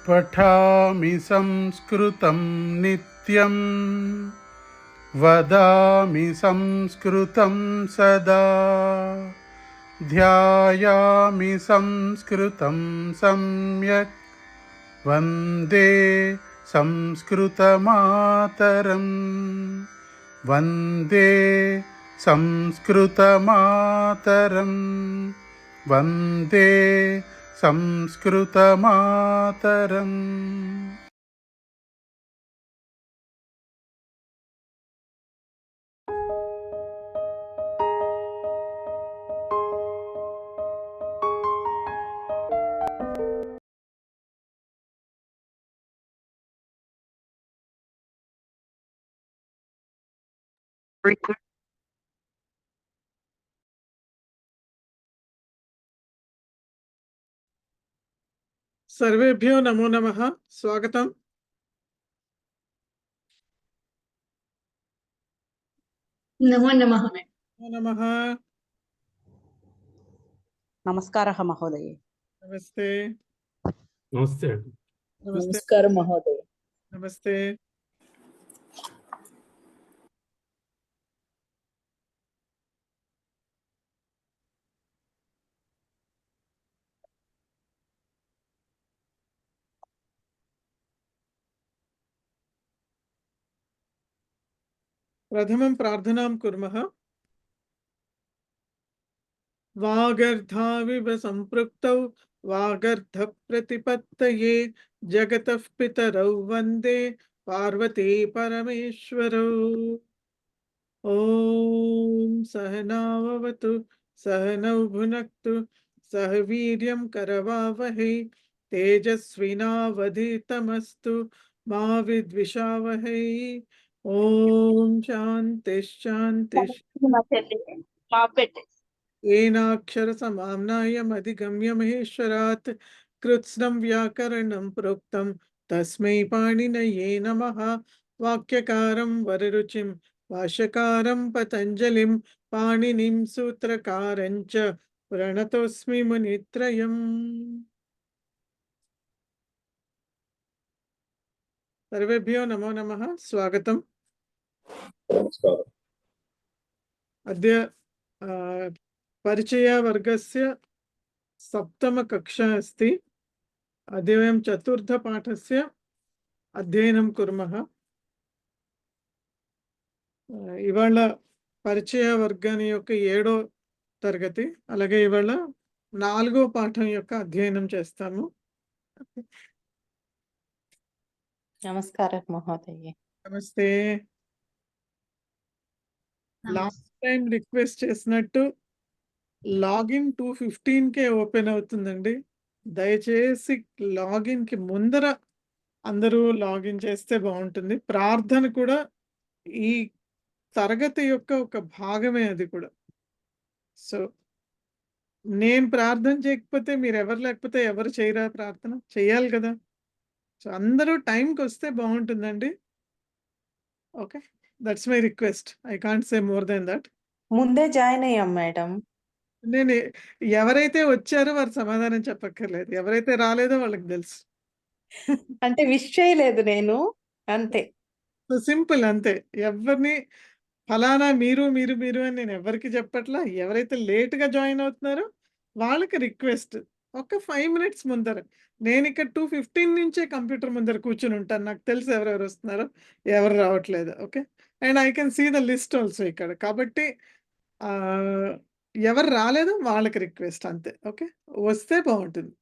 पठामि संस्कृतं नित्यं वदामि संस्कृतं सदा ध्यायामि संस्कृतं सम्यक् वन्दे संस्कृतमातरं वन्दे संस्कृतमातरं वन्दे संस्कृतमातरम्. सर्वेभ्यो नमो नमः। स्वागतम्। नमो नमः। नमो नमः। नमस्कारः महोदय। नमस्ते। नमस्ते। नमस्ते नमस्कार महोदय। नमस्ते। प्रथमं प्रार्थनां कुर्मः। वागर्धाविव सम्पृक्तौ वागर्ध प्रतिपत्तये जगतः पितरौ वन्दे पार्वती परमेश्वरौ। ॐ सहनाववतु सहनौ भुनक्तु सह वीर्यं करवावहै तेजस्विनावधीतमस्तु मा विद्विषावहै। ॐ शान्ति शान्ति येनाक्षरसमाम्नायमधिगम्य महेश्वरात् कृत्स्नं व्याकरणं प्रोक्तं तस्मै पाणिनये नमः। वाक्यकारं वररुचिं भाष्यकारं पतञ्जलिं पाणिनिं सूत्रकारं च प्रणतोऽस्मि मुनित्रयम्। सर्वेभ्यो नमो नमः। स्वागतम्। अद्य परिचयवर्गस्य सप्तमकक्षा अस्ति। अद्य वयं चतुर्थपाठस्य अध्ययनं कुर्मः। ఇవాళ పరిచయ వర్గాన్ని యొక్క 7వ తరగతి, అలాగే ఇవాళ 4వ పాఠం యొక్క అధ్యయనం చేస్తాము. నమస్కారం మహోదయ. నమస్తే. లాస్ట్ టైం రిక్వెస్ట్ చేసినట్టు లాగిన్ 2:15 కే ఓపెన్ అవుతుందండి. దయచేసి లాగిన్ కి ముందర అందరూ లాగిన్ చేస్తే బాగుంటుంది. ప్రార్థన కూడా ఈ తరగతి యొక్క ఒక భాగమే, అది కూడా. సో నేను ప్రార్థన చేయకపోతే మీరు ఎవరు లేకపోతే ఎవరు చేయరా? ప్రార్థన చేయాలి కదా. సో అందరూ టైంకి వస్తే బాగుంటుందండి. Okay, that's my request. I can't say more than that. ముందే జాయిన్ అయ్యాం మేడం. నేను ఎవరైతే వచ్చారో వారు సమాధానం చెప్పక్కర్లేదు, ఎవరైతే రాలేదో వాళ్ళకి తెలుసు. అంటే విష్ చేయలేదు నేను, అంతే. సో సింపుల్, అంతే. ఎవరిని ఫలానా మీరు మీరు మీరు అని నేను ఎవరికి చెప్పట్లా. ఎవరైతే లేట్గా జాయిన్ అవుతున్నారో వాళ్ళకి రిక్వెస్ట్, ఒక 5 మినిట్స్ ముందర. నేను ఇక్కడ 2:15 నుంచే కంప్యూటర్ ముందర కూర్చుని ఉంటాను. నాకు తెలుసు ఎవరెవరు వస్తున్నారో ఎవరు రావట్లేదు. Okay, and I can see the list also ఇక్కడ. కాబట్టి ఎవరు రాలేదో వాళ్ళకి రిక్వెస్ట్, అంతే. ఓకే, వస్తే బాగుంటుంది.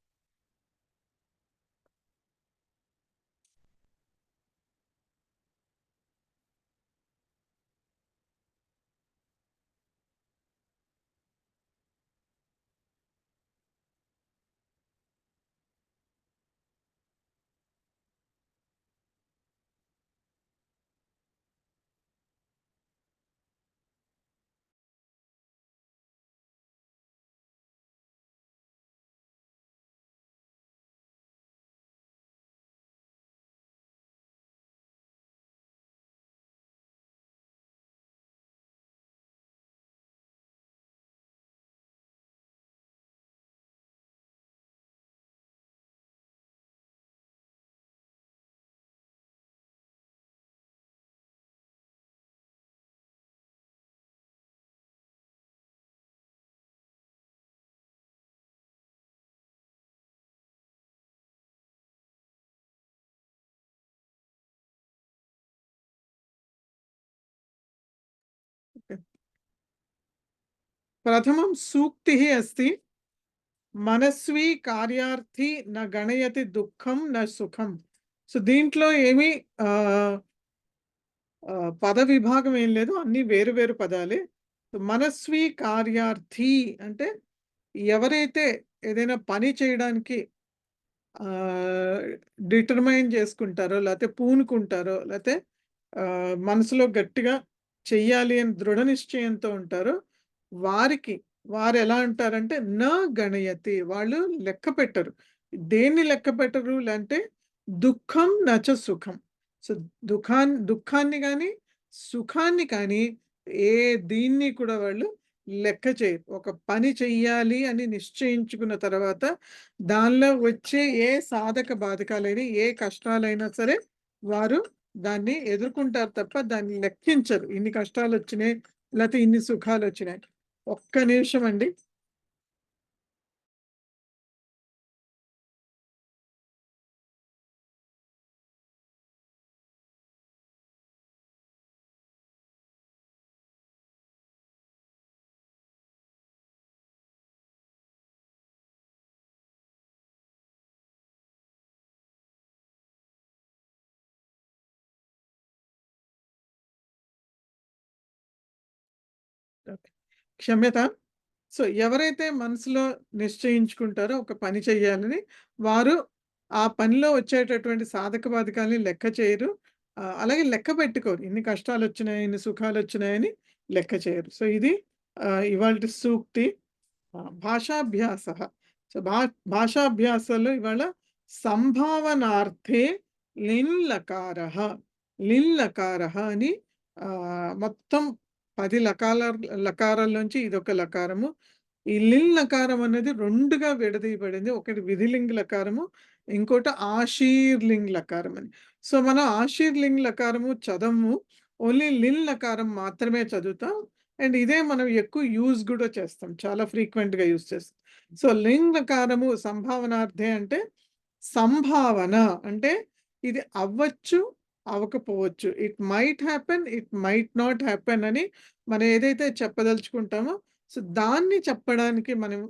प्रथमं सूक्तिः अस्ति మనస్వి కార్యార్థి న గణయతి దుఃఖం న సుఖం. సో దీంట్లో ఏమి పద విభాగం ఏం లేదు, అన్ని వేరు వేరు పదాలే. మనస్వి కార్యార్థి అంటే ఎవరైతే ఏదైనా పని చేయడానికి డిటర్మైన్ చేసుకుంటారో, లేకపోతే పూనుకుంటారో, లేకపోతే మనసులో గట్టిగా చెయ్యాలి అని దృఢ నిశ్చయంతో ఉంటారో వారికి, వారు ఎలా అంటారంటే నా గణయతి, వాళ్ళు లెక్క పెట్టరు. దేన్ని లెక్క పెట్టరు అంటే దుఃఖం నచ సుఖం. సో దుఃఖాన్ని కానీ సుఖాన్ని కానీ ఏ దీన్ని కూడా వాళ్ళు లెక్క చేయరు. ఒక పని చెయ్యాలి అని నిశ్చయించుకున్న తర్వాత దానిలో వచ్చే ఏ సాధక బాధకాలైనా, ఏ కష్టాలైనా సరే వారు దాన్ని ఎదుర్కొంటారు తప్ప దాన్ని లెక్కించరు. ఇన్ని కష్టాలు వచ్చినాయి, లేకపోతే ఇన్ని సుఖాలు వచ్చినాయి. ఒక్క నిమిషం అండి. క్షమ్యత. సో ఎవరైతే మనసులో నిశ్చయించుకుంటారో ఒక పని చెయ్యాలని, వారు ఆ పనిలో వచ్చేటటువంటి సాధక బాధకాలని లెక్క చేయరు. అలాగే లెక్క పెట్టుకోరు. ఇన్ని కష్టాలు వచ్చినాయి, ఇన్ని సుఖాలు వచ్చినాయని లెక్క చేయరు. సో ఇది ఇవాల్టి సూక్తి. భాషాభ్యాస. సో భాషాభ్యాసంలో ఇవాళ సంభావనార్థే లిన్లకారః. లిన్లకారః అని మొత్తం 10 లకారాల్లోంచి ఇదొక లకారము. ఈ లిన్ లకారం అనేది 2గా విడదీయబడింది. ఒకటి విధిలింగ్ లకారము, ఇంకోటి ఆశీర్లింగ్ లకారం అని. సో మనం ఆశీర్లింగ్ లకారము చదవము, ఓన్లీ లిన్ లకారం మాత్రమే చదువుతాం. అండ్ ఇదే మనం ఎక్కువ యూజ్ కూడా చేస్తాం, చాలా ఫ్రీక్వెంట్గా యూజ్ చేస్తాం. సో లింగ్ లకారము సంభావనార్థే అంటే సంభావన అంటే ఇది అవ్వచ్చు, అవ్వకపోవచ్చు. It might happen, it might not happen అని మనం ఏదైతే చెప్పదలుచుకుంటామో సో దాన్ని చెప్పడానికి మనం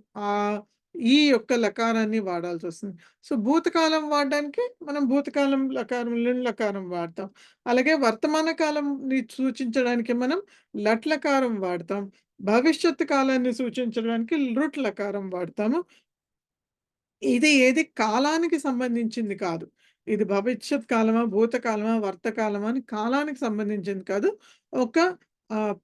ఈ యొక్క లకారాన్ని వాడాల్సి వస్తుంది. సో భూతకాలం వాడడానికి మనం భూతకాలం లకారం, లిన్ లకారం వాడతాం. అలాగే వర్తమాన కాలంని సూచించడానికి మనం లట్ లకారం వాడతాం. భవిష్యత్తు కాలాన్ని సూచించడానికి లృట్ లకారం వాడతాము. ఇది ఏది కాలానికి సంబంధించింది కాదు. ఇది భవిష్యత్ కాలమా, భూతకాలమా, వర్తకాలమా అని కాలానికి సంబంధించింది కాదు. ఒక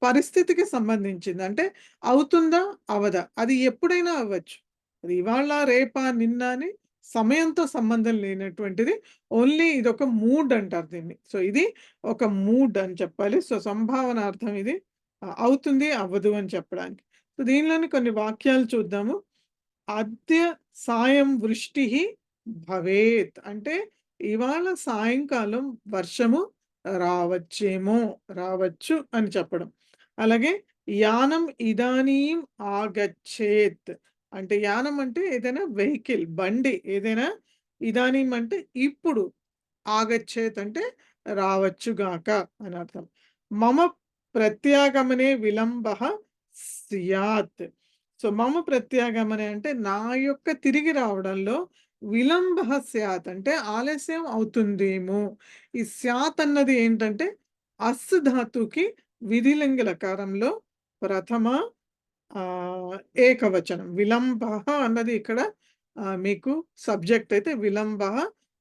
పరిస్థితికి సంబంధించింది. అంటే అవుతుందా, అవదా, అది ఎప్పుడైనా అవ్వచ్చు. అది ఇవాళ, రేపా, నిన్న అని సమయంతో సంబంధం లేనటువంటిది. ఓన్లీ ఇదొక మూడ్ అంటారు దీన్ని. సో ఇది ఒక మూడ్ అని చెప్పాలి. సో సంభావనార్థం ఇది. అవుతుంది, అవ్వదు అని చెప్పడానికి. సో దీనిలోని కొన్ని వాక్యాలు చూద్దాము. అద్య సాయం వృష్టి భవేత్ అంటే ఇవాళ సాయంకాలం వర్షము రావచ్చు అని చెప్పడం. అలాగే యానం ఇదానీం ఆగచ్చేత్ అంటే యానం అంటే ఏదైనా వెహికల్, బండి ఏదైనా, ఇదానీం అంటే ఇప్పుడు, ఆగచ్చేత్ అంటే రావచ్చుగాక అని అర్థం. మమ ప్రత్యాగమనే విలంబః స్యాత్. సో మమ ప్రత్యాగమనే అంటే నా యొక్క తిరిగి రావడంలో విలంబః స్యాత్ అంటే ఆలస్యం అవుతుందేమో. ఈ స్యాత్ అన్నది ఏంటంటే అస్ ధాతుకి విధిలింగ లకారంలో ప్రథమ ఏకవచనం. విలంబః అన్నది ఇక్కడ మీకు సబ్జెక్ట్ అయితే విలంబః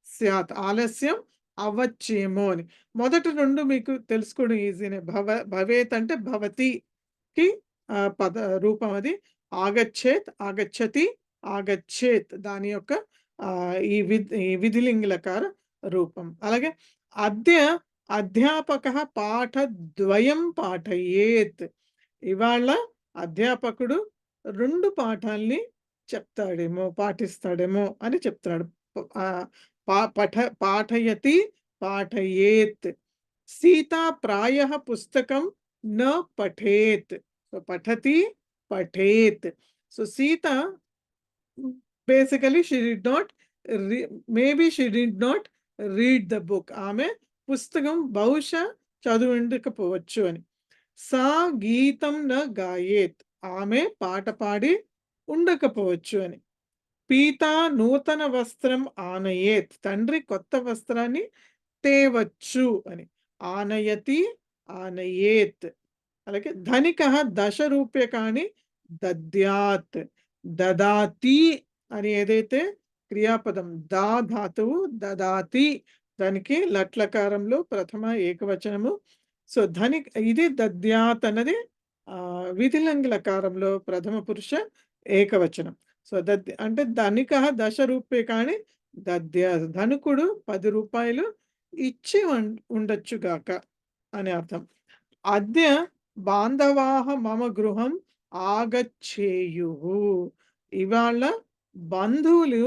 స్యాత్ ఆలస్యం అవ్వచ్చేమో అని. మొదటి 2 మీకు తెలుసుకోవడం ఈజీనే. భవేత్ అంటే భవతికి పద రూపం అది. ఆగచ్చేత్, ఆగచ్చతి, ఆగచ్చేత్ దాని యొక్క ఈ విధిలింగ లకార రూపం. అలాగే అద్య అధ్యాపక పాఠద్వయం పాఠయేత్. ఇవాళ అధ్యాపకుడు 2 పాఠాల్ని చెప్తాడేమో, పాటిస్తాడేమో అని చెప్తాడు. పాఠయతి, పాఠయేత్. సీత ప్రాయః పుస్తకం న పఠేత్. సో పఠతి, పఠేత్. So Sita basically she did not maybe she did not read the book. ఆమె పుస్తకం బహుశా చదువుండకపోవచ్చు అని. సా గీతం న గాయేత్, ఆమె పాట పాడి ఉండకపోవచ్చు అని. పీత నూతన వస్త్రం ఆనయేత్, తండ్రి కొత్త వస్త్రాన్ని తేవచ్చు అని. ఆనయతి, ఆనయేత్. అలాగే ధనిక దశ రూప్యకాణి దద్యాత్, దదాతి అని ఏదైతే క్రియాపదం దా ధాతువు దదాతి, దానికి లట్లకారంలో ప్రథమ ఏకవచనము. సో ఇది దద్యాత్ అన్నది విధిలింగ లకారంలో ప్రథమ పురుష ఏకవచనం. సో అంటే ధనిక దశ రూప్యకాణి దద్యా, ధనుకుడు 10 రూపాయలు ఇచ్చి ఉండొచ్చుగాక అని అర్థం. అద్య బాంధవాహ మమ గృహం ఆగచ్చేయుహు, ఇవాళ బంధువులు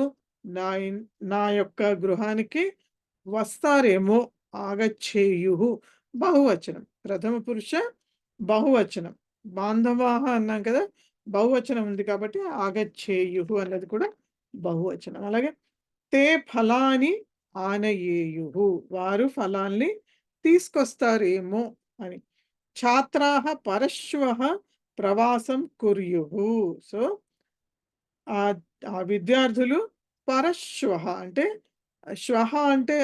నా యొక్క గృహానికి వస్తారేమో. ఆగచ్చేయుహు బహువచనం, ప్రథమ పురుష బహువచనం. బాంధవాహ అన్నాం కదా, బహువచనం ఉంది కాబట్టి ఆగచ్చేయుహు అన్నది కూడా బహువచనం. అలాగే తే ఫలాని ఆనయేయుహు, వారు ఫలాల్ని తీసుకొస్తారేమో అని. ఛాత్రాః పరశ్వః ప్రవాసం కుర్యుః, సో ఆ విద్యార్థులు పరశ్వః అంటే శ్వః అంటే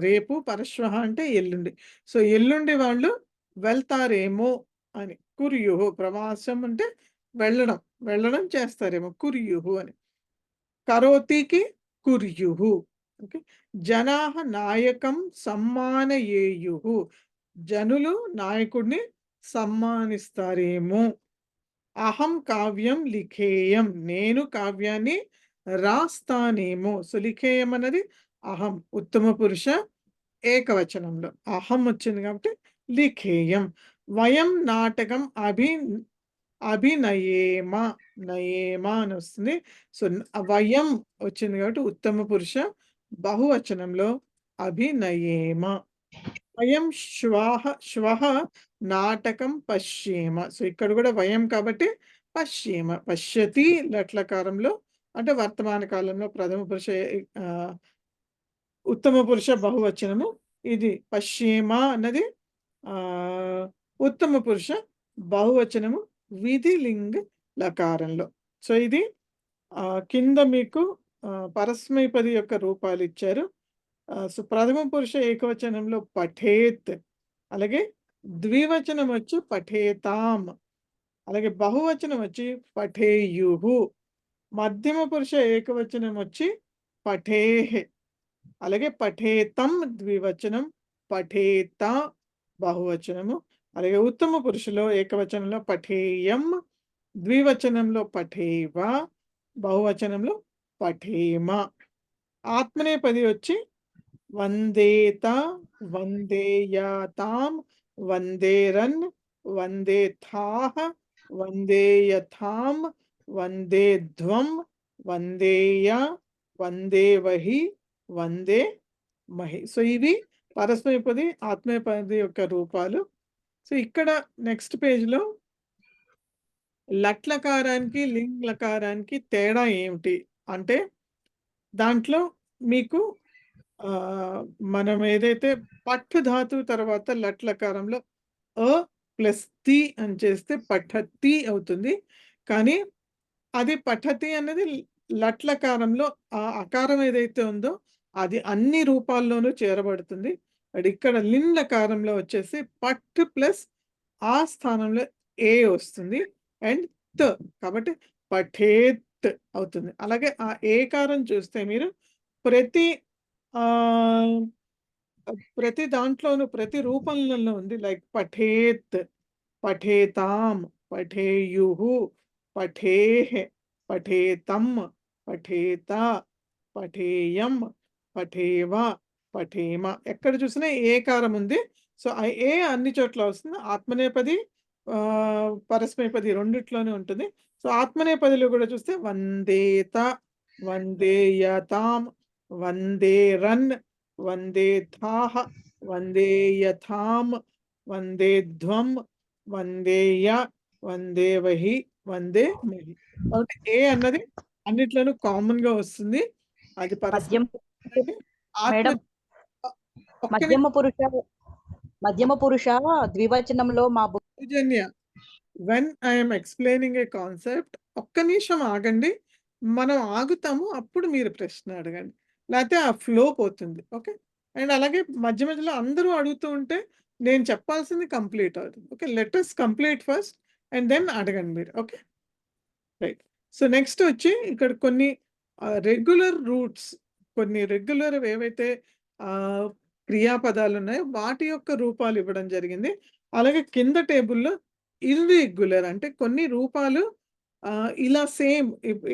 రేపు, పరశ్వః అంటే ఎల్లుండి. సో ఎల్లుండి వాళ్ళు వెళ్తారేమో అని. కుర్యుః ప్రవాసం అంటే వెళ్ళడం చేస్తారేమో, కుర్యుః అని. కరోతికి కుర్యుః. ఓకే. జనాః నాయకం సమ్మానయేయుః, జనులు నాయకుడిని సమ్మానిస్తారేమో. అహం కావ్యం లిఖేయం, నేను కావ్యాన్ని రాస్తానేమో. సో లిఖేయం అన్నది అహం, ఉత్తమ పురుష ఏకవచనంలో అహం వచ్చింది కాబట్టి లిఖేయం. వయం నాటకం అభినయేమ, నయేమ అని వస్తుంది. సో వయం వచ్చింది కాబట్టి ఉత్తమ పురుష బహువచనంలో అభినయేమ. వయం శ్వః నాటకం పశ్యేమ, సో ఇక్కడ కూడా వయం కాబట్టి పశ్యేమ. పశ్యతి లట్లకారంలో అంటే వర్తమాన కాలంలో ప్రథమ పురుష ఉత్తమ పురుష బహువచనము. ఇది పశ్యేమ అన్నది ఉత్తమ పురుష బహువచనము విధిలింగ లకారంలో. సో ఇది కింద మీకు పరస్మైపది యొక్క రూపాలు ఇచ్చారు. సో ప్రథమ పురుష ఏకవచనంలో పఠేత్, అలాగే ద్వివచనం వచ్చి పఠేతాం, అలాగే బహువచనం వచ్చి పఠేయుహు, మధ్యమ పురుష ఏకవచనం వచ్చి పఠేహ్, అలాగే పఠేతం ద్వివచనం, పఠేత బహువచనము. అలాగే ఉత్తమ పురుషులో ఏకవచనంలో పఠేయం, ద్వివచనంలో పఠేవ, బహువచనంలో పఠేమ. ఆత్మనేపది వచ్చి వందేత, వందేయాతాం, వందేరన్, వందేథాః, వందేయథాం, వందేధ్వం, వందేయ, వందేవహి, వందే మహి. సో ఇవి పరస్మైపది ఆత్మనేపది యొక్క రూపాలు. సో ఇక్కడ నెక్స్ట్ పేజ్లో లట్లకారానికి లింగ్ లకారానికి తేడా ఏమిటి అంటే, దాంట్లో మీకు మనం ఏదైతే పట్టు ధాతువు తర్వాత లట్లకారంలో అ ప్లస్ తి అని చేస్తే పఠతి అవుతుంది. కానీ అది పఠతి అనేది లట్లకారంలో ఆ అకారం ఏదైతే ఉందో అది అన్ని రూపాల్లోనూ చేరబడుతుంది. బట్ ఇక్కడ లిన్ లకారంలో వచ్చేసి పట్ ప్లస్ ఆ స్థానంలో ఏ వస్తుంది అండ్ త, కాబట్టి పఠేత్ అవుతుంది. అలాగే ఆ ఏకారం చూస్తే మీరు ప్రతి దాంట్లోనూ ప్రతి రూపంలో ఉంది. లైక్ పఠేత్, పఠేతాం, పఠేయుహు, పఠేహ్, పఠేతం, పఠేత, పఠేయం, పఠేవ, పఠేమ. ఎక్కడ చూసినా ఏకారం ఉంది. సో ఏ అన్ని చోట్ల వస్తుంది. ఆత్మనేపది పరస్మైపది రెండిట్లోనే ఉంటుంది. సో ఆత్మనేపదిలో కూడా చూస్తే వందేత, వందేయతాం, వందేరన్, వందేథాః, వందేయథాం, వందేధ్వం, వందేయ, వందేవహి, వందే మహి. కాబట్టి ఏ అన్నది అన్నిట్లోనూ కామన్ గా వస్తుంది. అది మేడం మధ్యమ పురుష ద్వివచనంలో మా సౌజన్య, when I'm explaining a concept ఒక్క నిమిషం ఆగండి. మనం ఆగుతాము, అప్పుడు మీరు ప్రశ్న అడగండి, లేకపోతే ఆ ఫ్లో పోతుంది. ఓకే. అండ్ అలాగే మధ్య మధ్యలో అందరూ అడుగుతూ ఉంటే నేను చెప్పాల్సింది కంప్లీట్ అవుతుంది. Okay, let us complete first and then అడగండి మీరు. Okay, right. సో నెక్స్ట్ వచ్చి ఇక్కడ కొన్ని రెగ్యులర్ రూట్స్, కొన్ని రెగ్యులర్ ఏవైతే క్రియాపదాలు ఉన్నాయో వాటి యొక్క రూపాలు ఇవ్వడం జరిగింది. అలాగే కింద టేబుల్లో ఇర్రెగ్యులర్ అంటే కొన్ని రూపాలు ఇలా సేమ్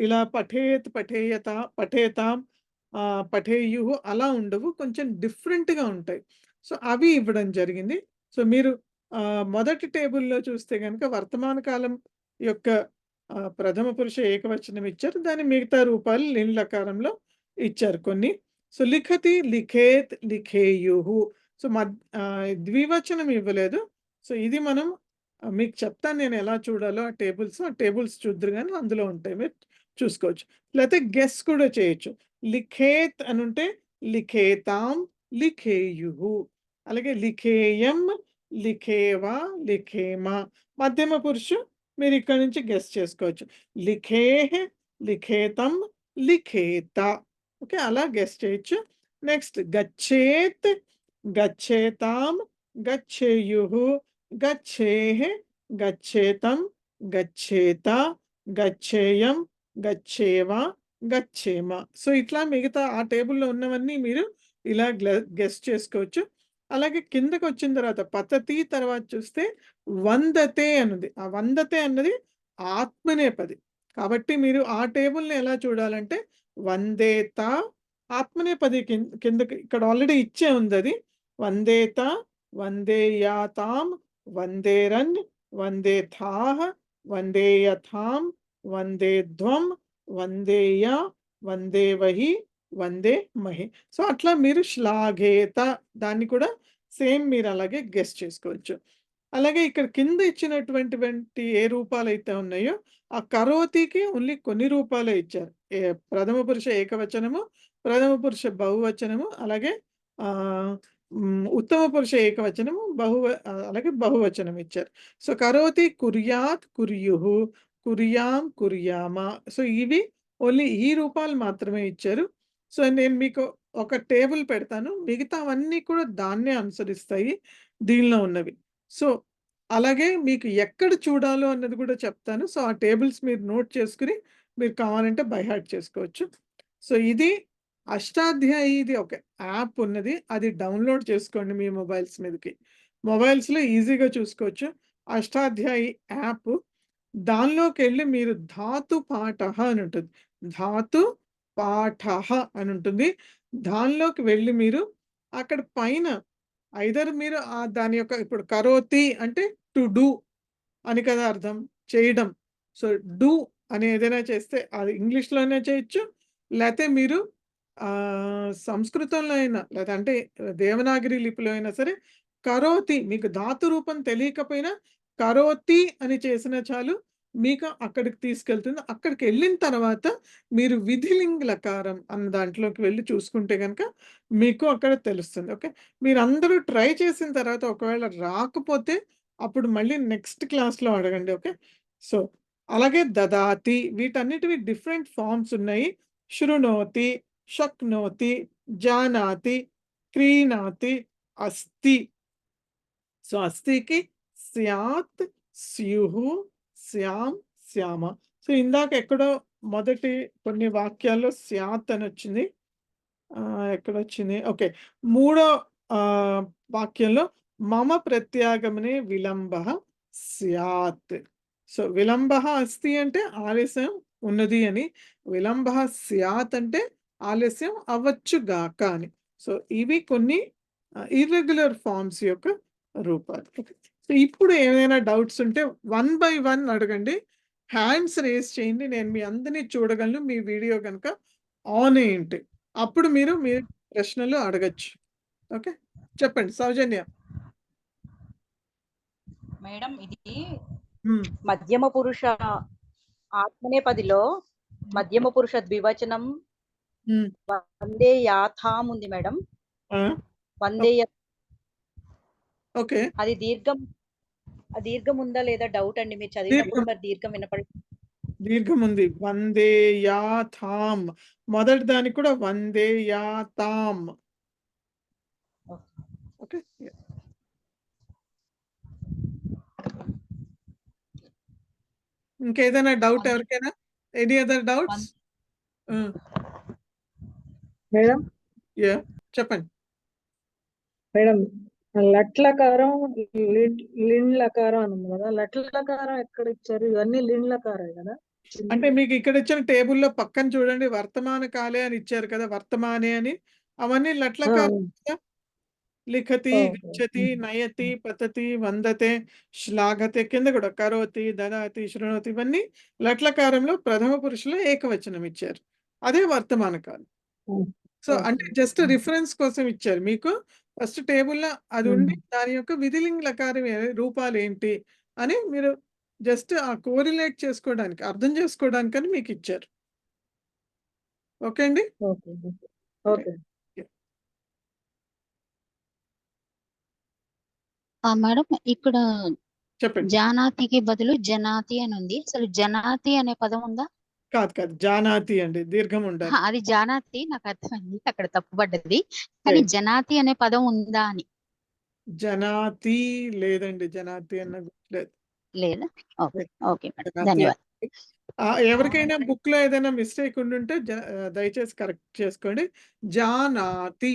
ఇలా పఠేత్, పఠేయత, పఠేతాం, పఠేయు అలా ఉండవు, కొంచెం డిఫరెంట్గా ఉంటాయి. సో అవి ఇవ్వడం జరిగింది. సో మీరు మొదటి టేబుల్లో చూస్తే కనుక వర్తమాన కాలం యొక్క ప్రథమ పురుష ఏకవచనం ఇచ్చారు, దాని మిగతా రూపాలు లింలకారంలో ఇచ్చారు కొన్ని. సో లిఖతి, లిఖేత్, లిఖేయుహు. సో ద్వివచనం ఇవ్వలేదు. సో ఇది మనం మీకు చెప్తాను నేను ఎలా చూడాలో ఆ టేబుల్స్ చూద్దరు కానీ అందులో ఉంటాయి, మీరు చూసుకోవచ్చు. లేకపోతే గెస్ కూడా చేయొచ్చు. లిఖేత్ అని ఉంటే లిఖేతాం, లిఖేయుహు. అలాగే లిఖేయం, లిఖేవా, లిఖేమా. మధ్యమ పురుషు మీరు ఇక్కడ నుంచి గెస్ చేసుకోవచ్చు. లిఖేహ్, లిఖేతం, లిఖేత. ఓకే, అలా గెస్ చేయొచ్చు. నెక్స్ట్ గచ్చేత్, గచ్చేతాం, గచ్చేయుహు, గచ్చేహ్, గచ్చేతం, గచ్చేత, గచ్చేయం, గచ్చేవా, గచ్చేమ. సో ఇట్లా మిగతా ఆ టేబుల్లో ఉన్నవన్నీ మీరు ఇలా గెస్ చేసుకోవచ్చు. అలాగే కిందకు వచ్చిన తర్వాత పతతి తర్వాత చూస్తే వందతే అన్నది, ఆ వందతే అన్నది ఆత్మనేపది. కాబట్టి మీరు ఆ టేబుల్ని ఎలా చూడాలంటే వందేత ఆత్మనేపది కిందకి ఇక్కడ ఆల్రెడీ ఇచ్చే ఉంది అది. వందేత, వందేయాతాం, వందేరన్, వందేథాహ, వందేయథాం, వందేధ్వం, వందేయ, వందేవహి, వందే మహి. సో అట్లా మీరు శ్లాఘేత దాన్ని కూడా సేమ్ మీరు అలాగే గెస్ చేసుకోవచ్చు. అలాగే ఇక్కడ కింద ఇచ్చినటువంటి ఏ రూపాలు అయితే ఉన్నాయో ఆ కరోతికి ఓన్లీ కొన్ని రూపాలే ఇచ్చారు. ప్రథమ పురుష ఏకవచనము, ప్రథమ పురుష బహువచనము, అలాగే ఉత్తమ పురుష ఏకవచనము, అలాగే బహువచనం ఇచ్చారు. సో కరోతి, కుర్యాత్, కుర్యుహు, కుర్యాం, కుర్యామా. సో ఇవి ఓన్లీ ఈ రూపాలు మాత్రమే ఇచ్చారు. సో నేను మీకు ఒక టేబుల్ పెడతాను, మిగతావన్నీ కూడా దాన్నే అనుసరిస్తాయి దీనిలో ఉన్నవి. సో అలాగే మీకు ఎక్కడ చూడాలో అన్నది కూడా చెప్తాను. సో ఆ టేబుల్స్ మీరు నోట్ చేసుకుని మీరు కావాలంటే బై హార్ట్ చేసుకోవచ్చు. సో ఇది అష్టాధ్యాయి, ఇది ఒక యాప్ ఉన్నది, అది డౌన్లోడ్ చేసుకోండి మీ మొబైల్స్ మీదకి. మొబైల్స్లో ఈజీగా చూసుకోవచ్చు అష్టాధ్యాయి యాప్. దానిలోకి వెళ్ళి మీరు ధాతు పాఠ అని ఉంటుంది, ధాతు పాఠ అని ఉంటుంది. దానిలోకి వెళ్ళి మీరు అక్కడ పైన ఐదర్ మీరు దాని యొక్క ఇప్పుడు కరోతి అంటే టు డూ అని కదా అర్థం, చేయడం. సో డూ అని ఏదైనా చేస్తే అది ఇంగ్లీష్లోనే చేయొచ్చు, లేకపోతే మీరు సంస్కృతంలో అయినా, లేదంటే దేవనాగరి లిపిలో అయినా సరే కరోతి, మీకు ధాతు రూపం తెలియకపోయినా కరోతి అని చేసిన చాలు, మీకు అక్కడికి తీసుకెళ్తుంది. అక్కడికి వెళ్ళిన తర్వాత మీరు విధిలింగ లకారం అన్న దాంట్లోకి వెళ్ళి చూసుకుంటే కనుక మీకు అక్కడ తెలుస్తుంది. ఓకే, మీరు అందరూ ట్రై చేసిన తర్వాత ఒకవేళ రాకపోతే అప్పుడు మళ్ళీ నెక్స్ట్ క్లాస్లో అడగండి. ఓకే, సో అలాగే దదాతి, వీటన్నిటివి డిఫరెంట్ ఫార్మ్స్ ఉన్నాయి. శృణోతి, శక్నోతి, జానాతి, క్రీణాతి, అస్తి. సో అస్థికి స్యాత్, స్యుహు, శ్యామ్, శ్యామ. సో ఇందాక ఎక్కడో మొదటి కొన్ని వాక్యాల్లో స్యాత్ అని వచ్చింది, ఎక్కడొచ్చింది? ఓకే, మూడో వాక్యంలో మమ ప్రత్యాగమనే విలంబ స్యాత్. సో విలంబ అస్తి అంటే ఆలస్యం ఉన్నది అని, విలంబ స్యాత్ అంటే ఆలస్యం అవ్వచ్చుగాక అని. సో ఇవి కొన్ని ఇర్రెగ్యులర్ ఫార్మ్స్ యొక్క రూపాలు. సో ఇప్పుడు ఏమైనా డౌట్స్ ఉంటే 1 by 1 అడగండి, హ్యాండ్స్ రేస్ చేయండి, నేను మీ అందరినీ చూడగలను మీ వీడియో కనుక ఆన్ అయ్యింటే. అప్పుడు మీరు మీ ప్రశ్నలు అడగచ్చు. ఓకే, చెప్పండి సౌజన్య. మేడం ఇది ఉమ్, మధ్యమ పురుష ఆత్మనేపదిలో మధ్యమ పురుష ద్వివచనం ఉమ్, వందే యాథాం ఉంది మేడం. ఆ, వందే ఓకే, అది దీర్ఘం ఆ దీర్ఘం ఉందా లేదా డౌట్ అండి. మీరు చదివినప్పుడు మరి దీర్ఘం వినపడి దీర్ఘం ఉంది. వందే యాథాం. మొదటి దానికి కూడా వందే యాతాం. ఓకే. ఇంకేదైనా డౌట్ ఎవరికైనా? Any other doubts? Madam yeah, చెప్పండి. మేడం లట్లకారం లిండ్లకారం అని ఉంది కదా, లట్లకారం ఎక్కడ ఇచ్చారు? ఇవన్నీ లిండ్లకారే కదా. అంటే మీకు ఇక్కడ ఇచ్చిన టేబుల్లో పక్కన చూడండి, వర్తమాన కాలే అని ఇచ్చారు కదా, వర్తమానే అని. అవన్నీ లట్లకారం కదా. లిఖతి, గచ్చతి, నయతి, పతతి, వందతే, శ్లాఘతే, కింద కూడా కరోతి, దదాతి, శృణోతి, ఇవన్నీ లట్లకారంలో ప్రథమ పురుషులో ఏకవచనం ఇచ్చారు. అదే వర్తమాన కాలం. సో అంటే జస్ట్ రిఫరెన్స్ కోసం ఇచ్చారు మీకు. ఫస్ట్ టేబుల్లో అది ఉండి దాని యొక్క విధిలింగ లకారం రూపాలు ఏంటి అని మీరు జస్ట్ ఆ కోరిలేట్ చేసుకోవడానికి, అర్థం చేసుకోవడానికని మీకు ఇచ్చారు. ఓకే అండి. ఓకే. మేడం ఇక్కడ చెప్పండి. జానాతికి బదులు జనాతి అని ఉంది. అసలు జనాతి అనే పదం ఉందా? కాదు కాదు, జానాతి అండి, దీర్ఘం ఉండాలి. అది జానాతి, నాకు అర్థమైంది, అక్కడ తప్పుపడ్డది. కానీ Right. జనాతి అనే పదం ఉందా అని. జనాతి లేదండి, జనాతి అన్న లేదు. లేదా? ఓకే ఓకే మేడం, జనాతి ధన్యవాదాలు. ఎవరికైనా బుక్ లో ఏదైనా మిస్టేక్ ఉండుంటే దయచేసి కరెక్ట్ చేసుకోండి. జానాతి.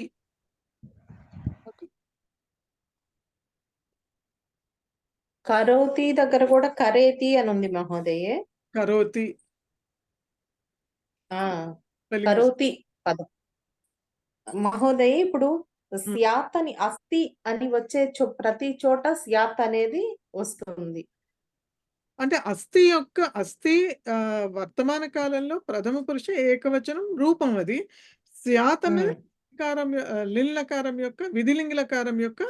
కరోతి దగ్గర కూడా కరేతి అని ఉంది మహోదయే. కరోతి. కరోతి పదం మహోదయ. ఇప్పుడు స్యాత్ అని, అస్థి అని వచ్చే ప్రతి చోట స్యాత్ అనేది వస్తుంది. అంటే అస్థి వర్తమాన కాలంలో ప్రథమ పురుష ఏకవచనం రూపం. అది స్యాత్ అనేది లింలకారం యొక్క విధిలింగలకారం యొక్క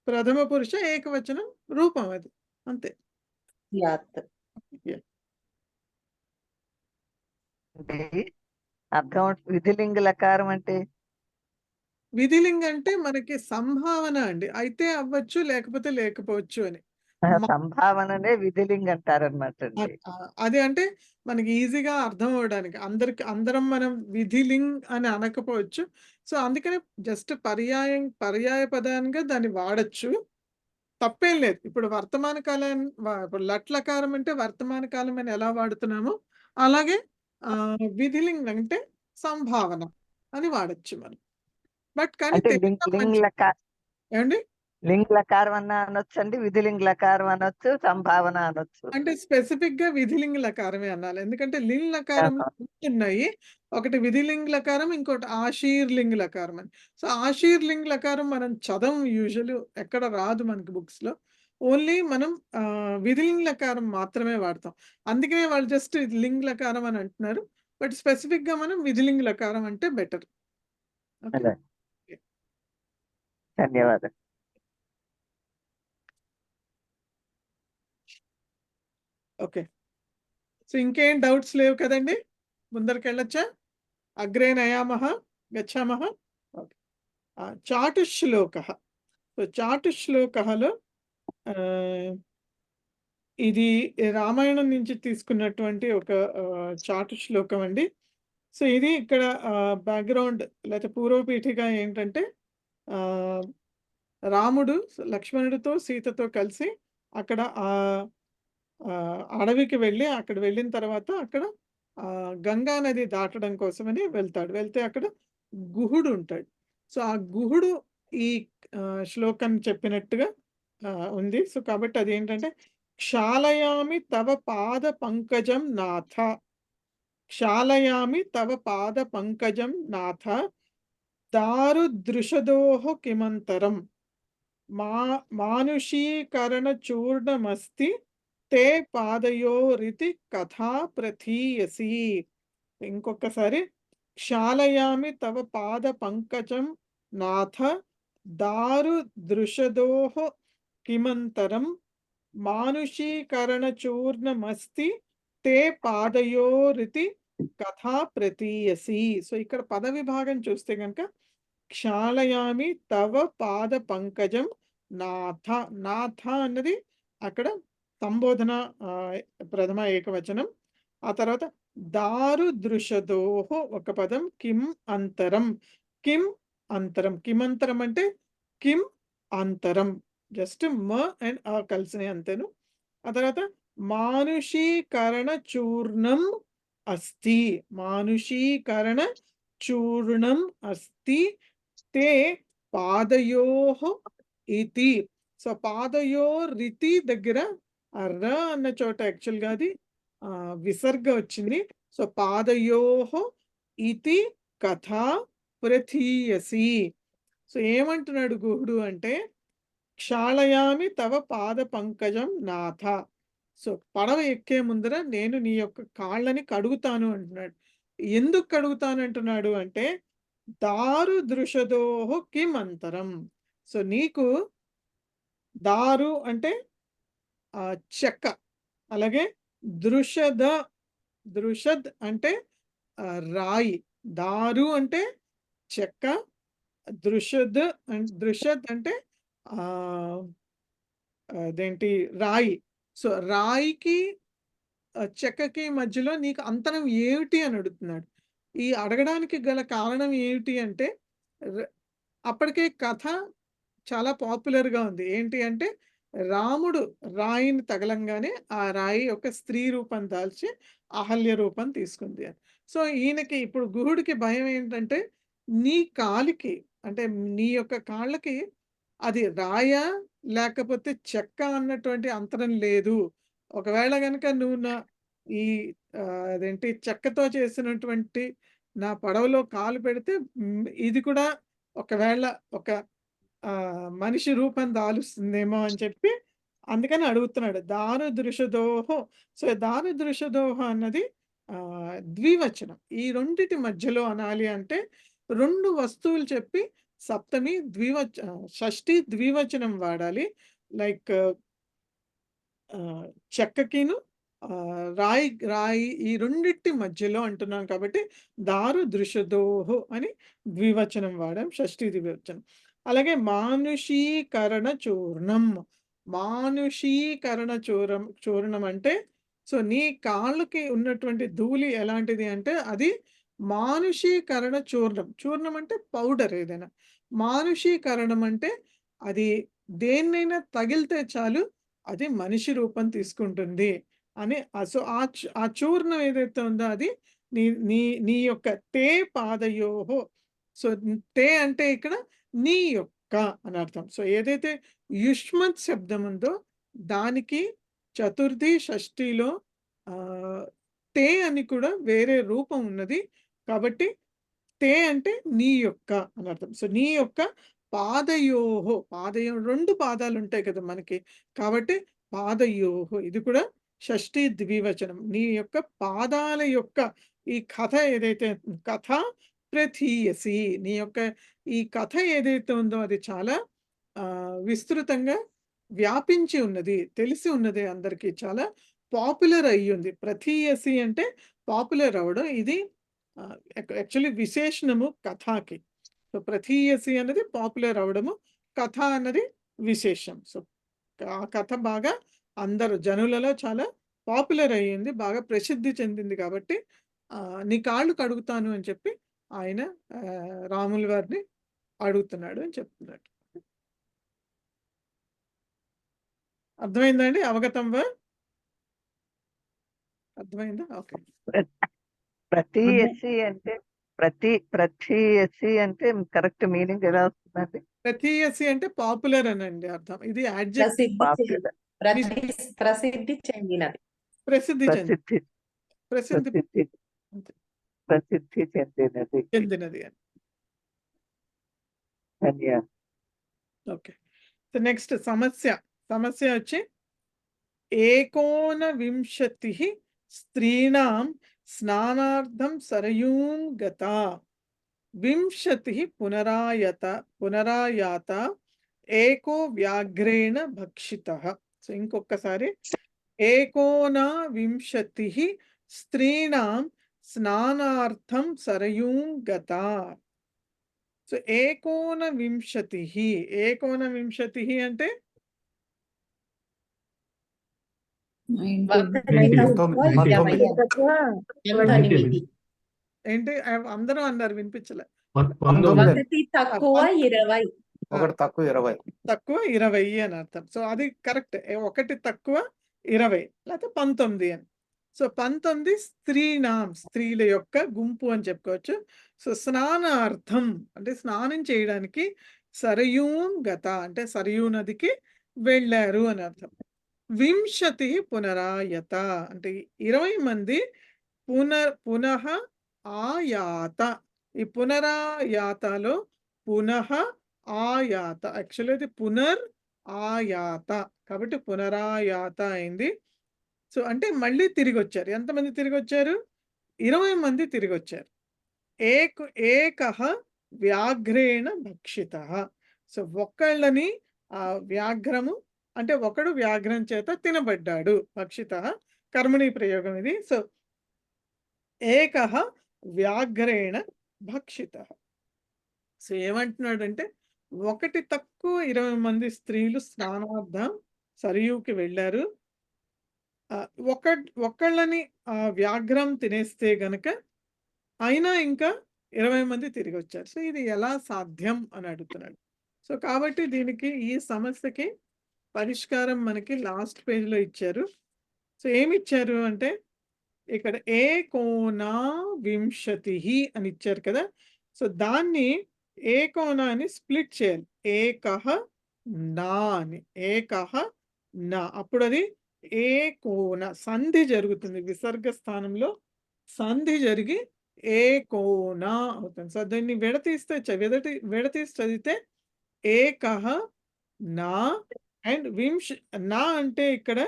ప్రథమ పురుష ఏకవచనం రూపం. అది అంతే. స్యాత్ అర్థం విధిలింగ లకారం అంటే విధిలింగ అంటే మనకి సంభావన అండి, అయితే అవ్వచ్చు లేకపోతే లేకపోవచ్చు అని. సంభావననే విధిలింగ అంటారనమాట అండి. అది అంటే మనకి ఈజీగా అర్థం అవడానికి, అందరం మనం విధిలింగ్ అని అనకపోవచ్చు. సో అందుకనే జస్ట్ పర్యాయ పదంగా దాన్ని వాడచ్చు, తప్పేం లేదు. ఇప్పుడు వర్తమాన కాలం, ఇప్పుడు లట్లకారం అంటే వర్తమాన కాలం అని ఎలా వాడుతున్నామో అలాగే విధిలింగ్ అంటే సంభావన అని వాడచ్చు మనం. బట్ కానీ ఏమండి, లింగ్ లకారం అన్న అనొచ్చు అండి, విధిలింగ్ లకారం అనొచ్చు, సంభావన అనొచ్చు. అంటే స్పెసిఫిక్ గా విధిలింగ లకారమే అనాలి. ఎందుకంటే లింగ్ లకారం ఉన్నాయి, ఒకటి విధిలింగ లకారం, ఇంకోటి ఆశీర్ లింగ లకారం అని. సో ఆశీర్ లింగ లకారం మనం చదవం, యూజువల్ ఎక్కడ రాదు మనకి బుక్స్ లో. ఓన్లీ మనం విధిలింగ లకారం మాత్రమే వాడతాం. అందుకనే వాళ్ళు జస్ట్ లింగ లకారం అని అంటున్నారు. బట్ స్పెసిఫిక్ గా మనం విధిలింగ లకారం అంటే బెటర్. ధన్యవాదాలు. ఓకే. సో ఇంకేం డౌట్స్ లేవు కదండి, ముందరికి వెళ్ళొచ్చా? అగ్రే నయామః గచ్చామః. ఓకే. చాటుశ్లోకః. సో చాటుశ్లోకఃలో ఇది రామాయణం నుంచి తీసుకున్నటువంటి ఒక చాటు శ్లోకం అండి. సో ఇది ఇక్కడ బ్యాక్గ్రౌండ్ లేకపోతే పూర్వపీఠిక ఏంటంటే, రాముడు లక్ష్మణుడితో సీతతో కలిసి అక్కడ అడవికి వెళ్ళి, అక్కడ వెళ్ళిన తర్వాత అక్కడ గంగా నది దాటడం కోసమని వెళ్తాడు. వెళ్తే అక్కడ గుహుడు ఉంటాడు. సో ఆ గుహుడు ఈ శ్లోకం చెప్పినట్టుగా ఉంది. సో కాబట్టి అదేంటంటే, క్షాళయామి తవ పాద పంకజం నాథ, క్షాళయామి తవ పాద పంకజం నాథ, దారు దృషదోహ కిమంతరం, మానుషీకరణ చూర్ణమస్తి తే పాదయోరితి కథా ప్రథీయసి. ఇంకొకసారి, క్షాళయామి తవ పాద పంకజం నాథ, దారు దృషదోహ కిమంతరం, మానుషీకరణ చూర్ణమస్తి తే పాదయోరితి కథా ప్రతీయసి. సో ఇక్కడ పద విభాగం చూస్తే కనుక, క్షాళయామి తవ పాద పంకజం నాథ. నాథ అన్నది అక్కడ సంబోధన ప్రథమ ఏకవచనం. ఆ తర్వాత దారుదృషదోహో ఒక పదం. కిం అంతరం. కిం అంతరం. కిమంతరం అంటే కిం అంతరం. జస్ట్ మ అండ్ ఆ కలిసినాయి అంతేను. ఆ తర్వాత మానుషీకరణ చూర్ణం అస్తి. మానుషీకరణ చూర్ణం అస్తి తే పాదయోః ఇతి. సో పాదయోరితి దగ్గర ఆ ర అన్న చోట యాక్చువల్గా అది విసర్గ వచ్చింది. సో పాదయోః ఇతి కథా ప్రథీయసి. సో ఏమంటున్నాడు గుహుడు అంటే క్షాళయామి తవ పాద పంకజం నాథ. సో పడవ ఎక్కే ముందర నేను నీ యొక్క కాళ్ళని కడుగుతాను అంటున్నాడు. ఎందుకు కడుగుతాను అంటున్నాడు అంటే దారు దృషదోహో కిం అంతరం. సో నీకు దారు అంటే చెక్క, అలాగే దృషద దృషద్ అంటే రాయి, దారు అంటే చెక్క, దృషద్ దృషద్ అంటే అదేంటి రాయి. సో రాయికి చెక్కకి మధ్యలో నీకు అంతరం ఏమిటి అని అడుగుతున్నాడు. ఈ అడగడానికి గల కారణం ఏమిటి అంటే అప్పటికే కథ చాలా పాపులర్గా ఉంది. ఏంటి అంటే రాముడు రాయిని తగలంగానే ఆ రాయి ఒక స్త్రీ రూపం దాల్చి అహల్య రూపం తీసుకుంది అని. సో ఈయనకి ఇప్పుడు గుహుడికి భయం ఏంటంటే నీ కాలికి అంటే నీ యొక్క కాళ్ళకి అది రాయా లేకపోతే చెక్క అన్నటువంటి అంతరం లేదు. ఒకవేళ గనక నువ్వు నా ఈ అదేంటి చెక్కతో చేసినటువంటి నా పడవలో కాలు పెడితే ఇది కూడా ఒకవేళ ఒక మనిషి రూపం దాలుస్తుందేమో అని చెప్పి అందుకని అడుగుతున్నాడు. దారు దృషదోహో. సో దారు దృషదోహ అన్నది ద్వివచనం. ఈ రెండిటి మధ్యలో అనాలి అంటే రెండు వస్తువులు చెప్పి సప్తమి షష్ఠి ద్వివచనం వాడాలి. లైక్ చెక్కకిను రాయి రాయి ఈ రెండిటి మధ్యలో అంటున్నాం కాబట్టి దారు దృషదోహు అని ద్వివచనం వాడాం, షష్ఠి ద్వివచనం. అలాగే మానుషీకరణ చూర్ణం. మానుషీకరణ చూర్ణం అంటే సో నీ కాళ్ళకి ఉన్నటువంటి ధూళి ఎలాంటిది అంటే అది మానుషీకరణ చూర్ణం. చూర్ణం అంటే పౌడర్ ఏదైనా. మానుషీకరణం అంటే అది దేన్నైనా తగిలితే చాలు అది మనిషి రూపం తీసుకుంటుంది అని. సో ఆ చూర్ణం ఏదైతే ఉందో అది నీ నీ నీ యొక్క తే పాదయోహో. సో తే అంటే ఇక్కడ నీ యొక్క అని అర్థం. సో ఏదైతే యుష్మత్ శబ్దం ఉందో దానికి చతుర్థి షష్ఠిలో తే అని కూడా వేరే రూపం ఉన్నది. కాబట్టి తే అంటే నీ యొక్క అని అర్థం. సో నీ యొక్క పాదయోహో. పాదయో రెండు పాదాలు ఉంటాయి కదా మనకి, కాబట్టి పాదయోహో ఇది కూడా షష్ఠి ద్వివచనం. నీ యొక్క పాదాల యొక్క ఈ కథ ఏదైతే కథ ప్రథీయసి, నీ యొక్క ఈ కథ ఏదైతే ఉందో అది చాలా విస్తృతంగా వ్యాపించి ఉన్నది, తెలిసి ఉన్నది, అందరికీ చాలా పాపులర్ అయ్యింది. ప్రథీయసి అంటే పాపులర్ అవడం. ఇది యాక్చువల్లీ విశేషణము కథకి. సో ప్రథీయసి అన్నది పాపులర్ అవడము, కథ అన్నది విశేషం. సో ఆ కథ బాగా అందరు జనులలో చాలా పాపులర్ అయ్యింది, బాగా ప్రసిద్ధి చెందింది. కాబట్టి నీ కాళ్ళు కడుగుతాను అని చెప్పి ఆయన రాముల వారిని అడుగుతున్నాడు అని చెప్తున్నాడు. అర్థమైందండి? అవగతంవా? అర్థమైందా? ఓకే. ప్రథీయసి అంటే ప్రథీయసి అంటే కరెక్ట్ మీనింగ్ ఎలా వస్తుందండి? ప్రథీయసి అంటే పాపులర్ అనండి అర్థం. ఇది ప్రసిద్ధి చెందినది. ప్రసిద్ధి చెందినది అని. ఓకే. సో నెక్స్ట్ సమస్య వచ్చి 19 స్త్రీణాం స్నానార్థం సరయూం గత 20 పునరాయాత ఏకో వ్యాఘ్రేణ భక్షితః. సో ఇంకొకసారి 19 స్త్రీణాం స్నానార్థం సరయూం గత. సో ఏకోనవింశతి, ఏకోనవింశతి అంటే ఒకటి తక్కువ 20 తక్కువ 19. ఏంటి అందరూ అన్నారు, వినిపించలే. 19. ఒకటి తక్కువ 20. ఒకటి తక్కువ 20. తక్కువ 20 అని అర్థం. సో అది కరెక్ట్. ఒకటి తక్కువ 20 లేకపోతే 19 అని. సో 19 స్త్రీల యొక్క గుంపు అని చెప్పుకోవచ్చు. సో స్నానార్థం అంటే స్నానం చేయడానికి సరయూం గత అంటే సరయూ నదికి వెళ్ళారు అని అర్థం. వింశతి పునరాయత అంటే 20 మంది పునః ఆయాత. ఈ పునరాయాతలో పునః ఆయాత యాక్చువల్లీ ఇది పునర్ ఆయాత కాబట్టి పునరాయాత అయింది. సో అంటే మళ్ళీ తిరిగి వచ్చారు. ఎంతమంది తిరిగి వచ్చారు? 20 మంది తిరిగి వచ్చారు. ఏకః వ్యాఘ్రేణ భక్షిత. సో ఒకళ్ళని వ్యాఘ్రము అంటే ఒకడు వ్యాఘ్రం చేత తినబడ్డాడు. భక్షిత కర్మణి ప్రయోగం ఇది. సో ఏకః వ్యాఘ్రేణ భక్షిత. సో ఏమంటున్నాడంటే ఒకటి తక్కువ 20 మంది స్త్రీలు స్నానార్థం సరయూకి వెళ్ళారు. ఒకళ్ళని వ్యాఘ్రం తినేస్తే గనక అయినా ఇంకా 20 మంది తిరిగి వచ్చారు. సో ఇది ఎలా సాధ్యం అని అడుగుతున్నాడు. సో కాబట్టి దీనికి ఈ సమస్యకి పరిష్కారం మనకి లాస్ట్ పేజ్లో ఇచ్చారు. సో ఏమి ఇచ్చారు అంటే ఇక్కడ ఏకోనా వింశతి అని ఇచ్చారు కదా. సో దాన్ని ఏకోనాన్ని స్ప్లిట్ చేయాలి. ఏకః నా అని, ఏకః నా. అప్పుడు అది ఏకోన సంధి జరుగుతుంది. విసర్గ స్థానంలో సంధి జరిగి ఏకోనా అవుతుంది. సో దీన్ని విడతీసి చదివితే ఏకః నా అండ్ నా అంటే ఇక్కడ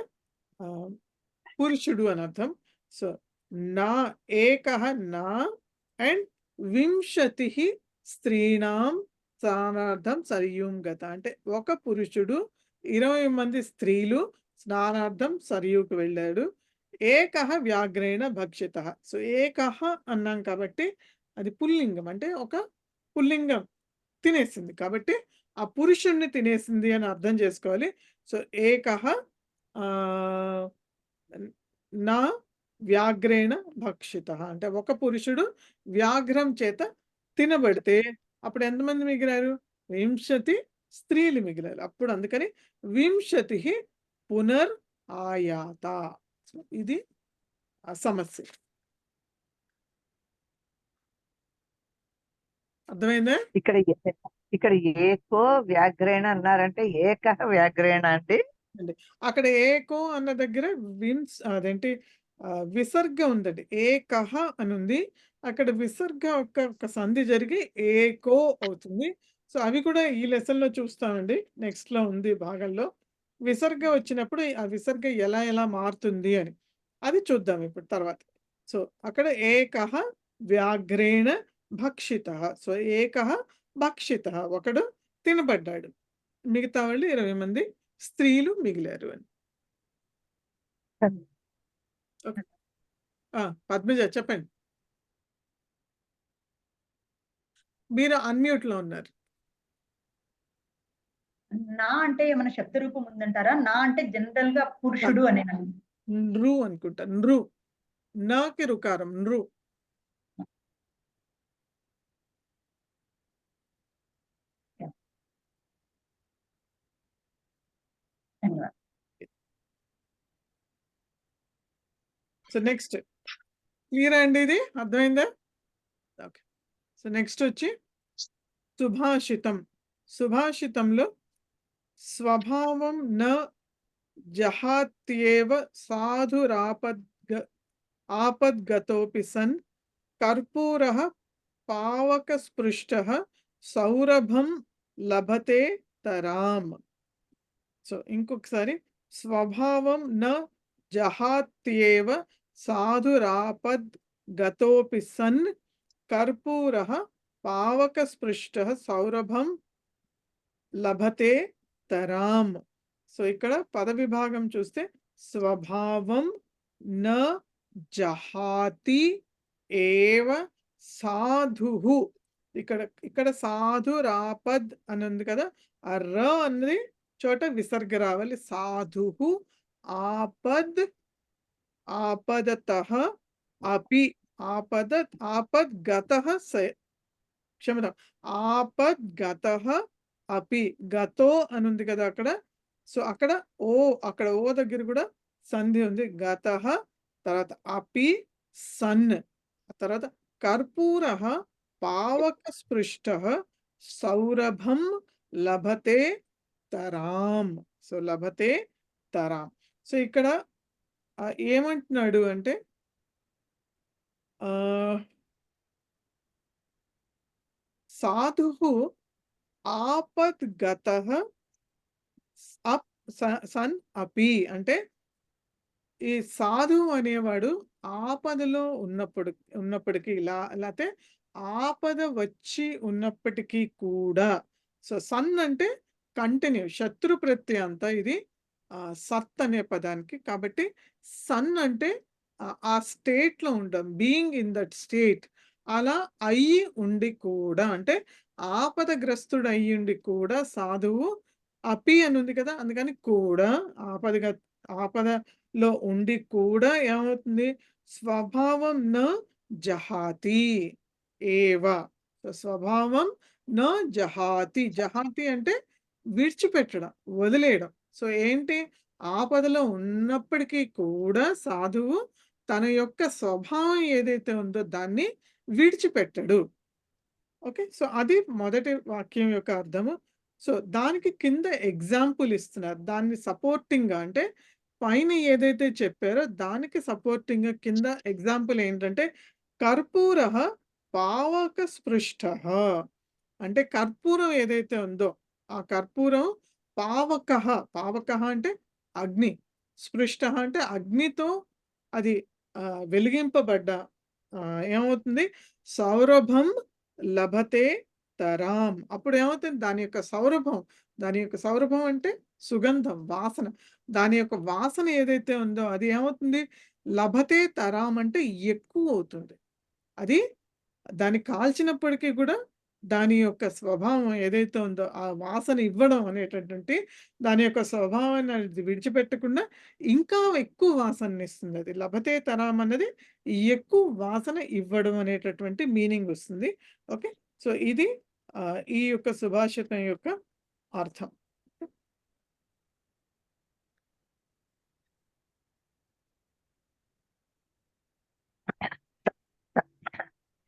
పురుషుడు అని అర్థం. సో నా ఏకః నా అండ్ వింశతి స్త్రీణాం స్నానార్థం సరయూం గత అంటే ఒక పురుషుడు 20 మంది స్త్రీలు స్నానార్థం సరయూకు వెళ్ళాడు. ఏకః వ్యాఘ్రేణ భక్షిత. సో ఏకః అన్నాం కాబట్టి అది పుల్లింగం అంటే ఒక పుల్లింగం తినేసింది కాబట్టి ఆ పురుషుణ్ణి తినేసింది అని అర్థం చేసుకోవాలి. సో ఏకః నా వ్యాఘ్రేణ భక్షిత అంటే ఒక పురుషుడు వ్యాఘ్రం చేత తినబడితే అప్పుడు ఎంతమంది మిగిలారు? 20 స్త్రీలు మిగిలారు. అప్పుడు అందుకని వింశతి పునర్ ఆయాత. ఇది ఆ సమస్య. అర్థమైందా? ఇక్కడ ఏకో వ్యాఘ్రేణ అన్నారంటే ఏక వ్యాఘ్రేణ అంటే అక్కడ ఏకో అన్న దగ్గర అదేంటి విసర్గ ఉందండి. ఏకః అని ఉంది. అక్కడ విసర్గ ఒక సంధి జరిగి ఏకో అవుతుంది. సో అవి కూడా ఈ లెసన్ లో చూస్తామండి. నెక్స్ట్ లో ఉంది భాగంలో విసర్గ వచ్చినప్పుడు ఆ విసర్గ ఎలా మారుతుంది అని అది చూద్దాం ఇప్పుడు తర్వాత. సో అక్కడ ఏకః వ్యాఘ్రేణ భక్షిత. సో ఏకః భక్షిత ఒకడు తినబడ్డాడు. మిగతా వాళ్ళు 20 మంది స్త్రీలు మిగిలారు అని. పద్మజ చెప్పండి. మీరు అన్మ్యూట్ లో ఉన్నారు. నా అంటే ఏమైనా శబ్ద రూపం ఉందంటారా? నా అంటే జనరల్ గా పురుషుడు అనే నృ అనుకుంటా. నృ నాకి రుకారం నృ. సో నెక్స్ట్ క్లియర్ అండి, ఇది అర్థమైందా? ఓకే. సో నెక్స్ట్ వచ్చి సుభాషితం. సుభాషితంలో స్వభావం న జహాత్యేవ ఆపద్గతోపి సన్ కర్పూరః పావకస్పృష్టః సౌరభం లభతే తరాం. సో ఇంకొకసారి స్వభావం న జహాత్యేవ సాధురాపద్గతోపి సన్ కర్పూరః పావకస్పృష్టః సౌరభం లభతే తరాం. సో ఇక్కడ పద విభాగం చూస్తే స్వభావం న జహాతి ఏవ సాధుః ఇక్కడ ఇక్కడ సాధు రాపద్ అని ఉంది కదా, ఆ ర అన్నది చోట విసర్గ రావాలి. సాధుహు ఆపద్ ఆపదతః అపి ఆపద్గతః క్షమితం ఆపద్గతః అపి గతో అని ఉంది కదా అక్కడ. సో అక్కడ ఓ దగ్గర కూడా సంధి ఉంది. గతః తర్వాత అపి సన్ తర్వాత కర్పూరః పావక స్పృష్టః సౌరభం లభతే తరాం. సో లభతే తరాం. సో ఇక్కడ ఏమంటున్నాడు అంటే సాధుః ఆపద్గతః సన్ అపి అంటే ఈ సాధువు అనేవాడు ఆపదలో ఉన్నప్పటికీ లేకపోతే ఆపద వచ్చి ఉన్నప్పటికీ కూడా. సో సన్ అంటే కంటిన్యూ శత్రు ప్రత్యయంత ఇది సత్ అనే పదానికి. కాబట్టి సన్ అంటే ఆ స్టేట్ లో ఉండడం, బీయింగ్ ఇన్ దట్ స్టేట్. అలా అయ్యి ఉండి కూడా అంటే ఆపదగ్రస్తుడు అయ్యిండి కూడా సాధువు అపి అని ఉంది కదా, అందుకని కూడా ఆపదలో ఉండి కూడా ఏమవుతుంది, స్వభావం న జహాతి ఏవ. స్వభావం న జహాతి. జహాతి అంటే విడిచిపెట్టడం, వదిలేయడం. సో ఏంటి, ఆపదలో ఉన్నప్పటికీ కూడా సాధువు తన యొక్క స్వభావం ఏదైతే ఉందో దాన్ని విడిచిపెట్టడు. ఓకే, సో అది మొదటి వాక్యం యొక్క అర్థము. సో దానికి కింద ఎగ్జాంపుల్ ఇస్తున్నారు. దాన్ని సపోర్టింగ్ గా అంటే పైన ఏదైతే చెప్పారో దానికి సపోర్టింగ్ గా కింద ఎగ్జాంపుల్ ఏంటంటే కర్పూర పావక స్పృష్ట. అంటే కర్పూరం ఏదైతే ఉందో ఆ కర్పూరం పావక అంటే అగ్ని, స్పృష్ట అంటే అగ్నితో అది వెలిగింపబడ్డ ఏమవుతుంది, సౌరభం లభతే తరాం. అప్పుడు ఏమవుతుంది, దాని యొక్క సౌరభం అంటే సుగంధం, వాసన. దాని యొక్క వాసన ఏదైతే ఉందో అది ఏమవుతుంది, లభతే తరాం అంటే ఎక్కువ అవుతుంది. అది దాన్ని కాల్చినప్పటికీ కూడా దాని యొక్క స్వభావం ఏదైతే ఉందో ఆ వాసన ఇవ్వడం అనేటటువంటి దాని యొక్క స్వభావాన్ని విడిచిపెట్టకుండా ఇంకా ఎక్కువ వాసన ఇస్తుంది. అది లభతే తరాం అన్నది ఎక్కువ వాసన ఇవ్వడం అనేటటువంటి మీనింగ్ వస్తుంది. ఓకే, సో ఇది ఈ యొక్క సుభాషితం యొక్క అర్థం.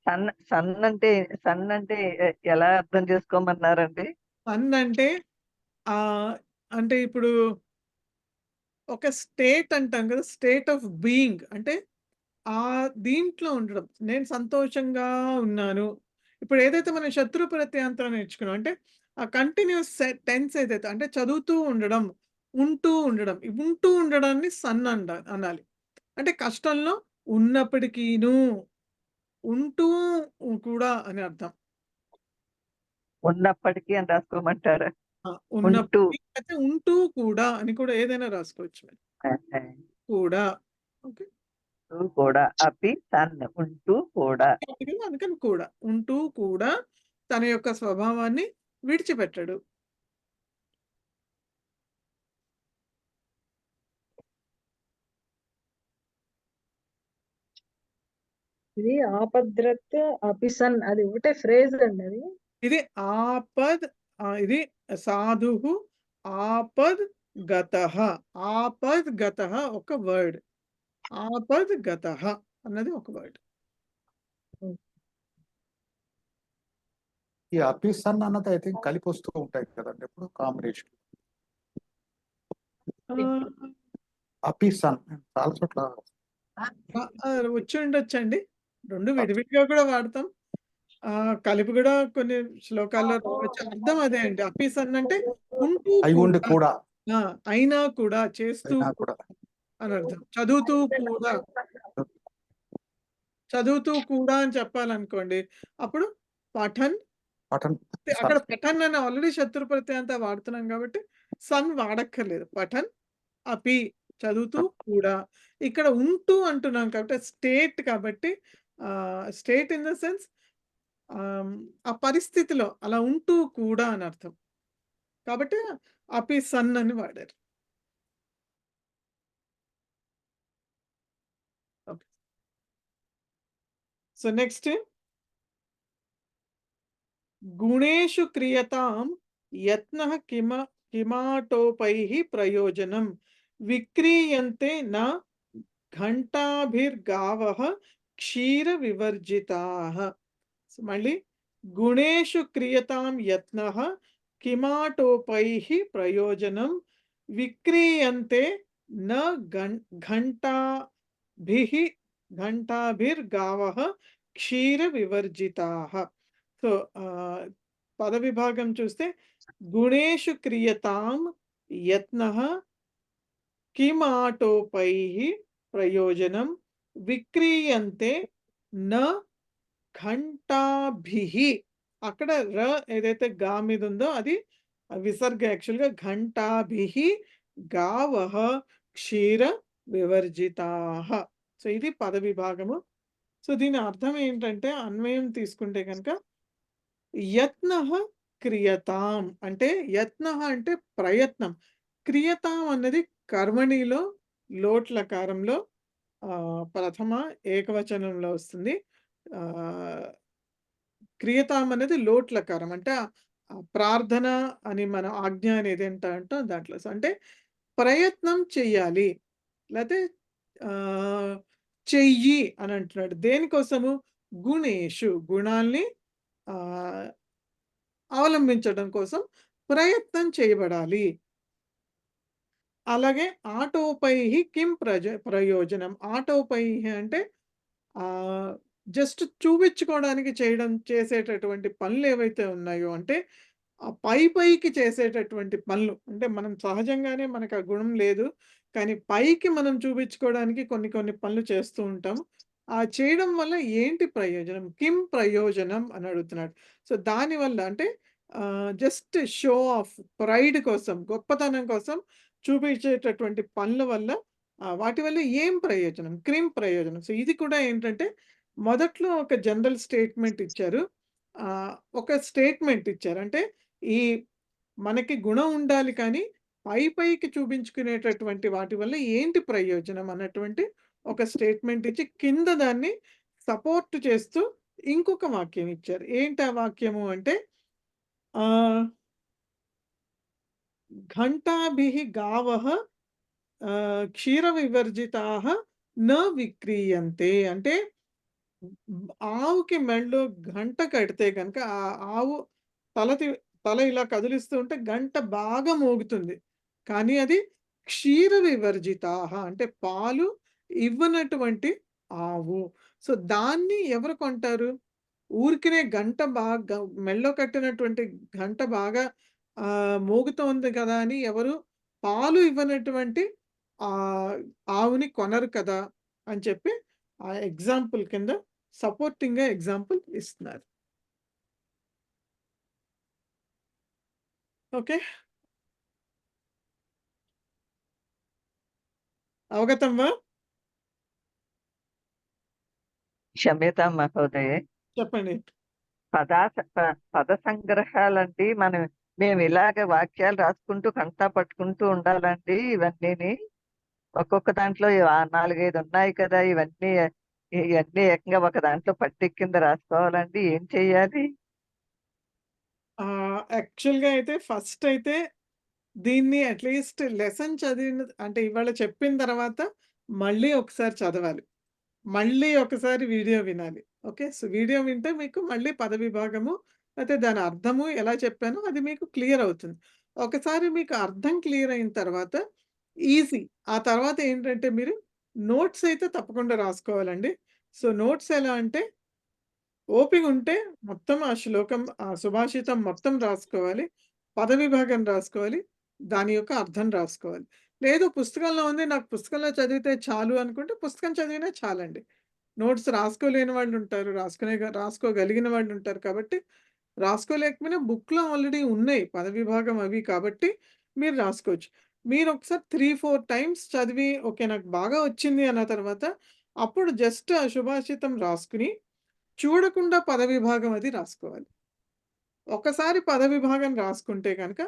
సన్ అంటే ఎలా అర్థం చేసుకోమన్నారండి? సన్ అంటే అంటే ఇప్పుడు ఒక స్టేట్ అంటాం కదా, స్టేట్ ఆఫ్ బీయింగ్ అంటే దీంట్లో ఉండడం. నేను సంతోషంగా ఉన్నాను. ఇప్పుడు ఏదైతే మనం శత్రు ప్రత్యయంతో నేర్చుకున్నాం అంటే ఆ కంటిన్యూస్ టెన్స్ ఏదైతే అంటే చదువుతూ ఉండడం, ఉంటూ ఉండడాన్ని సన్ అనాలి. అంటే కష్టంలో ఉన్నప్పటికీను, ఉంటూ కూడా అని అర్థం. ఉన్నప్పటికీ అని రాసుకోమంటారా? ఉన్నప్పటికీ అయితే ఉంటూ కూడా అని కూడా ఏదైనా రాసుకోవచ్చు కూడా. ఓకే, కూడా అపి సన్ ఉంటూ కూడా, అందుకని కూడా ఉంటూ కూడా తన యొక్క స్వభావాన్ని విడిచిపెట్టడు. ఇది ఆపద్రత్ అపిసన్ అది ఒకటే ఫ్రేజ్ అండి. అది ఇది ఇది సాధువు ఆపద్ గతః ఒక వర్డ్. ఆపద్ గతః అన్నది ఒక వర్డ్. ఈ అపిసన్ అన్నది ఐ థింక్ కలిపి వస్తూ ఉంటాయి కదండి ఇప్పుడు కాంబినేషన్. అపిసన్ చాలా చోట్ల వచ్చి ఉండొచ్చండి. రెండు విడివిడిగా కూడా వాడతాం, కలిపి కూడా కొన్ని శ్లోకాల్లో రావచ్చు. అర్థం అదే అండి. అపిసన్ అంటే ఉంటూ కూడా, అయినా కూడా, చేస్తూ కూడా అని అర్థం. చదువుతూ కూడా అని చెప్పాలనుకోండి, అప్పుడు పఠన్. అక్కడ పఠన్ అని ఆల్రెడీ శత్రు ప్రత్యయంతో వాడుతున్నాం కాబట్టి సన్ వాడక్కర్లేదు. పఠన్ అపి చదువుతూ కూడా. ఇక్కడ ఉంటూ అంటున్నాం కాబట్టి స్టేట్ కాబట్టి స్టేట్ ఇన్ ద సెన్స్ ఆ పరిస్థితిలో అలా ఉంటూ కూడా అని అర్థం. కాబట్టి అపి సన్ అని వాడారు. ఓకే. సో నెక్స్ట్ గుణేషు క్రియతాం యత్నః కిమాటోపైః ప్రయోజనం విక్రీయంతే న ఘంటాభిర్గావః క్షీర వివర్జితాః. సో మళ్ళీ గుణేషు క్రియతాం యత్నః కిమాటోపైః ప్రయోజనం విక్రీయంతే న ఘంటాభిర్గావః క్షీర వివర్జితాః. సో పద విభాగం చూస్తే గుణేషు క్రియతాం యత్నః కిమాటోపైః ప్రయోజనం విక్రీయంతే న ఘంటాభిః. అక్కడ ర ఏదైతే గా మీద ఉందో అది విసర్గ. యాక్చువల్గా ఘంటాభిః గావః క్షీర వివర్జితాః. సో ఇది పద విభాగము. సో దీని అర్థం ఏంటంటే అన్వయం తీసుకుంటే కనుక యత్నః క్రియతాం అంటే యత్నః అంటే ప్రయత్నం. క్రియతాం అన్నది కర్మణిలో లోట్లకారంలో ప్రథమ ఏకవచనంలో వస్తుంది. క్రియతాం అనేది లోట్లకారం అంటే ప్రార్థన అని మన ఆజ్ఞ అనేది ఏంటంటే దాంట్లో. అంటే ప్రయత్నం చెయ్యాలి లేకపోతే చెయ్యి అని అంటున్నాడు. దేనికోసము? గుణేషు గుణాల్ని అవలంబించడం కోసం ప్రయత్నం చేయబడాలి. అలాగే ఆటోపైః కిం ప్రయోజనం. ఆటోపైః అంటే జస్ట్ చూపించుకోవడానికి చేసేటటువంటి పనులు ఏవైతే ఉన్నాయో అంటే పైకి చేసేటటువంటి పనులు. అంటే మనం సహజంగానే మనకు ఆ గుణం లేదు, కానీ పైకి మనం చూపించుకోవడానికి కొన్ని పనులు చేస్తూ ఉంటాం. ఆ చేయడం వల్ల ఏంటి ప్రయోజనం? కిం ప్రయోజనం అని అడుగుతున్నాడు. సో దానివల్ల అంటే జస్ట్ షో ఆఫ్ ప్రైడ్ కోసం, గొప్పతనం కోసం చూపించేటటువంటి పనుల వల్ల వాటి వల్ల ఏం ప్రయోజనం? క్రిం ప్రయోజనం. సో ఇది కూడా ఏంటంటే మొదట్లో ఒక జనరల్ స్టేట్మెంట్ ఇచ్చారు. ఒక స్టేట్మెంట్ ఇచ్చారు. అంటే ఈ మనకి గుణం ఉండాలి కానీ పైకి చూపించుకునేటటువంటి వాటి వల్ల ఏంటి ప్రయోజనం అన్నటువంటి ఒక స్టేట్మెంట్ ఇచ్చి కింద దాన్ని సపోర్ట్ చేస్తూ ఇంకొక వాక్యం ఇచ్చారు. ఏంటి ఆ వాక్యము అంటే ఘంటాభిః గావః క్షీర వివర్జితాః న విక్రీయంతే. అంటే ఆవుకి మెడలో గంట కడితే కనుక ఆ ఆవు తల ఇలా కదిలిస్తూ ఉంటే గంట బాగా మోగుతుంది, కానీ అది క్షీర వివర్జితాః అంటే పాలు ఇవ్వనటువంటి ఆవు. సో దాన్ని ఎవరు కొంటారు? ఊరికినే గంట బాగా మెడలో కట్టినటువంటి గంట బాగా మోగుతోంది కదా అని ఎవరు పాలు ఇవ్వనటువంటి ఆవుని కొనరు కదా అని చెప్పి ఆ ఎగ్జాంపుల్ కింద సపోర్టింగ్ గా ఎగ్జాంపుల్ ఇస్తున్నారు. ఓకే, అవగతం వా? క్షమ్యతాం మహోదయే. చెప్పండి. పద సంగ్రహాలండి. మేము ఇలాగ వాక్యాలు రాసుకుంటూ కంటా పట్టుకుంటూ ఉండాలండి. ఇవన్నీ ఒక్కొక్క దాంట్లో 4-5 ఉన్నాయి కదా, ఇవన్నీ ఏకంగా ఒక దాంట్లో పట్టిక కింద రాసుకోవాలండి. ఏం చెయ్యాలి? యాక్చువల్గా అయితే ఫస్ట్ అయితే దీన్ని అట్లీస్ట్ లెసన్ చదివిన అంటే ఇవాళ చెప్పిన తర్వాత మళ్ళీ ఒకసారి చదవాలి, మళ్ళీ ఒకసారి వీడియో వినాలి. ఓకే, సో వీడియో వింటే మీకు మళ్ళీ పద విభాగము అయితే దాని అర్థము ఎలా చెప్పానో అది మీకు క్లియర్ అవుతుంది. ఒకసారి మీకు అర్థం క్లియర్ అయిన తర్వాత ఈజీ. ఆ తర్వాత ఏంటంటే మీరు నోట్స్ అయితే తప్పకుండా రాసుకోవాలండి. సో నోట్స్ ఎలా అంటే ఓపిక ఉంటే మొత్తం ఆ శ్లోకం ఆ సుభాషితం మొత్తం రాసుకోవాలి, పద విభాగం రాసుకోవాలి, దాని యొక్క అర్థం రాసుకోవాలి. లేదు పుస్తకంలో ఉంది నాకు పుస్తకంలో చదివితే చాలు అనుకుంటే పుస్తకం చదివినా చాలండి. నోట్స్ రాసుకోలేని వాళ్ళు ఉంటారు, రాసుకోగలిగిన వాళ్ళు ఉంటారు. కాబట్టి రాసుకోలేకపోయినా బుక్లో ఆల్రెడీ ఉన్నాయి పద విభాగం అవి, కాబట్టి మీరు రాసుకోవచ్చు. మీరు ఒకసారి 3-4 టైమ్స్ చదివి ఓకే నాకు బాగా వచ్చింది అన్న తర్వాత అప్పుడు జస్ట్ ఆ సుభాషితం రాసుకుని చూడకుండా పద విభాగం అది రాసుకోవాలి. ఒకసారి పద విభాగం రాసుకుంటే కనుక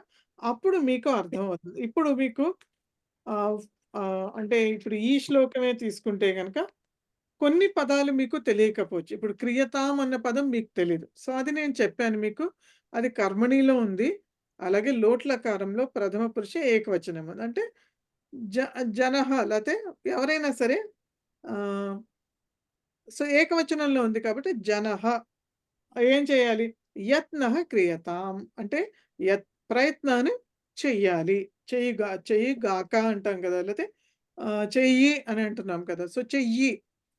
అప్పుడు మీకు అర్థమవుతుంది. ఇప్పుడు మీకు ఆహ్, అంటే ఇప్పుడు ఈ శ్లోకమే తీసుకుంటే గనక కొన్ని పదాలు మీకు తెలియకపోవచ్చు. ఇప్పుడు క్రియతాం అన్న పదం మీకు తెలీదు. సో, అది నేను చెప్పాను మీకు. అది కర్మణిలో ఉంది. అలాగే లోట్లకారంలో ప్రథమ పురుష ఏకవచనం ఉంది. అంటే జ జనః లేతే ఎవరైనా సరే ఆహ్, సో, ఏకవచనంలో ఉంది కాబట్టి జనః ఏం చేయాలి? యత్నః క్రియతాం అంటే ప్రయత్నాన్ని చెయ్యాలి. చెయ్యిగాక అంటాం కదా! లేతే చెయ్యి అని అంటున్నాం కదా! సో, చెయ్యి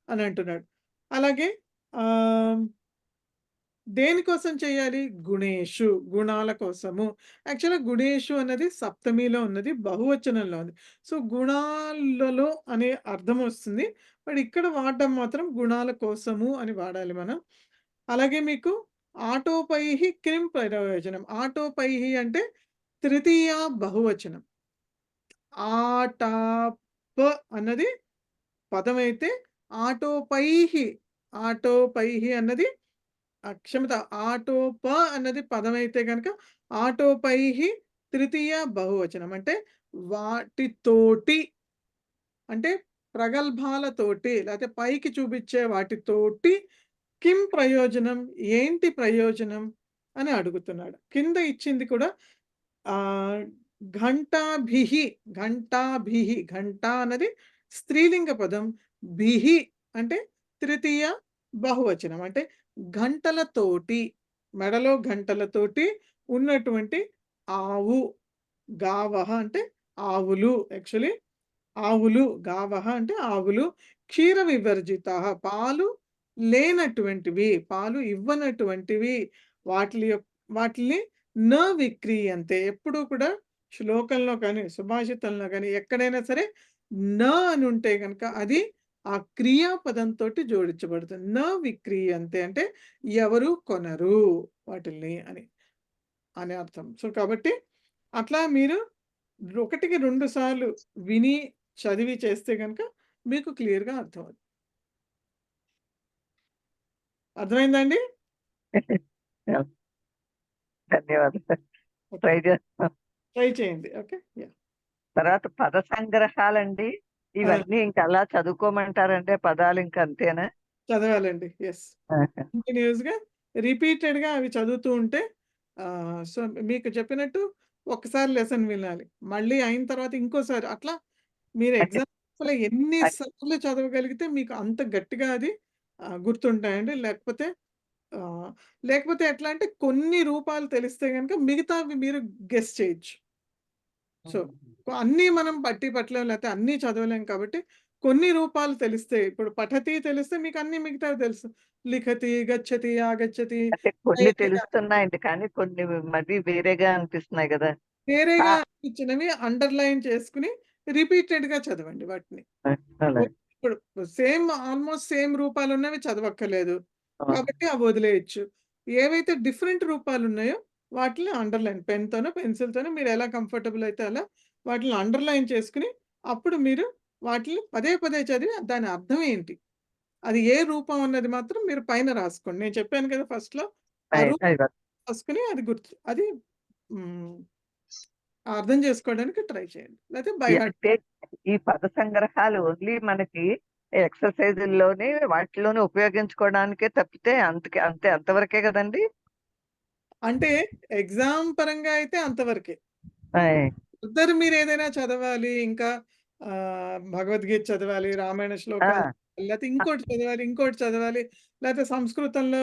అని అంటున్నాడు. అలాగే ఆహ్, దేనికోసం చేయాలి? గుణేషు గుణాల కోసము. యాక్చువల్‌గా గుణేషు అన్నది సప్తమిలో ఉన్నది. బహువచనంలో ఉంది. సో, గుణాలలో అనే అర్థం వస్తుంది. బట్ ఇక్కడ వాడడం మాత్రం గుణాల కోసము అని వాడాలి మనం. అలాగే మీకు ఆటోపైః కిం ప్రయోజనం. ఆటోపైః అంటే తృతీయ బహువచనం. ఆటాప అన్నది పదమైతే ఆటోపైః అన్నది క్షమత ఆటోప అన్నది పదమైతే గనక ఆటోపైః తృతీయ బహువచనం. అంటే వాటితోటి అంటే ప్రగల్భాలతోటి లేతే పైకి చూపించే వాటితోటి కిం ప్రయోజనం? ఏంటి ప్రయోజనం? అని అడుగుతున్నాడు. కింద ఇచ్చింది కూడా ఆహ్, ఘంటాభిః, ఘంట అన్నది స్త్రీలింగ పదం. భిః అంటే తృతీయ బహువచనం. అంటే గంటలతోటి, మెడలో గంటలతోటి ఉన్నటువంటి ఆవు. గావః అంటే ఆవులు. యాక్చువల్లీ ఆవులు. గావః అంటే ఆవులు. క్షీర వివర్జితాః పాలు లేనటువంటివి, పాలు ఇవ్వనటువంటివి. వాటిల్ని న విక్రీయంతే. ఎప్పుడూ కూడా శ్లోకంలో కానీ, సుభాషితంలో గాని ఎక్కడైనా సరే న అని ఉంటే గనక అది ఆ క్రియాపదంతోటి జోడించబడుతుంది. న విక్రీయంతే అంటే ఎవరు కొనరు వాటిల్ని అని అర్థం. సో, కాబట్టి అట్లా మీరు ఒకటికి 2 సార్లు విని, చదివి చేస్తే గనక మీకు క్లియర్‌గా అర్థమవుతుంది. అర్థమైందా అండి? ధన్యవాదాలు. ఓకే. ట్రై చేస్తాం. ట్రై చేయండి. ఓకే. యాహ్! తర్వాత పద సంగ్రహాలండి. ఆ! ఇవన్నీ ఇంక అలా చదువుకోమంటారంటే పదాలు ఇంక అంతేనా? చదవాలండి. యెస్. ఆహా. కంటిన్యూయస్‌గా రిపీటెడ్‌గా అవి చదువుతూ ఉంటే సో, మీకు చెప్పినట్టు ఒక్కసారి లెసన్ వినాలి. మళ్ళీ అయిన తర్వాత ఇంకోసారి అట్లా మీరు అంటే ఎగ్జామ్స్‌లో ఎన్ని అ సార్లు చదవగలిగితే మీకు అంత గట్టిగా అది గుర్తుంటాయండి. ఆహ్, లేకపోతే ఎట్లా అంటే కొన్ని రూపాలు తెలిస్తే గనుక మిగతావి మీరు గెస్ చేయొచ్చు. సో, అన్నీ మనం బట్టి పట్టలేం లేతే అన్నీ చదవలేం కాబట్టి కొన్ని రూపాలు తెలిస్తే ఇప్పుడు పఠతి తెలిస్తే మీకు అన్నీ మిగతావి తెలుసు. లిఖతి, గచ్చతి, ఆగచ్చతి, అంటే కొన్ని నయతి తెలుస్తున్నాయండి. కానీ కొన్ని మరి వేరేగా అనిపిస్తున్నాయి గదా! వేరేగా ఆ! అనిపించినవి అండర్‌లైన్ చేసుకొని రిపీటెడ్‌గా చదవండి వాటిని. అలాగే. ఇప్పుడు ఆల్‌మోస్ట్ సేమ్ రూపాలున్నవి చదవక్కర్లేదు. ఆ! కాబట్టి అవి వదిలేయొచ్చు. ఏవైతే డిఫరెంట్ రూపాలున్నాయో వాటిని అండర్‌లైన్ పెన్‌తోనో, పెన్సిల్‌తోనో మీరు ఎలా కంఫర్టబుల్ అయితే అలా వాటిని అండర్‌లైన్ చేసుకొని, అప్పుడు మీరు వాటిని పదే పదే చదివి దాని అర్థం ఏంటి? అది ఏ రూపం అన్నది మాత్రం మీరు పైన రాసుకోండి. నేను చెప్పాను కదా ఫస్ట్‌లో ఆ రూపం అయ్యో! రాసుకొని అది హ్మ్. అర్థం చేసుకోవడానికి ట్రై చేయండి. లేతే బై హార్ట్ అంటే ఈ పద సంగ్రహాలు ఓన్లీ మనకి ఎక్సర్‌సైజుల్లోని వాటిలోనే ఉపయోగించుకోవడానికే తప్పితే అంతవరకే గదండీ! అంటే ఎగ్జామ్ పరంగా అయితే అంతవరకే. ఆయ్! ఫర్దర్ మీరేదైనా చదవాలి ఇంకా భగవద్గీత చదవాలి, రామాయణ ఆ! శ్లోకాలు లేతే అ ఇంకోటి చదవాలి, లేతే సంస్కృతంలో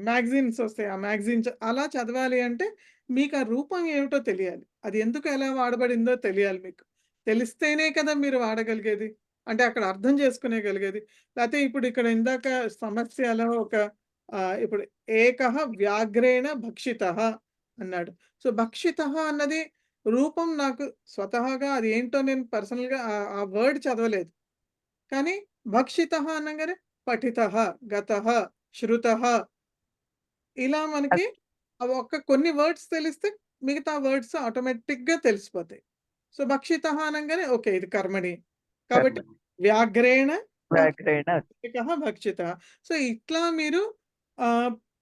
మ్యాగజైన్స్ వస్తాయి. ఆ మ్యాగజైన్స్ అలా చదవాలి అంటే మీకు ఆ రూపం ఏమిటో తెలియాలి. అది ఎందుకు ఎలా వాడబడిందో తెలియాలి మీకు. తెలిస్తేనే కదా మీరు వాడగలిగేది. అంటే అక్కడ అర్థం చేసుకునేగలిగేది. లేతే ఇప్పుడు ఇక్కడ ఇందాక సమస్యలో ఇప్పుడు ఏకః వ్యాఘ్రేణ భక్షితః అన్నాడు. సో, భక్షితః అన్నది రూపం నాకు స్వతహాగా అది ఏంటో నేను పర్సనల్‌గా ఆ వర్డ్ చదవలేదు. కానీ భక్షితః అనంగానే పఠితః, గతః, శృతః ఇలా మనకి అది కొన్ని వర్డ్స్ తెలిస్తే మిగతా వర్డ్స్ ఆటోమేటిక్‌గా తెలిసిపోతాయి. సో, భక్షితః అనంగానే ఓకే. ఇది కర్మణి. కాబట్టి కర్మ. వ్యాఘ్రేణ వ్యాఘ్రేణ భక్షిత. సో ఇట్లా మీరు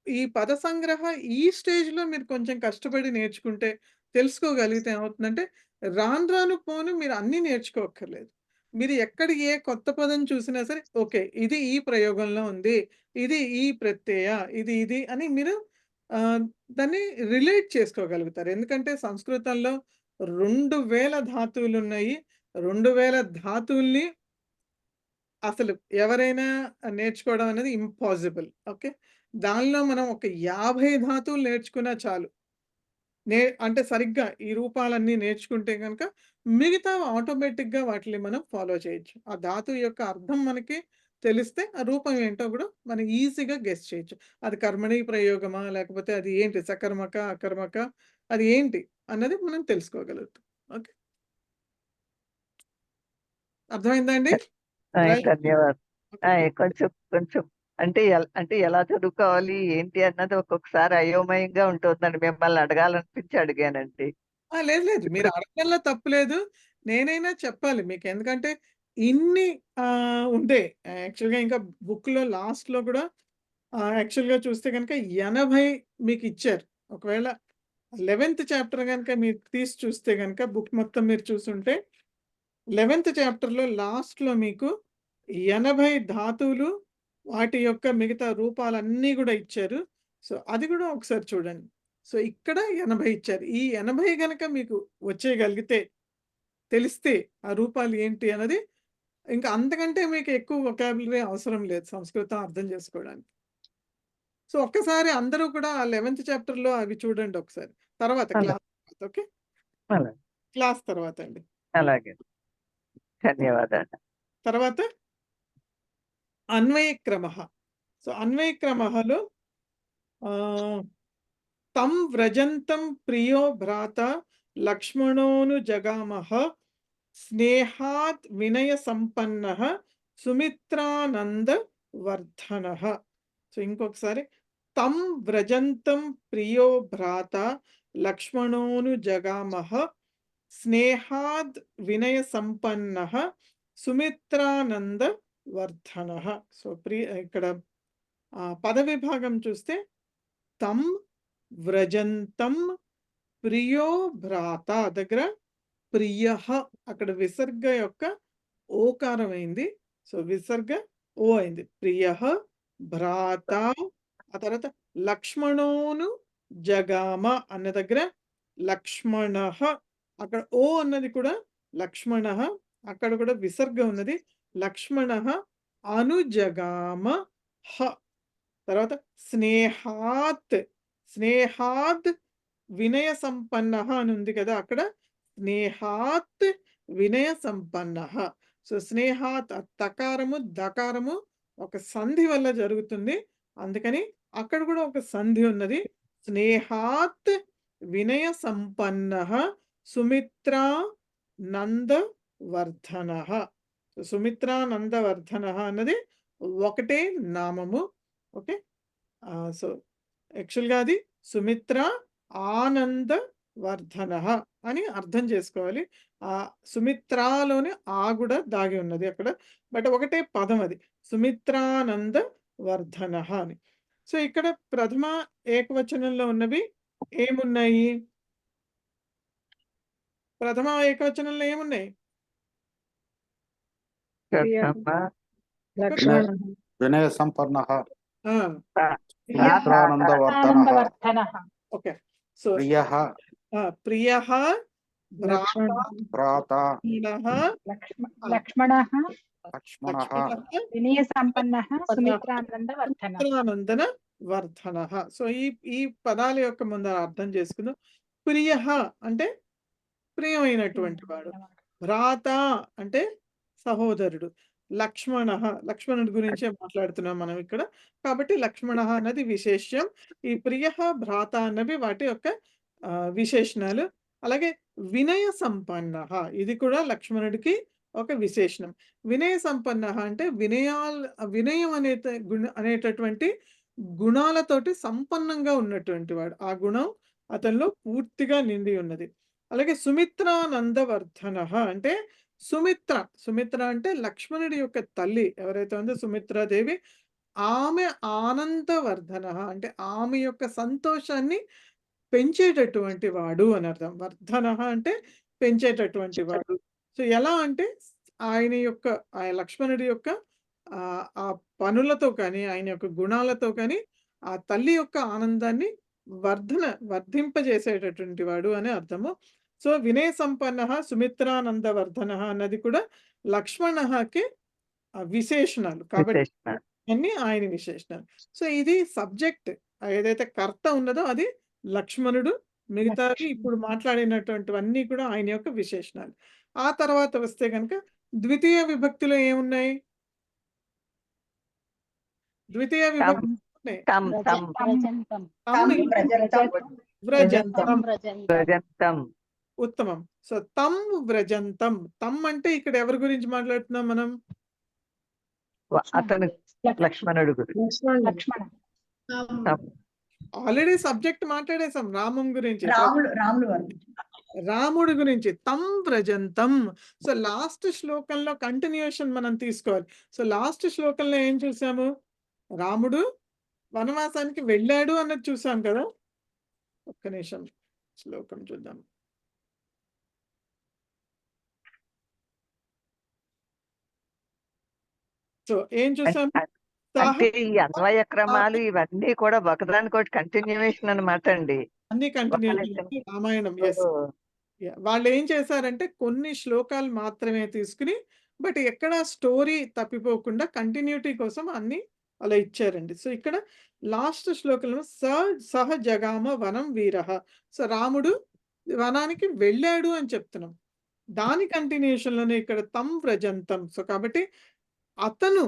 ఈ పద సంగ్రహ ఈ స్టేజ్లో మీరు కొంచెం కష్టపడి నేర్చుకుంటే తెలుసుకోగలిగితే ఏమవుతుందంటే రాను రాను పోను మీరు అన్నీ నేర్చుకోక్కర్లేదు. మీరు ఎక్కడ ఏ కొత్త పదం చూసినా సరే ఓకే ఇది ఈ ప్రయోగంలో ఉంది, ఇది ఈ ప్రత్యయ, ఇది అని మీరు దాన్ని రిలేట్ చేసుకోగలుగుతారు. ఎందుకంటే సంస్కృతంలో 2000 ధాతువులు ఉన్నాయి. 2000 ధాతువుల్ని అసలు ఎవరైనా నేర్చుకోవడం అనేది ఇంపాసిబుల్. ఓకే. దానిలో మనం ఒక 50 ధాతువులు నేర్చుకున్నా చాలు. అంటే సరిగ్గా ఈ రూపాలన్నీ నేర్చుకుంటే గనక మిగతా ఆటోమేటిక్‌గా వాటిని మనం ఫాలో చేయొచ్చు. ఆ ధాతువు యొక్క అర్థం మనకి తెలిస్తే ఆ రూపం ఏంటో కూడా మనం ఈజీగా గెస్ చేయొచ్చు. అది కర్మణి ప్రయోగమా? లేకపోతే అది ఏంటి సకర్మక, అకర్మక అది ఏంటి అన్నది మనం తెలుసుకోగలుగుతాం. ఓకే. అర్థమైందా అండి? రైట్. ధన్యవాదాలు. ఓకే. కొంచెం అంటే ఎలా చదువుకోవాలి ఏంటి అన్నది ఒక్కొక్కసారి అయోమయంగా ఉంటుందండి. మిమ్మల్ని అడగాలనిపించి అడిగానండి. లేదు. లేదు. మీరు అడగడంలో తప్పు లేదు. నేనైనా చెప్పాలి మీకు. ఎందుకంటే ఇన్ని ఉంటాయి. యాక్చువల్‌గా ఇంకా బుక్‌లో లాస్ట్‌లో కూడా యాక్చువల్‌గా చూస్తే గనుక 80 మీకిచ్చారు. ఒకవేళ 11థ్ చాప్టర్ గనుక మీరు తీసి చూస్తే గనుక బుక్ మొత్తం మీరు చూసుంటే 11థ్ చాప్టర్‌లో లాస్ట్‌లో మీకు 80 ధాతువులు వాటి యొక్క మిగతా రూపాలన్నీ కూడా ఇచ్చారు. సో అది కూడా ఒకసారి చూడండి. సో ఇక్కడ 80 ఇచ్చారు. ఈ 80 గనక మీకు వచ్చేయగలిగితే తెలిస్తే ఆ రూపాలు ఏంటి అన్నది ఇంకా అంతకంటే మీకు ఎక్కువ వొకాబులరీ అవసరం లేదు సంస్కృతం అర్థం చేసుకోవడానికి. సో ఒక్కసారి అందరూ కూడా ఆ 11థ్ చాప్టర్‌లో అవి చూడండి ఒకసారి. తర్వాత అలాగే. క్లాస్ తర్వాత. ఓకే. అలాగే. క్లాస్ తర్వాత అండి. అలాగే. ధన్యవాదాలు. తర్వాత అన్వయ క్రమః. సో అన్వయ క్రమఃలో తం వ్రజంతం ప్రియో భ్రాత లక్ష్మణోను జగామః స్నేహాత్ వినయ సంపన్నః సుమిత్రానంద వర్ధనః. సో ఇంకొకసారి తం వ్రజంతం ప్రియో భ్రాత లక్ష్మణోను జగామః స్నేహాద్ వినయ సంపన్నః సుమిత్రానంద వర్ధనః. సో ఇక్కడ పద విభాగం చూస్తే తం వ్రజంతం ప్రియో భ్రాత దగ్గర ప్రియః అక్కడ విసర్గ యొక్క ఓకారం అయింది. సో విసర్గ ఓ అయింది. ప్రియః భ్రాత ఆ తర్వాత లక్ష్మణోను జగామ అన్న దగ్గర లక్ష్మణః అక్కడ ఓ అన్నది కూడా లక్ష్మణః అక్కడ కూడా విసర్గ ఉన్నది. లక్ష్మణః అనుజగామ హ తర్వాత స్నేహాత్ వినయ సంపన్నః అని ఉంది కదా అక్కడ స్నేహాత్ వినయ సంపన్నః. సో స్నేహాత్ తకారము దకారము ఒక సంధి వల్ల జరుగుతుంది. అందుకని అక్కడ కూడా ఒక సంధి ఉన్నది. స్నేహాత్ వినయ సంపన్నః సుమిత్రానంద వర్ధనః. సుమిత్రానంద వర్ధనః అన్నది ఒకటే నామము. ఓకే. సో యాక్చువల్‌గా అది సుమిత్ర ఆనంద వర్ధనః అని అర్థం చేసుకోవాలి. సుమిత్రాలోనే ఆ కూడా దాగి ఉన్నది అక్కడ. బట్ ఒకటే పదం అది. సుమిత్రానంద వర్ధనః అని. సో ఇక్కడ ప్రథమ ఏకవచనంలో ఉన్నవి ఏమున్నాయి? ప్రథమ ఏకవచనంలో ఏమున్నాయి? లక్ష్మణ వినయ సంపన్నః సుమిత్రానంద సుమిత్రానందవర్ధనః ఓకే. సో ప్రియః ప్రియః భ్రాత లక్ష్మణః లక్ష్మణః వినయ సంపన్నః సుమిత్రానంద వర్ధనః. సుమిత్రానందన వర్ధనః. సో ఈ పదాల యొక్క ముందు అర్థం చేసుకుందాం. ప్రియః అంటే ప్రియమైనటువంటి వాడు. భ్రాత అంటే సహోదరుడు. లక్ష్మణుడి గురించే మాట్లాడుతున్నాం మనం ఇక్కడ. కాబట్టి లక్ష్మణః అన్నది విశేష్యం. ఈ ప్రియః భ్రాత అన్నవి వాటి యొక్క విశేషణాలు. అలాగే వినయ సంపన్నః ఇది కూడా లక్ష్మణుడికి ఒక విశేషణం. వినయ సంపన్నః అంటే వినయం అనేటటువంటి గుణాలతోటి సంపన్నంగా ఉన్నటువంటి వాడు. ఆ గుణం అతనిలో పూర్తిగా నిండి ఉన్నది. అలాగే సుమిత్రానంద వర్ధనః అంటే సుమిత్ర అంటే లక్ష్మణుడి యొక్క తల్లి ఎవరైతే ఉందో సుమిత్రాదేవి, ఆమె ఆనందవర్ధన అంటే ఆమె యొక్క సంతోషాన్ని పెంచేటటువంటి వాడు అని అర్థం. వర్ధన అంటే పెంచేటటువంటి వాడు. సో ఎలా అంటే ఆయన యొక్క ఆ లక్ష్మణుడి యొక్క ఆ పనులతో కానీ, ఆయన యొక్క గుణాలతో కానీ ఆ తల్లి యొక్క ఆనందాన్ని వర్ధింపజేసేటటువంటి వాడు అని అర్థము. సో వినయ సంపన్నః సుమిత్రానందవర్ధనః అన్నది కూడా లక్ష్మణకి విశేషణాలు కాబట్టి విశేషణ. అన్ని ఆయన విశేషణాలు. సో ఇది సబ్జెక్ట్ ఏదైతే కర్త ఉన్నదో అది లక్ష్మణుడు, మిగతావి ఇప్పుడు మాట్లాడినటువంటివన్నీ కూడా ఆయన యొక్క విశేషణాలు. ఆ తర్వాత వస్తే కనుక ద్వితీయ విభక్తిలో ఏమున్నాయి? ద్వితీయ విభక్తి ఉన్నాయి. తం తం వ్రజంతం తమ్ వ్రజంతం. వ్రజంతం. వ్రజంతం. ఉత్తమం. సో తమ్ వ్రజంతం. తమ్ అంటే ఇక్కడ ఎవరి గురించి మాట్లాడుతున్నాం మనం? అతను లక్ష్మణుడు గురించి. లక్ష్మణుడు. లక్ష్మణ ఆల్రెడీ సబ్జెక్ట్ మాట్లాడేసాం రామం గురించి. రాములు వారు. రాముడి గురించి తమ్ వ్రజంతం. సో లాస్ట్ శ్లోకంలో కంటిన్యూషన్ మనం తీసుకోవాలి. సో లాస్ట్ శ్లోకంలో ఏం చూసాము? రాముడు వనవాసానికి వెళ్ళాడు అన్నది చూసాం కదా. ఒక్క నిమిషం శ్లోకం చూద్దాం. సో ఏం చూసాం? అంటే ఈ అన్వయ క్రమాలు ఇవన్నీ కూడా ఒకదానికొకటి కంటిన్యూవేషన్ అన్నమాట అండి. అన్ని కంటిన్యూషన్ రామాయణం. ఎస్, వాళ్ళు ఏం చేశారంటే కొన్ని శ్లోకాలు మాత్రమే తీసుకుని బట్ ఎక్కడ స్టోరీ తప్పిపోకుండా కంటిన్యూటీ కోసం అన్ని అలా ఇచ్చారండి. సో ఇక్కడ లాస్ట్ శ్లోకంలో సహ జగామ వనం వీరః. సో రాముడు వనానికి వెళ్ళాడు అని చెప్తున్నాం. దాని కంటిన్యూషన్ లోనే ఇక్కడ తం వ్రజంతం. సో కాబట్టి అతను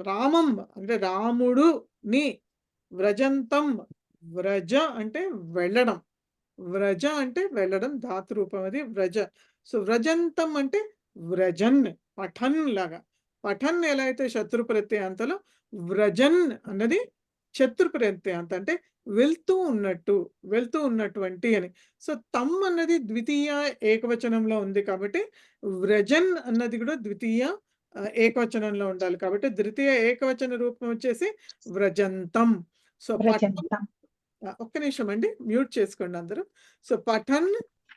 రామం అంటే రాముడు ని వ్రజంతం. వ్రజ అంటే వెళ్ళడం, వ్రజ అంటే వెళ్ళడం, ధాతు రూపం అది వ్రజ. సో వ్రజంతం అంటే వ్రజన్, పఠన్ లాగా. పఠన్ ఎలా అయితే శత్రు ప్రత్యయాంతలో, వ్రజన్ అన్నది శత్రు ప్రత్యయాంత అంటే వెళ్తూ ఉన్నటువంటి అని. సో తమ్ అన్నది ద్వితీయ ఏకవచనంలో ఉంది కాబట్టి వ్రజన్ అన్నది కూడా ద్వితీయ ఏకవచనంలో ఉండాలి కాబట్టి ద్వితీయ ఏకవచన రూపం వచ్చేసి వ్రజంతం. సో వ్రజంతం. ఒక్క నిమిషం అండి, మ్యూట్ చేసుకోండి అందరూ. సో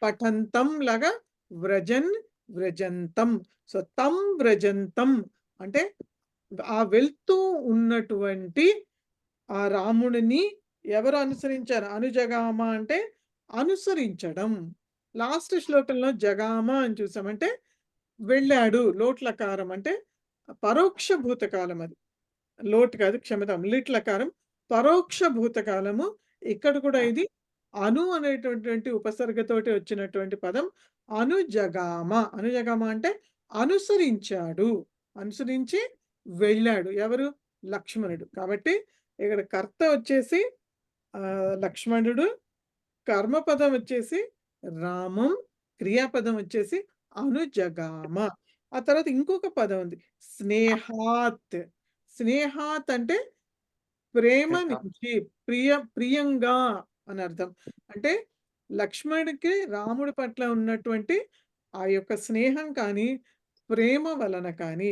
పఠంతం లాగా వ్రజన్ వ్రజంతం. సో తం వ్రజంతం అంటే ఆ వెళ్తూ ఉన్నటువంటి ఆ రాముడిని ఎవరు అనుసరించారు? అనుజగామ అంటే అనుసరించడం. లాస్ట్ శ్లోకంలో జగామ అని చూసామంటే వెళ్ళాడు. లోట్లకారం అంటే పరోక్ష భూతకాలం, అది లోట్ కాదు క్షమతం, లిట్ లకారం పరోక్ష భూతకాలము. ఇక్కడ కూడా ఇది అను అనేటటువంటి ఉపసర్గతోటి వచ్చినటువంటి పదం అనుజగామ. అనుజగామ అంటే అనుసరించాడు, అనుసరించి వెళ్ళాడు. ఎవరు? లక్ష్మణుడు. కాబట్టి ఇక్కడ కర్త వచ్చేసి లక్ష్మణుడు, కర్మపదం వచ్చేసి రామం, క్రియాపదం వచ్చేసి అనుజగామ. ఆ తర్వాత ఇంకొక పదం ఉంది స్నేహాత్. స్నేహాత్ అంటే ప్రేమ నుంచి, ప్రియంగా అని అర్థం. అంటే లక్ష్మణుడికి రాముడి పట్ల ఉన్నటువంటి ఆ యొక్క స్నేహం కానీ ప్రేమ వలన కానీ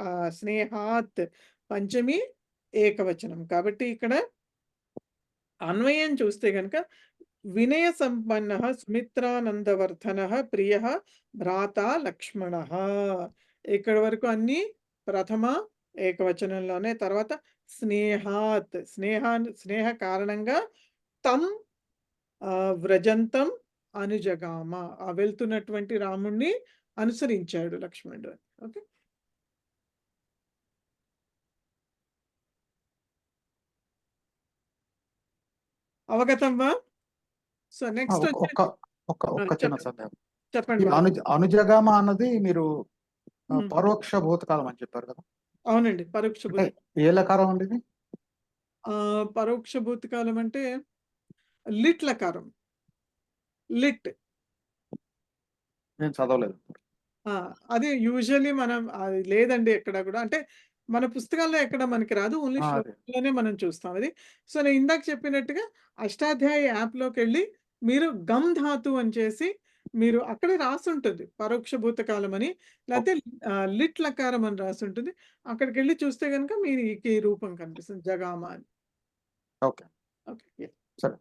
ఆ స్నేహాత్ పంచమి ఏకవచనం కాబట్టి ఇక్కడ అన్వయం చూస్తే కనుక వినయ సంపన్న సుమిత్రానందవర్ధన ప్రియ భ్రాత లక్ష్మణ. ఇక్కడ వరకు అన్ని ప్రథమ ఏకవచనంలోనే. తర్వాత స్నేహాత్, స్నేహ కారణంగా తం వ్రజంతం అనుజగామ, ఆ వెళ్తున్నటువంటి రాముణ్ణి అనుసరించాడు లక్ష్మణుడు. ఓకే, అవగతమ్మా? సో నెక్స్ట్ ఒక్క చిన్న సందేహం. చెప్పండి. అనుజగామ అన్నది మీరు పరోక్ష భూతకాలం అని చెప్పారు కదా. అవునండి, పరోక్ష భూత. ఏ లకారం అండి ఇది? పరోక్ష భూతకాలం అంటే లిట్ లకారం. లిట్ నేను చదవలేదు. అది యూజువల్లీ మనం అది లేదండి ఎక్కడ కూడా. అంటే మన పుస్తకాల్లో ఎక్కడ మనకి రాదు, ఓన్లీ శ్లోకంలోనే మనం చూస్తాం అది. సో నేను ఇందాక చెప్పినట్టుగా అష్టాధ్యాయ యాప్లోకి వెళ్ళి మీరు గమ్ ధాతు అని చేసి మీరు అక్కడే రాసుంటుంది పరోక్ష భూతకాలం అని, లేకపోతే లిట్ లకారం అని రాసుంటుంది. అక్కడికెళ్ళి చూస్తే గనుక మీకు ఈ రూపం కనిపిస్తుంది జగామ అని. ఓకే. ఓకే. యాహ్! సరే.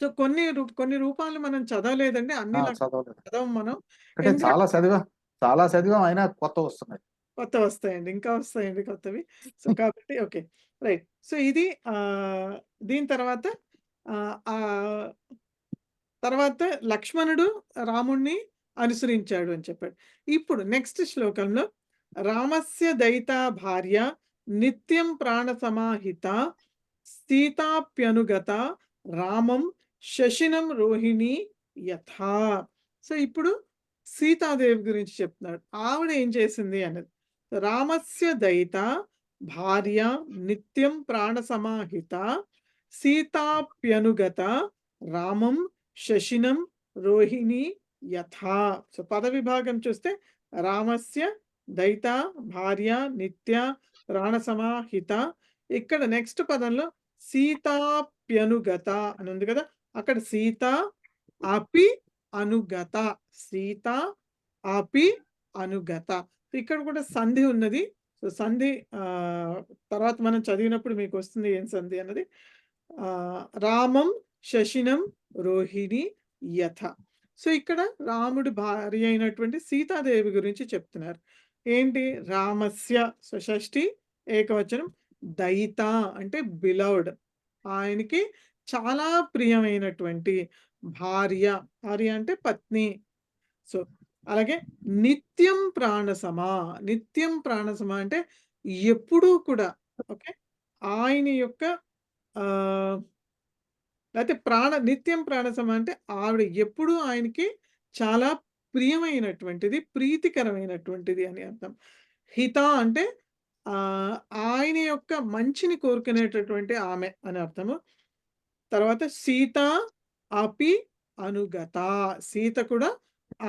సో, కొన్ని రూపాలు మనం చదవలేదండి. అన్ని చదవలేదు. చదవం మనం. అంటే ఎందుకంటే చాలా చదివాం అయినా కొత్తవొస్తున్నాయి. కొత్తవొస్తాయండి. ఇంకా వస్తాయండి కొత్తవి. సో, కాబట్టి ఓకే. రైట్. సో, ఇది దీని తర్వాత తర్వాత లక్ష్మణుడు రాముణ్ణి అనుసరించాడు అని చెప్పాడు. ఇప్పుడు నెక్స్ట్ శ్లోకంలో రామస్య దయితా భార్య నిత్యం ప్రాణ సమాహిత సీతాప్యనుగత రామం శశినం రోహిణి యథా. సో, ఇప్పుడు సీతాదేవి గురించి చెప్తున్నాడు. ఆవిడ ఏం చేసింది అన్నది. రామస్య దయిత భార్య నిత్యం ప్రాణ సమాహిత సీతాప్యనుగత రామం శశినం రోహిణి యథా. సో, పద విభాగం చూస్తే రామస్య దయిత భార్య నిత్య ప్రాణ సమాహిత. ఇక్కడ నెక్స్ట్ పదంలో సీతాప్యనుగత అని ఉంది కదా, అక్కడ సీత అపి అనుగత, సీత అపి అనుగత. ఇక్కడ కూడా సంధి ఉన్నది. సో, సంధి తర్వాత మనం చదివినప్పుడు మీకు వస్తుంది ఏం సంధి అన్నది. రామం శశినం రోహిణి యథ. సో, ఇక్కడ రాముడి భార్య అయినటువంటి సీతాదేవి గురించి చెప్తున్నారు. ఏంటి రామస్య, సో షష్ఠి ఏకవచనం, దయిత అంటే బిలవ్డ్, ఆయనకి చాలా ప్రియమైనటువంటి భార్య, భార్య అంటే పత్ని. సో, అలాగే నిత్యం ప్రాణసమా, నిత్యం ప్రాణసమా అంటే ఎప్పుడూ కూడా, ఓకే, ఆయన యొక్క లేకపోతే నిత్యం ప్రాణసమ అంటే ఆవిడ ఎప్పుడూ ఆయనకి చాలా ప్రియమైనటువంటిది, ప్రీతికరమైనటువంటిది అని అర్థం. హిత అంటే ఆయన యొక్క మంచిని కోరుకునేటటువంటి ఆమె అని అర్థము. తర్వాత సీత అపి అనుగత, సీత కూడా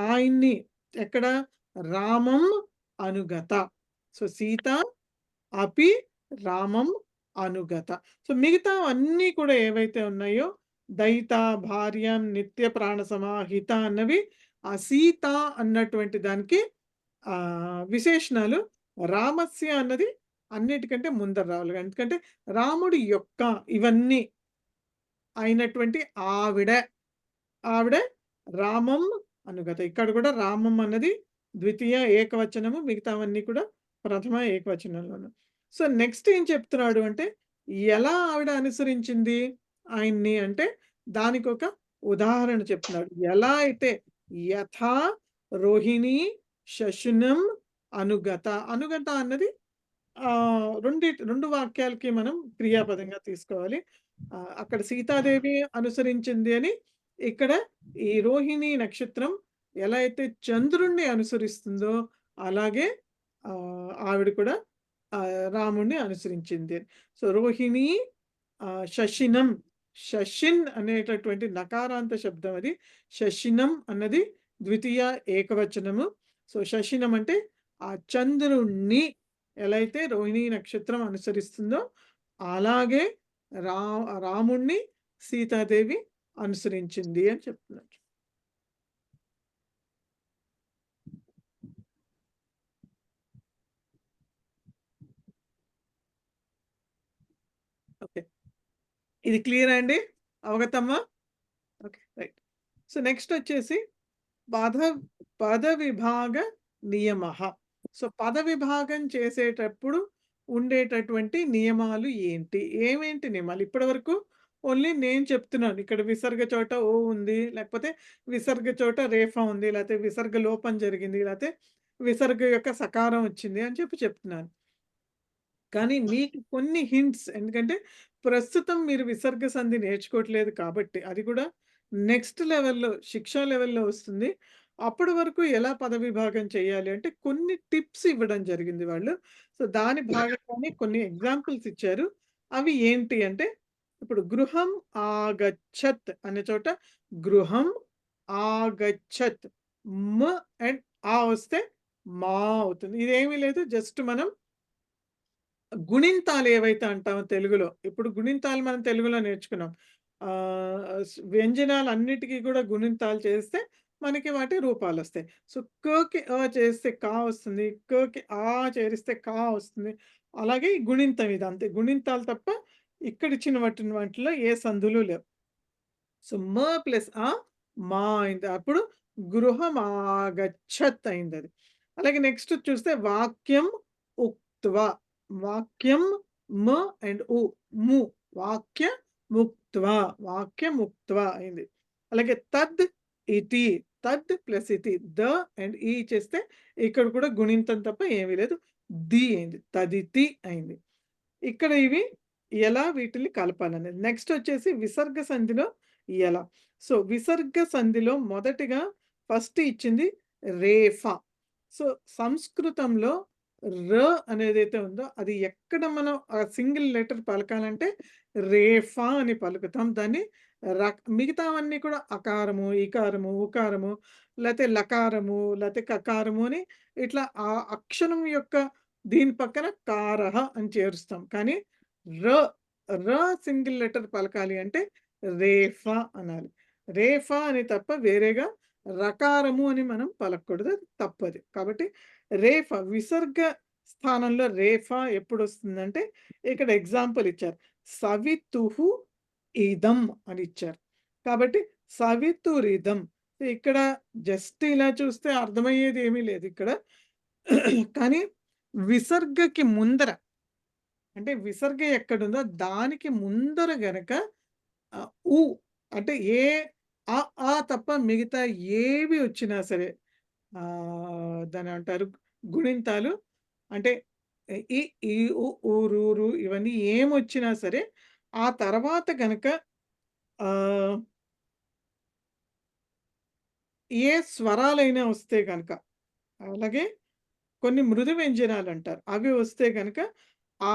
ఆయన్ని ఎక్కడ రామం అనుగత. సో, సీత అపి రామం అనుగత. సో, మిగతా అన్నీ కూడా ఏవైతే ఉన్నాయో దయిత, భార్య, నిత్య ప్రాణ సమాహిత అన్నవి ఆ సీత అన్నటువంటి దానికి విశేషణాలు. రామస్య అన్నది అన్నిటికంటే ముందర రావాలి. ఎందుకంటే రాముడి యొక్క ఇవన్నీ అయినటువంటి ఆవిడ రామం అనుగత. ఇక్కడ కూడా రామం అన్నది ద్వితీయ ఏకవచనము, మిగతావన్నీ కూడా ప్రథమ ఏకవచనంలోను. సో, నెక్స్ట్ ఏం చెప్తున్నాడు అంటే ఎలా ఆవిడ అనుసరించింది ఆయన్ని అంటే దానికి ఒక ఉదాహరణ చెప్తున్నాడు. ఎలా అయితే యథా రోహిణి శశునం అనుగత, అనుగత అన్నది రెండు వాక్యాలకి మనం క్రియాపదంగా తీసుకోవాలి. అక్కడ సీతాదేవి అనుసరించింది అని, ఇక్కడ ఈ రోహిణి నక్షత్రం ఎలా అయితే చంద్రుణ్ణి అనుసరిస్తుందో అలాగే ఆవిడ కూడా రాముణ్ణి అనుసరించింది. సో, రోహిణి శశినం, శశిన్ అనేటటువంటి నకారాంత శబ్దం అది. శశినం అన్నది ద్వితీయ ఏకవచనము. సో, శశినం అంటే ఆ చంద్రుణ్ణి ఎలా అయితే రోహిణి నక్షత్రం అనుసరిస్తుందో అలాగే రాముణ్ణి సీతాదేవి అనుసరించింది అని చెప్తున్నారు. ఓకే, ఇది క్లియర్ అండి, అవగతమ్మా? Okay, right. సో, నెక్స్ట్ వచ్చేసి పద విభాగ నియమ. సో, పద విభాగం చేసేటప్పుడు ఉండేటటువంటి నియమాలు ఏంటి, ఏమేంటి నియమాలు? ఇప్పటి వరకు ఓన్లీ నేను చెప్తున్నాను. ఇక్కడ విసర్గ చోట ఓ ఉంది, లేకపోతే విసర్గ చోట రేఫ ఉంది, లేకపోతే విసర్గ లోపం జరిగింది, లేకపోతే విసర్గ యొక్క సకారం వచ్చింది అని చెప్తున్నాను. కానీ మీకు కొన్ని హింట్స్, ఎందుకంటే ప్రస్తుతం మీరు విసర్గ సంధి నేర్చుకోవట్లేదు కాబట్టి అది కూడా నెక్స్ట్ లెవెల్లో శిక్షా లెవెల్లో వస్తుంది. అప్పటి వరకు ఎలా పద విభాగం చేయాలి అంటే కొన్ని టిప్స్ ఇవ్వడం జరిగింది వాళ్ళు. సో, దాని భాగంగానే కొన్ని ఎగ్జాంపుల్స్ ఇచ్చారు. అవి ఏంటి అంటే ఇప్పుడు గృహం ఆగచ్చత్ అనే చోట గృహం ఆగచ్చత్, మ అండ్ ఆ వస్తే మా అవుతుంది. ఇదేమీ లేదు, జస్ట్ మనం గుణింతాలు ఏవైతే అంటామో తెలుగులో, ఇప్పుడు గుణింతాలు మనం తెలుగులో నేర్చుకున్నాం. వ్యంజనాలన్నిటికీ కూడా గుణింతాలు చేస్తే మనకి వాటి రూపాలొస్తాయి. సో, కకి చేస్తే కా వస్తుంది. కకి చేరిస్తే కా వస్తుంది. అలాగే ఈ గుణింతం ఇదంతే. గుణింతాలు తప్ప ఇక్కడిచ్చిన వాటిలో ఏ సందులు లేవు. సో, మ ప్లస్ మా అయింది. అప్పుడు గృహమాగచ్చత్ అయిందది. అలాగే నెక్స్ట్ చూస్తే వాక్యం ఉక్త్వా. వాక్యం మ అండ్ ఉ. ము. వాక్యముక్త్వా అయింది. అలాగే తద్ ఇతి. తద్ ప్లస్ ఇతి. ద అండ్ ఈ చేస్తే ఇక్కడ కూడా గుణింతం తప్ప ఏమీ లేదు. ది అయింది. తదితి అయింది. ఇక్కడ ఇవి ఎలా వీటిని కలపాలనేది. నెక్స్ట్ వచ్చేసి విసర్గ సంధిలో ఎలా. సో, విసర్గ సంధిలో మొదటిగా ఫస్ట్ ఇచ్చింది రేఫా. సో, సంస్కృతంలో ర అనేదైతే ఉందో అది ఎక్కడ మనం ఆ సింగిల్ లెటర్ పలకాలంటే రేఫా అని పలుకుతాం. దాన్ని మిగతావన్నీ కూడా అకారము, ఈకారము, ఉకారము, లేతే లకారము, లేతే కకారము అని ఇట్లా ఆ అక్షరం యొక్క దీని పక్కన కారహ అని చేరుస్తాం. కానీ ర ర సింగిల్ లెటర్ పలకాలి అంటే రేఫా అనాలి. రేఫా అని తప్ప వేరేగా రకారము అని మనం పలకూడదు. అది తప్పది. కాబట్టి రేఫా విసర్గ స్థానంలో రేఫా ఎప్పుడొస్తుందంటే ఇక్కడ ఎగ్జాంపుల్ ఇచ్చారు. సవితుహు ఇదం అని ఇచ్చారు. కాబట్టి సవితురిదం. ఇక్కడ జస్ట్ ఇలా చూస్తే అర్థమయ్యేది ఏమీ లేదు ఇక్కడ. కానీ విసర్గకి ముందర అంటే విసర్గ ఎక్కడుందో దానికి ముందర గనక ఉ అంటే ఆ తప్ప మిగతా ఏవి వచ్చినా సరే దాని అంటారు గుణింతాలు. అంటే ఈ, ఈ, ఉ, ఊరు ఇవన్నీ ఏమొచ్చినా సరే ఆ తర్వాత గనక ఏ స్వరాలైనా వస్తే గనక, అలాగే కొన్ని మృదు వ్యంజనాలు అంటారు. అవి వస్తే గనక ఆ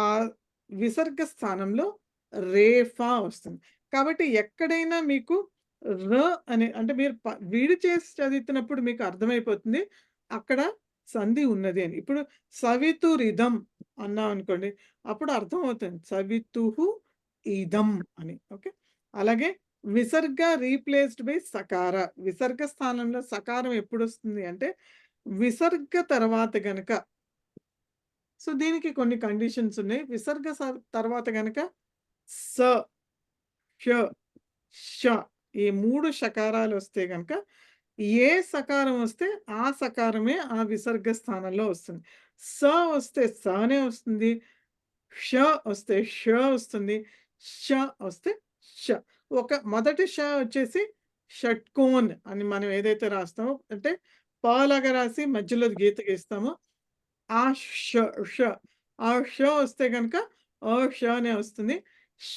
విసర్గ స్థానంలో రేఫా వస్తుంది. కాబట్టి ఎక్కడైనా మీకు ర అనే అంటే మీరు విడి చేసి చదువుతున్నప్పుడు మీకు అర్థమైపోతుంది అక్కడ సంధి ఉన్నది అని. ఇప్పుడు సవితురిదం అన్నాం అనుకోండి, అప్పుడు అర్థమవుతుంది సవితుహు ఇదం అని. ఓకే. అలాగే విసర్గ రీప్లేస్డ్ బై సకార. విసర్గ స్థానంలో సకారం ఎప్పుడు వస్తుంది అంటే విసర్గ తర్వాత గనక, సో దీనికి కొన్ని కండిషన్స్ ఉన్నాయి. విసర్గ తర్వాత గనక స, ష, ష ఈ 3 షకారాలు వస్తే గనక ఏ సకారం వస్తే ఆ సకారమే ఆ విసర్గ స్థానంలో వస్తుంది. స వస్తే సనే వస్తుంది. ష వస్తే ష వస్తుంది. ష వస్తే ష. మొదటి ష వచ్చేసి షట్కోన్ అని మనం ఏదైతే రాస్తామో అంటే పాలాగా రాసి మధ్యలో గీత గీస్తామో ఆ ష ష ఆ ష వస్తే గనక ష అనే వస్తుంది.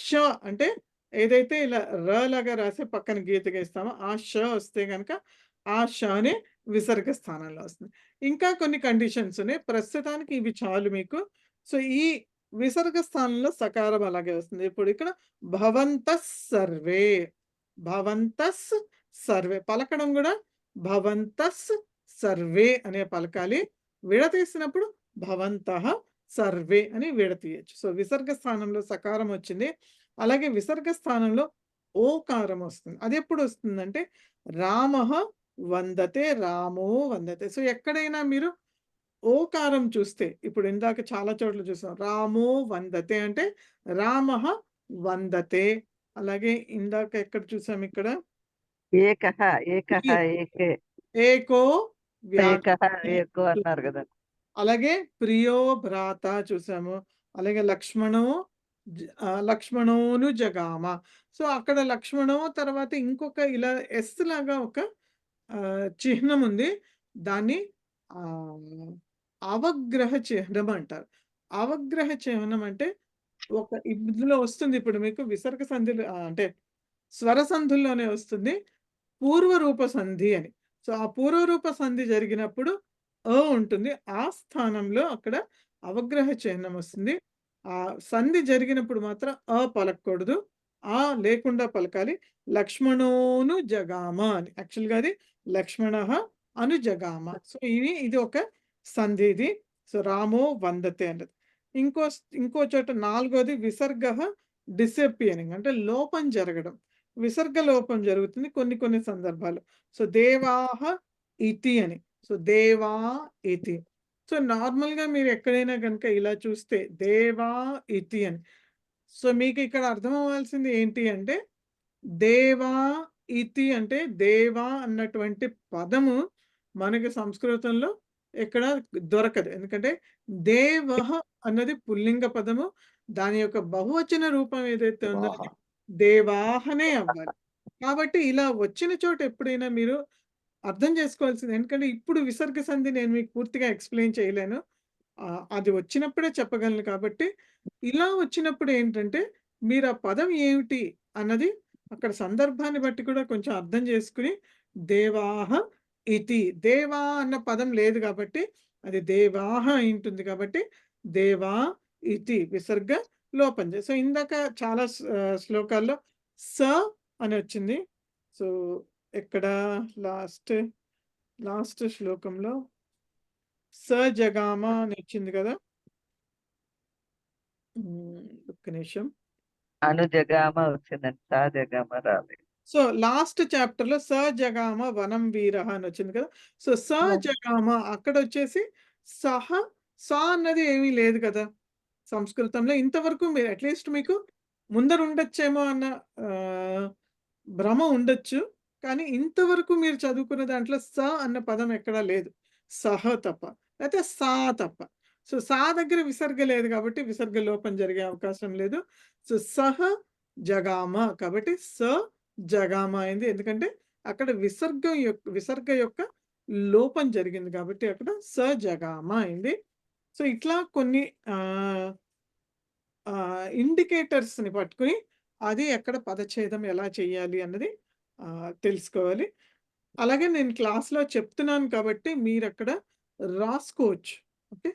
ష అంటే ఏదైతే ఇలా ర లాగా రాసి పక్కన గీత గీస్తామో ఆ ష వస్తే గనక ఆ ష అనే విసర్గ స్థానంలో వస్తుంది. ఇంకా కొన్ని కండిషన్స్ ఉన్నాయి. ప్రస్తుతానికి ఇవి చాలు మీకు. సో, ఈ విసర్గ స్థానంలో సకారం అలాగే వస్తుంది. ఇప్పుడు ఇక్కడ భవంతః సర్వే. భవంతస్ సర్వే పలకడం కూడా భవంతస్ సర్వే అనే పలకాలి. విడతీసినప్పుడు భవంతః సర్వే అని విడతీయచ్చు. సో, విసర్గ స్థానంలో సకారం వచ్చింది. అలాగే విసర్గ స్థానంలో ఓకారం వస్తుంది. అది ఎప్పుడు వస్తుందంటే రామః వందతే, రామో వందతే. సో, ఎక్కడైనా మీరు ఓకారం చూస్తే ఇప్పుడు ఇందాక చాలా చోట్ల చూసాం. రామో వందతే అంటే రామః వందతే. అలాగే ఇందాక ఎక్కడ చూసాం ఇక్కడ ఏకః ఏకః ఏకే ఏకో ఏకః వ్యాఘ్రతే ఏకో అన్నారు కదా. అలాగే ప్రియో భ్రాత చూసాము. అలాగే లక్ష్మణోను జగామ. సో, అక్కడ లక్ష్మణో తర్వాత ఇంకొక ఇలా ఎస్ లాగా ఒక చిహ్నం ఉంది. దాన్ని అవగ్రహ చిహ్నం అంటారు. అవగ్రహ చిహ్నం అంటే ఇందులో వస్తుంది ఇప్పుడు మీకు విసర్గ సంధిలో అంటే స్వర సంధుల్లోనే వస్తుంది పూర్వరూప సంధి అని. సో, ఆ పూర్వరూప సంధి జరిగినప్పుడు ఉంటుంది. ఆ స్థానంలో అక్కడ అవగ్రహ చిహ్నం వస్తుంది. ఆ సంధి జరిగినప్పుడు మాత్రం పలకూడదు. లేకుండా పలకాలి. లక్ష్మణోను జగామ అని. యాక్చువల్‌గా అది లక్ష్మణః అను జగామ. సో, ఇది ఒక సంధి ఇది. సో, రామో వందతే అన్నది. ఇంకో చోట నాలుగోది విసర్గః డిసపియరింగ్ అంటే లోపం జరగడం. విసర్గ లోపం జరుగుతుంది కొన్ని కొన్ని సందర్భాలు. సో దేవాహ ఇతి అని. సో దేవా ఇతి. సో నార్మల్గా మీరు ఎక్కడైనా కనుక ఇలా చూస్తే దేవా ఇతి అని. సో మీకు ఇక్కడ అర్థం అవ్వాల్సింది ఏంటి అంటే దేవా ఇతి అంటే దేవా అన్నటువంటి పదము మనకి సంస్కృతంలో ఎక్కడ దొరకదు. ఎందుకంటే దేవః అన్నది పుల్లింగ పదము. దాని యొక్క బహువచన రూపం ఏదైతే ఉందో అది దేవాహనే అవ్వాలి. కాబట్టి ఇలా వచ్చిన చోట ఎప్పుడైనా మీరు అర్థం చేసుకోవాల్సింది, ఎందుకంటే ఇప్పుడు విసర్గ సంధి నేను మీకు పూర్తిగా ఎక్స్ప్లెయిన్ చేయలేను. అది వచ్చినప్పుడే చెప్పగలను. కాబట్టి ఇలా వచ్చినప్పుడు ఏంటంటే మీరు ఆ పదం ఏమిటి అన్నది అక్కడ సందర్భాన్ని బట్టి కూడా కొంచెం అర్థం చేసుకుని దేవాహ ఇతి, దేవా అన్న పదం లేదు కాబట్టి అది దేవాహ అయి ఉంటుంది. కాబట్టి దేవా ఇతి విసర్గ లోపం. సో ఇందాక చాలా శ్లోకాల్లో స అని వచ్చింది. సో ఎక్కడ లాస్ట్ శ్లోకంలో స జగామ అని వచ్చింది కదా. ఒక్క నిమిషం. అనుజగామ వచ్చిందండి, సాజగామ రాలేదు. సో లాస్ట్ చాప్టర్ లో స జగామ వనం వీర అని వచ్చింది కదా. సో స జగామ అక్కడ వచ్చేసి సహ సా అన్నది ఏమీ లేదు కదా సంస్కృతంలో. ఇంతవరకు మీరు అట్లీస్ట్ మీకు ముందర ఉండొచ్చేమో అన్న భ్రమ ఉండొచ్చు. కానీ ఇంతవరకు మీరు చదువుకున్న దాంట్లో స అన్న పదం ఎక్కడా లేదు, సహ తప్ప, అయితే సా తప్ప. సో సా దగ్గర విసర్గ లేదు కాబట్టి విసర్గ లోపం జరిగే అవకాశం లేదు. సో సహ జగామ కాబట్టి స జగామ అయింది. ఎందుకంటే అక్కడ విసర్గ యొక్క లోపం జరిగింది కాబట్టి అక్కడ స జగామ అయింది. సో ఇట్లా కొన్ని ఇండికేటర్స్ ని పట్టుకుని అది ఎక్కడ పదఛేదం ఎలా చేయాలి అన్నది తెలుసుకోవాలి. అలాగే నేను క్లాస్లో చెప్తున్నాను కాబట్టి మీరు అక్కడ రాసుకోవచ్చు. ఓకే,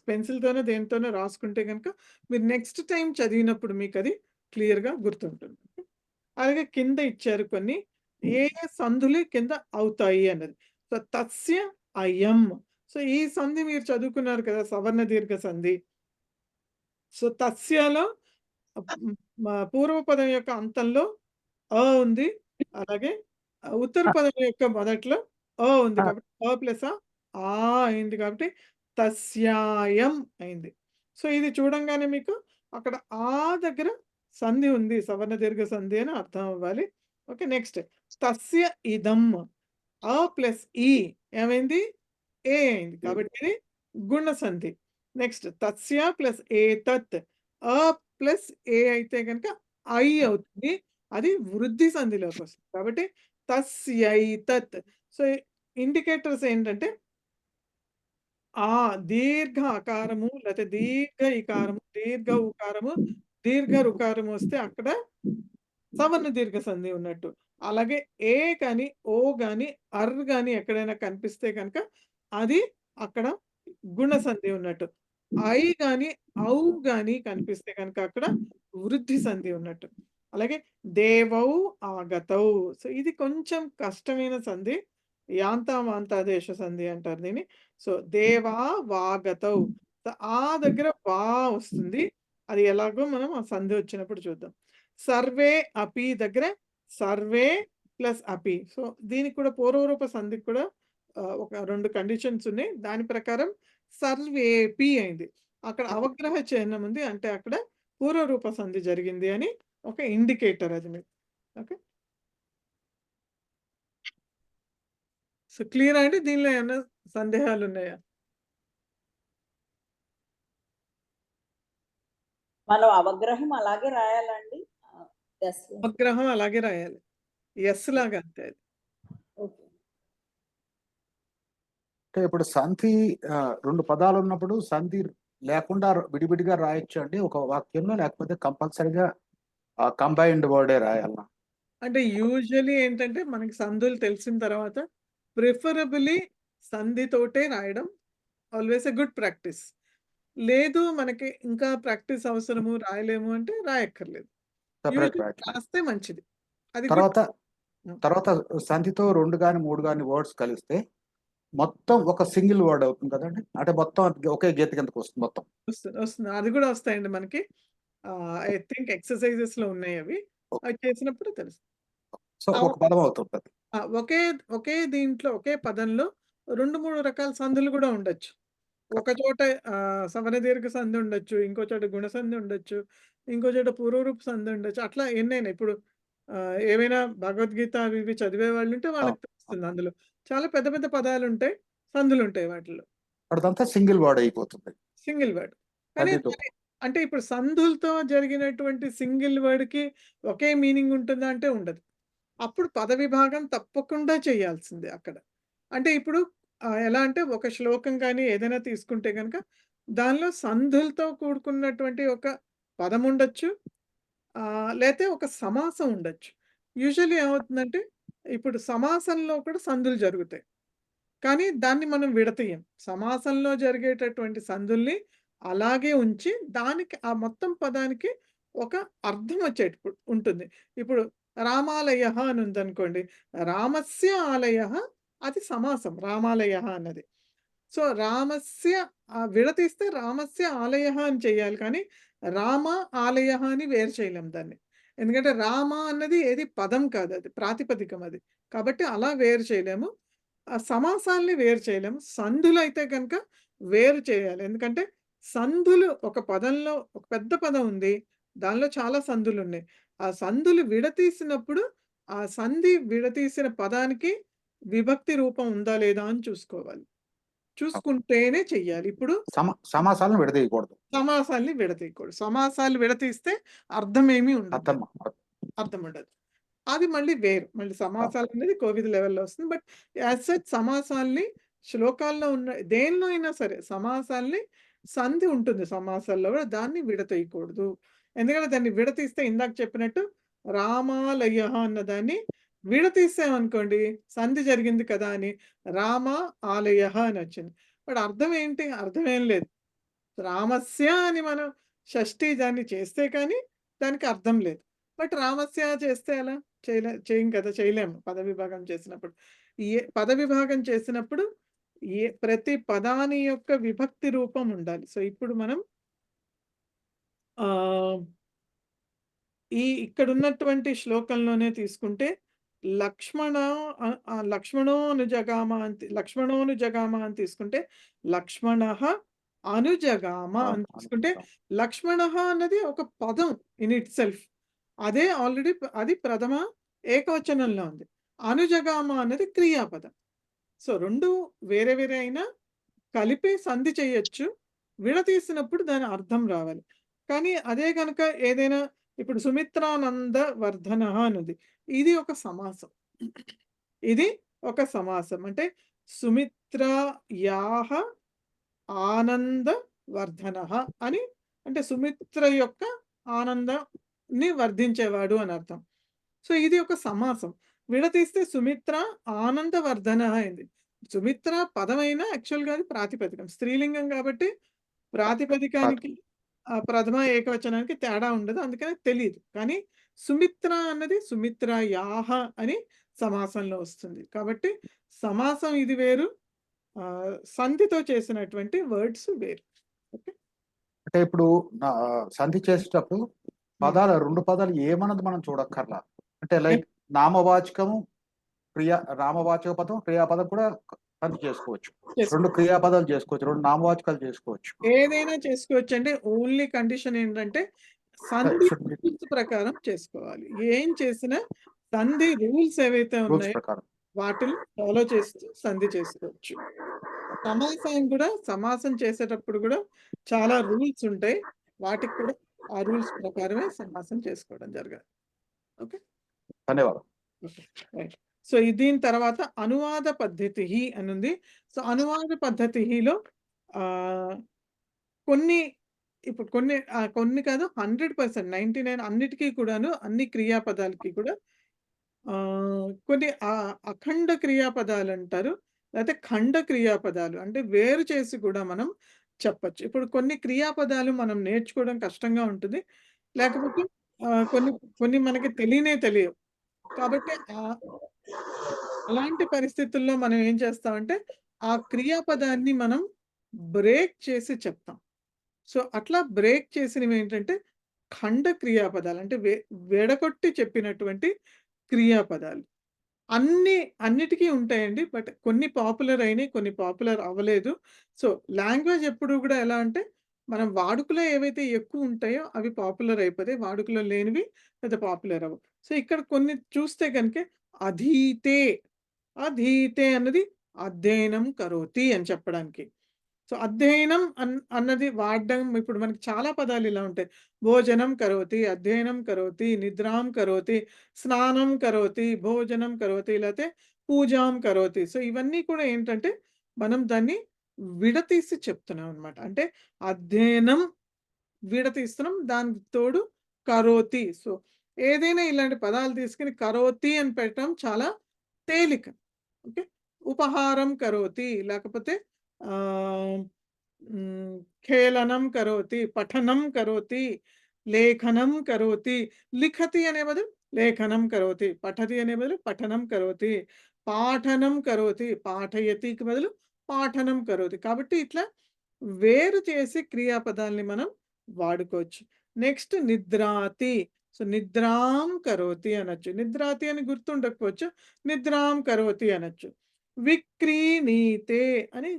పెన్సిల్తోనో దేనితోనో రాసుకుంటే కనుక మీరు నెక్స్ట్ టైం చదివినప్పుడు మీకు అది క్లియర్గా గుర్తుంటుంది. అలాగే కింద ఇచ్చారు కొన్ని ఏ సంధులు కింద అవుతాయి అన్నది. సో తస్య అయం. సో ఈ సంధి మీరు చదువుకున్నారు కదా, సవర్ణ దీర్ఘ సంధి. సో తస్యలో పూర్వపదం యొక్క అంతంలో అ ఉంది, అలాగే ఉత్తర పదం యొక్క మొదట్లో అ ఉంది కాబట్టి అ ప్లస్ ఆ అయింది కాబట్టి తస్యాయం అయింది. సో ఇది చూడంగానే మీకు అక్కడ ఆ దగ్గర సంధి ఉంది, సవర్ణ దీర్ఘ సంధి అని అర్థం అవ్వాలి. ఓకే, నెక్స్ట్ తస్య ఇదం అ ప్లస్ ఈ ఏమైంది, ఏ అయింది కాబట్టి ఇది గుణ సంధి. నెక్స్ట్ తస్య ప్లస్ ఏతత్ అ ప్లస్ ఏ అయితే కనుక ఐ అవుతుంది, అది వృద్ధి సంధిలోకి వస్తుంది కాబట్టి తస్యైతత్. సో ఇండికేటర్స్ ఏంటంటే ఆ దీర్ఘ అకారము లేకపోతే దీర్ఘ ఇకారము, దీర్ఘ ఉకారము, దీర్ఘ రుకారము వస్తే అక్కడ సవర్ణ దీర్ఘ సంధి ఉన్నట్టు. అలాగే ఏ కానీ ఓ కానీ అర్ కానీ ఎక్కడైనా కనిపిస్తే కనుక అది అక్కడ గుణ సంధి ఉన్నట్టు. ఐ కానీ ఔ కానీ కనిపిస్తే కనుక అక్కడ వృద్ధి సంధి ఉన్నట్టు. అలాగే దేవౌ ఆగతౌ. సో ఇది కొంచెం కష్టమైన సంధి, యాంతామాంతాదేశ సంధి అంటారు దీన్ని. సో దేవా వాగతౌ, ఆ దగ్గర వా వస్తుంది, అది ఎలాగో మనం ఆ సంధి వచ్చినప్పుడు చూద్దాం. సర్వే అపి దగ్గర సర్వే ప్లస్ అపి. సో దీనికి కూడా పూర్వరూప సంధికి కూడా ఒక 2 కండిషన్స్ ఉన్నాయి. దాని ప్రకారం సర్వేపి అయింది. అక్కడ అవగ్రహ చిహ్నం ఉంది, అంటే అక్కడ పూర్వరూప సంధి జరిగింది అని ఒక ఇండికేటర్ అది మీకు. ఓకే, సో క్లియర్ అంటే దీనిలో ఏమైనా సందేహాలు ఉన్నాయా? మనం అవగ్రహం అలాగే రాయాలండి? అవగ్రహం అలాగే రాయాలి, ఎస్ లాగా అంతే అది. అంటే ఇప్పుడు సంధి 2 పదాలు ఉన్నప్పుడు సంధి లేకుండా విడివిడిగా రాయొచ్చు అండి ఒక వాక్యంలో, లేకపోతే కంపల్సరిగా కంబైన్డ్ వర్డే రాయాలా? అంటే యూజువలీ ఏంటంటే మనకి సంధులు తెలిసిన తర్వాత ప్రిఫరబుల్లీ సంధితోటే రాయడం ఆల్వేస్ ఎ గుడ్ ప్రాక్టీస్. లేదు మనకి ఇంకా ప్రాక్టీస్ అవసరము, రాయలేము అంటే రాయక్కర్లేదు, రాస్తే మంచిది. అది తర్వాత సంధితో 2 కానీ 3 కానీ వర్డ్స్ కలిస్తే మొత్తం ఒక సింగిల్ వర్డ్ అవుతుంది కదండి, అంటే మొత్తం ఒకే గీత కిందకి వస్తుంది మొత్తం. వస్తుంది, అది కూడా వస్తాయండి మనకి. ఐ థింక్ ఎక్సర్సైజెస్ లో ఉన్నాయి అవి. అవి చేసినప్పుడు తెలుస్తుంది. సో ఒక పదం అవుతుంది అది. ఒకే ఒకే దీంట్లో ఒకే పదంలో 2, 3 రకాల సందులు కూడా ఉండొచ్చు. ఒక చోట సవర దీర్ఘ సంధి ఉండొచ్చు. ఇంకో చోట గుణ సంధి ఉండొచ్చు. ఇంకో చోట పూర్వరూప సంధి ఉండొచ్చు. అట్లా ఎన్నైనా ఇప్పుడు ఏవైనా భగవద్గీత అవి ఇవి చదివే వాళ్ళుంటే వాళ్ళకి తెలుస్తుంది అందులో. చాలా పెద్ద పెద్ద పదాలుంటాయి. సందులుంటాయి వాటిల్లో. అదంతా సింగిల్ వర్డ్ అయిపోతుంది. Single word. కానీ అది అంటే ఇప్పుడు సందులతో జరిగినటువంటి సింగిల్ వర్డ్‌కి ఒకే మీనింగ్ ఉంటుందా అంటే ఉండదు. అప్పుడు పద విభాగం తప్పకుండా చేయాల్సిందే అక్కడ. అంటే ఇప్పుడు ఎలా అంటే ఒక శ్లోకం గాని ఏదైనా తీసుకుంటే గనక దానిలో సందులతో కూడుకున్నటువంటి ఒక పదం ఉండొచ్చు. లేతే ఒక సమాసం ఉండొచ్చు. యూజువల్లీ ఏమవుతుందంటే ఇప్పుడు సమాసంలో కూడా సందులు జరుగుతాయి. కానీ దాన్ని మనం విడతీయం. సమాసంలో జరిగేటటువంటి సందుల్ని అలాగే ఉంచి దానికి ఆ మొత్తం పదానికి ఒక అర్థం వచ్చేటప్పుడు ఉంటుంది. ఇప్పుడు రామాలయః అని ఉందనుకోండి. రామస్య ఆలయః అది సమాసం రామాలయః అన్నది. సో, రామస్య విడతీస్తే రామస్య ఆలయః అని చేయాలి. కానీ రామ ఆలయః అని వేరు చేయలేం దాన్ని. ఎందుకంటే రామ అన్నది ఏది పదం కాదు. అది ప్రాతిపదికం అది. కాబట్టి అలా వేరు చేయలేము. సమాసాల్ని వేరు చేయలేము. సందులైతే గనక వేరు చేయాలి. ఎందుకంటే సందులు ఒక పదంలో ఒక పెద్ద పదం ఉంది. దానిలో చాలా సందులున్నాయి. ఆ సందులు విడతీసినప్పుడు ఆ సంధి విడతీసిన పదానికి విభక్తి రూపం ఉందా లేదా అని చూసుకోవాలి. చూసుకుంటేనే చెయ్యాలి. ఇప్పుడు సమాసాలను విడదీయకూడదు. సమాసాల్ని విడతీయకూడదు. సమాసాలు విడతీస్తే అర్థమేమీ ఉండదు. అర్థం ఉండదు. అది మళ్ళీ వేరు. మళ్ళీ సమాసాలనేది కోవిద లెవెల్‌లో వస్తుంది. బట్ యాజ్ సచ్ సమాసాల్ని శ్లోకాల్లో ఉన్న దేనిలో అయినా సరే సమాసాల్ని సంధి ఉంటుంది సమాసాల్లో కూడా దాన్ని విడతీయకూడదు. ఎందుకంటే దాన్ని విడతీస్తే ఇందాక చెప్పినట్టు రామాలయః అన్నదాన్ని విడతీసామనుకోండి సంధి జరిగింది కదా అని రామ ఆలయః అని వచ్చింది. బట్ అర్థం ఏంటి? అర్థం ఏం లేదు. రామస్య అని మనం షష్ఠి దాన్ని చేస్తే కానీ దానికి అర్థం లేదు. బట్ రామస్య చేస్తే ఎలా? చేయం కదా! చేయలేము పద విభాగం చేసినప్పుడు. పద విభాగం చేసినప్పుడు ప్రతి పదాని యొక్క విభక్తి రూపం ఉండాలి. సో, ఇప్పుడు మనం ఇక్కడున్నటువంటి శ్లోకంలోనే తీసుకుంటే లక్ష్మణోనుజగామ అని తీసుకుంటే లక్ష్మణః అనుజగామ అని తీసుకుంటే లక్ష్మణః అన్నది ఒక పదం ఇన్ ఇట్ సెల్ఫ్. అదే ఆల్రెడీ అది ప్రథమ ఏకవచనంలో ఉంది. అనుజగామ అన్నది క్రియాపదం. సో, 2 వేరే వేరే అయినా కలిపి సంధి చేయొచ్చు. విడతీసినప్పుడు దాని అర్థం రావాలి. కానీ అదే గనక ఏదైనా ఇప్పుడు సుమిత్రానంద వర్ధనః అనుంది. ఇది ఒక సమాసం. ఇది ఒక సమాసం. అంటే సుమిత్రాయాః ఆనంద వర్ధనః అని అంటే సుమిత్ర యొక్క ఆనందాన్ని వర్ధించేవాడు అని అర్థం. సో, ఇది ఒక సమాసం. విడతీస్తే సుమిత్ర ఆనందవర్ధనః అయింది. సుమిత్ర పదమైనా యాక్చువల్‌గా అది ప్రాతిపదికం. స్త్రీలింగం కాబట్టి ప్రాతిపదికానికి ప్రథమ ఏకవచనానికి తేడా ఉండదు. అందుకని తెలీదు. కానీ సుమిత్ర అన్నది సుమిత్రాయాః అని సమాసంలో వస్తుంది. కాబట్టి సమాసం ఇది వేరు. సంధితో చేసినటువంటి వర్డ్స్ వేరు. ఓకే. అంటే ఇప్పుడు సంధి చేసేటప్పుడు పదాలు 2 పదాలు ఏమన్నది మనం చూడక్కర్లా. అంటే లైక్ నామవాచకము రామవాచక పదం క్రియాపదం కూడా సంధి చేసుకోవచ్చు. 2 క్రియాపదాలు చేసుకోవచ్చు. 2 నామవాచకాలు చేసుకోవచ్చు. ఏదైనా చేసుకోవచ్చు. అంటే ఓన్లీ కండిషన్ ఏంటంటే సంధి రూల్స్ ప్రకారం చేసుకోవాలి. ఏం చేసినా సంధి రూల్స్ ఏవైతే ఉన్నాయో వాటిని ఫాలో చేస్తూ సంధి చేసుకోవచ్చు. సమాసం చేసేటప్పుడు కూడా చాలా రూల్స్ ఉంటాయి. వాటికి కూడా ఆ రూల్స్ ప్రకారమే సమాసం చేసుకోవడం జరగాలి. ఓకే. ధన్యవాదాలు. ఓకే. రైట్. సో, దీని తర్వాత అనువాద పద్ధతి అని ఉంది. సో, అనువాద పద్ధతిలో కొన్ని కాదు 100% 99 అన్నిటికీ కూడాను అన్ని క్రియాపదాలకి కూడా కొన్ని అఖండ క్రియాపదాలు అంటారు. లేకపోతే ఖండ క్రియాపదాలు అంటే వేరు చేసి కూడా మనం చెప్పొచ్చు. ఇప్పుడు కొన్ని క్రియాపదాలు మనం నేర్చుకోవడం కష్టంగా ఉంటుంది. లేకపోతే కొన్ని మనకి తెలియవు. కాబట్టి అలాంటి పరిస్థితుల్లో మనం ఏం చేస్తామంటే ఆ క్రియాపదాన్ని మనం బ్రేక్ చేసి చెప్తాం. సో, అట్లా బ్రేక్ చేసినవి ఏంటంటే ఖండ క్రియాపదాలు అంటే విడగొట్టి చెప్పినటువంటి క్రియాపదాలు. అన్నిటికీ ఉంటాయండి. బట్ కొన్ని పాపులర్ అయినాయి, కొన్ని పాపులర్ అవ్వలేదు. సో, లాంగ్వేజ్ ఎప్పుడు గూడా ఎలా అంటే, మనం వాడుకలో ఏవైతే ఎక్కువ ఉంటాయో అవి పాపులర్ అయిపోతాయి. వాడుకలో లేనివి పెద్ద పాపులర్ అవ్వవు. సో, ఇక్కడ కొన్ని చూస్తే గనుక అధీతే, అధీతే అన్నది అధ్యయనం కరోతి అని చెప్పడానికి. సో, అధ్యయనం అన్నది వాడడం ఇప్పుడు మనకి చాలా పదాలు ఇలా ఉంటాయి. భోజనం కరోతి, అధ్యయనం కరోతి, నిద్రాం కరోతి, స్నానం కరోతి, భోజనం కరోతి, లేతే పూజాం కరోతి. సో, ఇవన్నీ కూడా ఏంటంటే, మనం దాన్ని విడతీసి చెప్తున్నాం అన్నమాట. అంటే అధ్యయనం విడతీస్తున్నాం. దానికి తోడు కరోతి. సో, ఏదైనా ఇలాంటి పదాలు తీసుకొని కరోతి అని పెట్టడం చాలా తేలిక. ఓకే. ఉపహారం కరోతి, లేకపోతే ఖేళనం కరోతి, పఠనం కరోతి, లేఖనం కరోతి. లిఖతి అనే బదులు లేఖనం కరోతి, పఠతి అనే బదులు పఠనం కరోతి, పాఠనం కరోతి, పాఠయతికి బదులు పాఠనం కరోతి. కాబట్టి ఇట్లా వేరు చేసి క్రియాపదాల్ని మనం వాడుకోవచ్చు. నెక్స్ట్ నిద్రాతి. సో, నిద్రాం కరోతి అనొచ్చు. నిద్రాతి అని గుర్తుండకపోవచ్చు. నిద్రాం కరోతి అనొచ్చు. విక్రీణీతే అని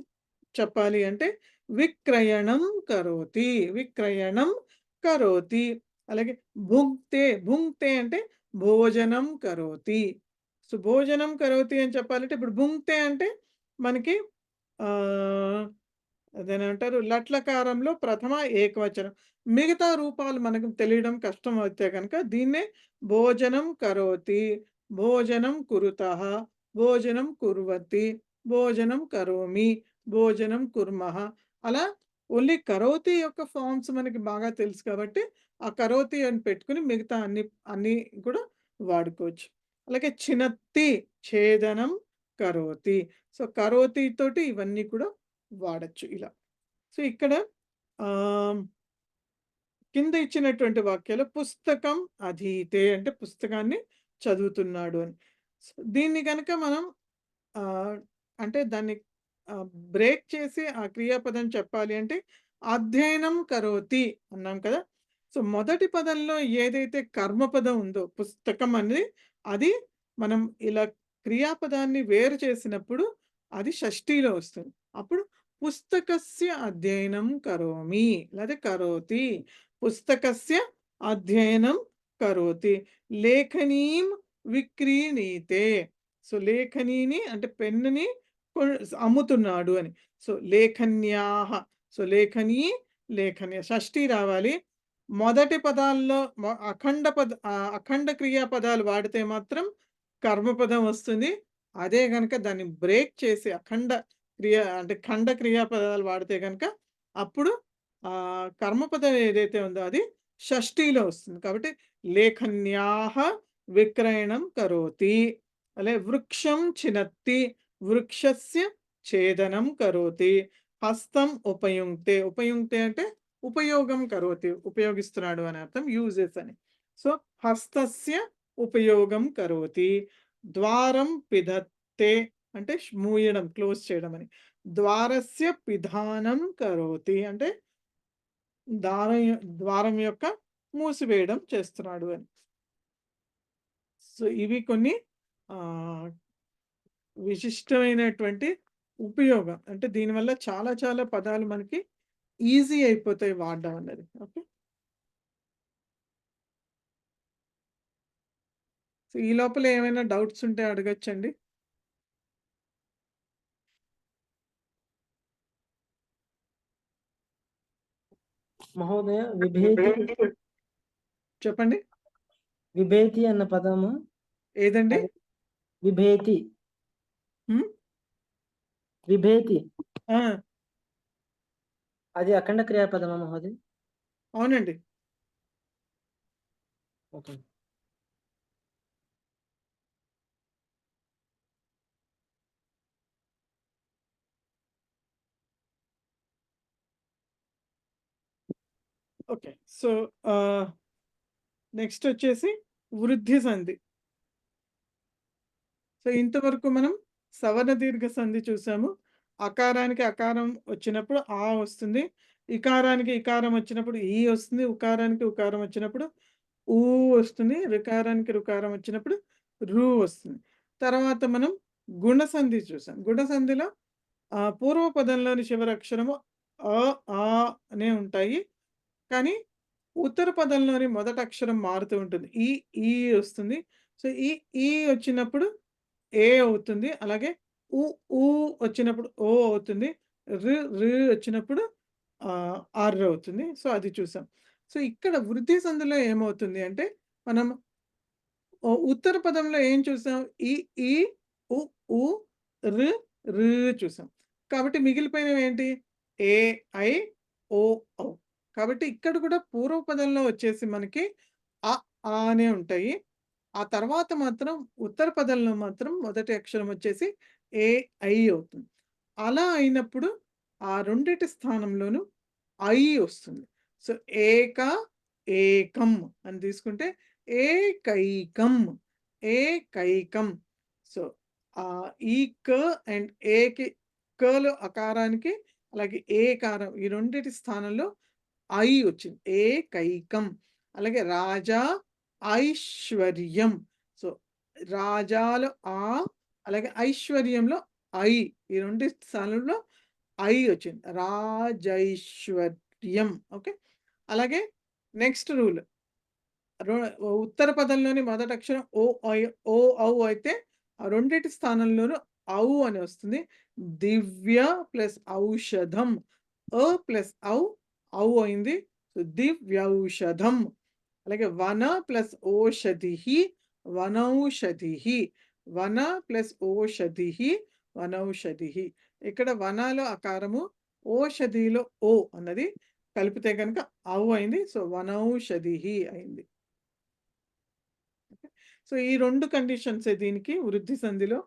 చెప్పాలి అంటే విక్రయణం కరోతి, విక్రయణం కరోతి. అలాగే భుంక్తే, భుంక్తే అంటే భోజనం కరోతి. సో, భోజనం కరోతి అని చెప్పాలంటే ఇప్పుడు భుంక్తే అంటే మనకి అదేనంటారు లట్లకారంలో ప్రథమ ఏకవచనం. మిగతా రూపాలు మనకు తెలియడం కష్టం అయితే కనుక దీన్నే భోజనం కరోతి, భోజనం కురుతః, భోజనం కుర్వతి, భోజనం కరోమి, భోజనం కుర్మః. అలా ఓన్లీ కరోతి యొక్క ఫార్మ్స్ మనకి బాగా తెలుసు కాబట్టి ఆ కరోతి అని పెట్టుకుని మిగతా అన్ని కూడా వాడుకోవచ్చు. అలాగే చినత్తి, ఛేదనం కరోతి. సో, కరోతి తోటి ఇవన్నీ కూడా వాడచ్చు ఇలా. సో, ఇక్కడ కింద ఇచ్చినటువంటి వాక్యాలు పుస్తకం అధీతే అంటే పుస్తకాన్ని చదువుతున్నాడు అని. సో, దీన్ని కనుక మనం అంటే దాన్ని బ్రేక్ చేసి ఆ క్రియాపదం చెప్పాలి అంటే అధ్యయనం కరోతి అన్నాం కదా. సో, మొదటి పదంలో ఏదైతే కర్మపదం ఉందో పుస్తకం అనేది, అది మనం ఇలా క్రియాపదాన్ని వేరు చేసినప్పుడు అది షష్ఠీలో వస్తుంది. అప్పుడు పుస్తకస్య అధ్యయనం కరోమి లేదా కరోతి, పుస్తకస్య అధ్యయనం కరోతి. లేఖనీం విక్రీణీతే. సో, లేఖనీని అంటే పెన్నుని అమ్ముతున్నాడు అని. సో, లేఖన్యాహ. సో, లేఖనీ, లేఖన్య షష్ఠి రావాలి. మొదటి పదాల్లో అఖండ క్రియాపదాలు వాడితే మాత్రం కర్మపదం వస్తుంది. అదే గనక దాన్ని బ్రేక్ చేసి ఖండ క్రియాపదాలు వాడితే గనక అప్పుడు కర్మపదం ఏదైతే ఉందో అది షష్ఠీలో వస్తుంది. కాబట్టి లేఖన్యాహ విక్రయణం కరోతి. అలాగే వృక్షం చినత్తి, వృక్షస్య ఛేదనం కరోతి. హస్తం ఉపయుంక్తే, ఉపయుంక్తే అంటే ఉపయోగం కరోతి, ఉపయోగిస్తున్నాడు అని అర్థం, యూజెస్ అని. సో, హస్తస్య ఉపయోగం కరోతి. ద్వారం పిధత్తే అంటే మూయడం, క్లోజ్ చేయడం అని. ద్వారస్య పిధానం కరోతి అంటే ద్వారం యొక్క మూసివేయడం చేస్తున్నాడు అని. సో, ఇవి కొన్ని విశిష్టమైనటువంటి ఉపయోగం. అంటే దీనివల్ల చాలా చాలా పదాలు మనకి ఈజీ అయిపోతాయి వాడడం అన్నది. ఓకే. సో, ఈ లోపల ఏమైనా డౌట్స్ ఉంటే అడగచ్చండి. మహోదయ విభేతి, చెప్పండి. విభేతి అన్న పదము ఏదండి? విభేతి, విభేతి అది అఖండ క్రియాపదమా మహోదయ? అవునండి. ఓకే. ఓకే. సో, నెక్స్ట్ వచ్చేసి వృద్ధి సంధి. సో, ఇంతవరకు మనం సవర్ణ దీర్ఘ సంధి చూసాము. అకారానికి అకారం వచ్చినప్పుడు ఆ వస్తుంది. ఇకారానికి ఇకారం వచ్చినప్పుడు ఈ వస్తుంది, ఉకారానికి ఉకారం వచ్చినప్పుడు ఊ వస్తుంది, రికారానికి రుకారం వచ్చినప్పుడు రు వస్తుంది. తర్వాత మనం గుణసంధి చూసాం. గుణసంధిలో పూర్వ పదంలోని చివరి అక్షరము అ, ఆ అనే ఉంటాయి. కానీ ఉత్తర పదంలోని మొదటి అక్షరం మారుతూ ఉంటుంది. ఈ వస్తుంది. సో, ఈ వచ్చినప్పుడు ఏ అవుతుంది. అలాగే ఊ వచ్చినప్పుడు ఓ అవుతుంది. రు వచ్చినప్పుడు ఆర్ అవుతుంది. సో, అది చూసాం. సో, ఇక్కడ వృద్ధి సంధిలో ఏమవుతుంది అంటే మనం ఉత్తర పదంలో ఏం చూసాం? ఈ, ఉ, రు, రు చూసాం. కాబట్టి మిగిలిపోయినవి ఏంటి? ఏ, ఐ, ఓ, ఔ. కాబట్టి ఇక్కడ కూడా పూర్వ పదంలో వచ్చేసి మనకి అ, ఆ అనే ఉంటాయి. ఆ తర్వాత మాత్రం ఉత్తర పదంలో మాత్రం మొదటి అక్షరం వచ్చేసి ఏ, ఐ అవుతుంది. అలా అయినప్పుడు ఆ రెండిటి స్థానంలోనూ ఐ వస్తుంది. సో, ఏకం అని తీసుకుంటే ఏకైకం, ఏకైకం. సో, ఈ క అండ్ ఏకి కలో అకారానికి అలాగే ఏకారం ఈ రెండిటి స్థానంలో ఐ వచ్చింది. ఏకైకం. అలాగే రాజా ఐశ్వర్యం. సో, రాజాలో ఆ అలాగే ఐశ్వర్యంలో ఐ ఈ రెండు స్థానంలో ఐ వచ్చింది. రాజైశ్వర్యం. ఓకే. అలాగే నెక్స్ట్ రూల్ ఉత్తర పదంలోని మొదటి అక్షరం ఓ ఔ అయితే ఆ రెండిటి స్థానంలోనూ ఔ అని వస్తుంది. దివ్య ప్లస్ ఔషధం ప్లస్ ఔ అయింది. సో, దివ్యౌషధం. అలాగే వన ప్లస్ ఓషధి వనౌషధి, వన ప్లస్ ఓషధి వనౌషధి. ఇక్కడ వనాలో అకారము, ఓషధిలో ఓ అన్నది కలిపితే కనుక ఔ అయింది. సో, వనౌషధి అయింది. సో, ఈ రెండు కండిషన్స్ దీనికి వృద్ధి సంధిలో.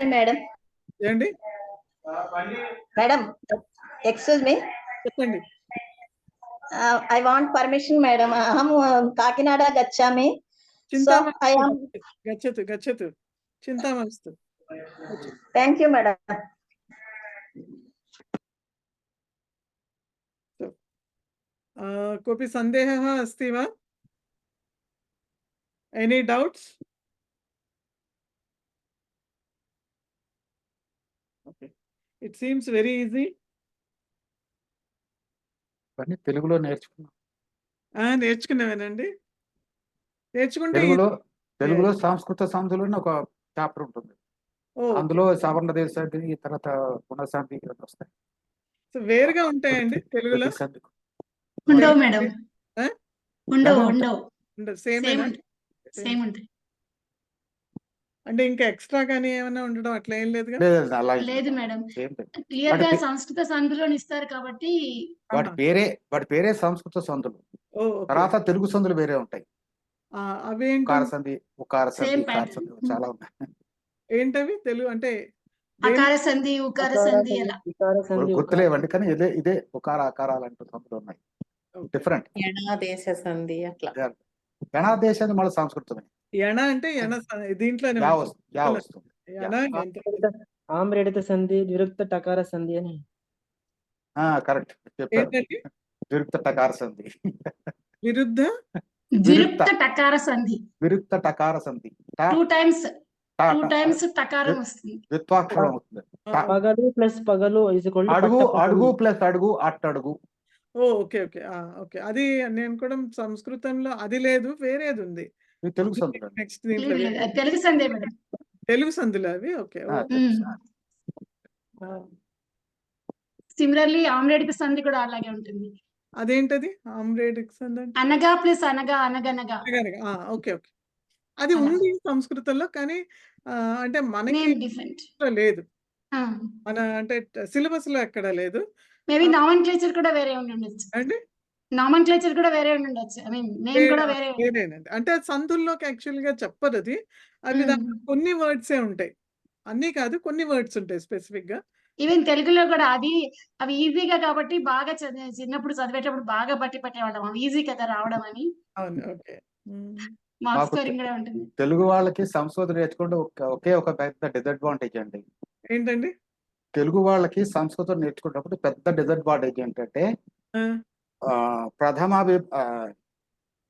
మేడం ఏండి మేడం ఎక్స్క్యూజ్ మీ, చెప్పండి. I want permission madam. అహం కాకినాడ గచ్చామి. గచ్చతు గచ్చతు చింతామస్తు. Thank you madam. कोऽपि सन्देहः अस्ति वा? Any doubts? Okay. It seems very easy. ఇవన్నీ తెలుగులో నేర్చుకున్నాం. నేర్చుకున్నామేనండి. నేర్చుకుంటే తెలుగులో సంస్కృత సంధిలోనే ఒక చాప్టర్ ఉంటుంది. అందులో సవర్ణ దేశాది తర్వాత గుణశాంతి వస్తాయి. సో, వేరుగా ఉంటాయండి తెలుగులో? ఉండవు మేడం, ఉండవు సేమ్ ఉంటాయి. అంటే ఇంకా ఎక్స్ట్రా కానీ ఏమైనా ఉండడం అట్లా ఏం లేదుగా? లేదు మేడం, క్లియర్ గా సంస్కృత సంధిలోని ఇస్తారు కాబట్టి. వాటి పేరే సంస్కృత సంధులు. తర్వాత తెలుగు సంధులు వేరే ఉంటాయి. ఉకార సంధి, ఉకార సంధి, చాలా ఉన్నాయి. ఏంటవి తెలుగు అంటే? అకార సంధి, ఉకార సంధి అలా గుర్తులేవండి, కానీ ఇదే ఉకార అకారాలు అంటూ సంధులు ఉన్నాయి. డిఫరెంట్. యణాదేశ సంధి అట్లా. యణాదేశాన్ని మళ్ళీ సంస్కృతమే. యణ అంటే యణ దీంట్లోనే వస్తుంది. ఆమ్రేడిత సంధి, విరుక్త టకార సంధి అని. కరెక్ట్ చెప్పారు. విరుక్త టకార సంధి. విరుక్త టకార సంధి. విరుక్త టకార సంధి. 2 టైమ్స్ టకారం వస్తుంది. ద్విత్వాక్షరం అవుతుంది. పగలు ప్లస్ పగలు అడుగు ప్లస్ అడుగు అట్టడుగు. Okay okay okay. అది నేను కూడా సంస్కృతంలో అది లేదు, వేరేది ఉంది. తెలుగు సంధులు. నెక్స్ట్ దీంట్లో తెలుగు సంధి మేడం. తెలుగు సంధులు అవి. ఓకే. సిమిలర్లీ ఆమ్రేడిక సంధి కూడా అలాగే ఉంటుంది. అదేంటది ఆమ్రేడిక సంధి? అనగా ప్లస్ అనగా, అనగనగా. Okay okay. అది ఉంది సంస్కృతంలో, కానీ అంటే మనకి లేదు. మన అంటే సిలబస్ లో ఎక్కడ లేదు. మేబీ నామన్క్లేచర్ కూడా వేరే ఉండొచ్చు అండి. నామన్క్లేచర్ కూడా వేరే ఉండొచ్చు. ఐ మీన్ నేమ్ కూడా వేరే. అంటే సంధుల్లోకి యాక్చువల్ గా చెప్పరు అది. అవి కొన్ని వర్డ్సే ఉంటాయి, అన్నీ కాదు, కొన్ని వర్డ్స్ ఉంటాయి స్పెసిఫిక్ గా. ఈవెన్ తెలుగులో కూడా అవి ఈజీగా కాబట్టి బాగా చిన్నప్పుడు చదివేటప్పుడు బాగా బట్టి పట్టేవాళ్ళం. అవి ఈజీ కదా రావడం అని. అవును. ఓకే. మార్క్స్ మాకు స్కోరింగ్ కూడా ఉంటుంది. తెలుగు వాళ్ళకి సంస్కృతం నేర్చుకుంటే ఒకే ఒక పెద్ద డిసడ్వాంటేజ్ అండి. ఏంటండి? తెలుగు వాళ్ళకి సంస్కృతం నేర్చుకున్నప్పుడు పెద్ద డిసడ్వాంటేజ్ ఏంటంటే ఆ, ప్రథమ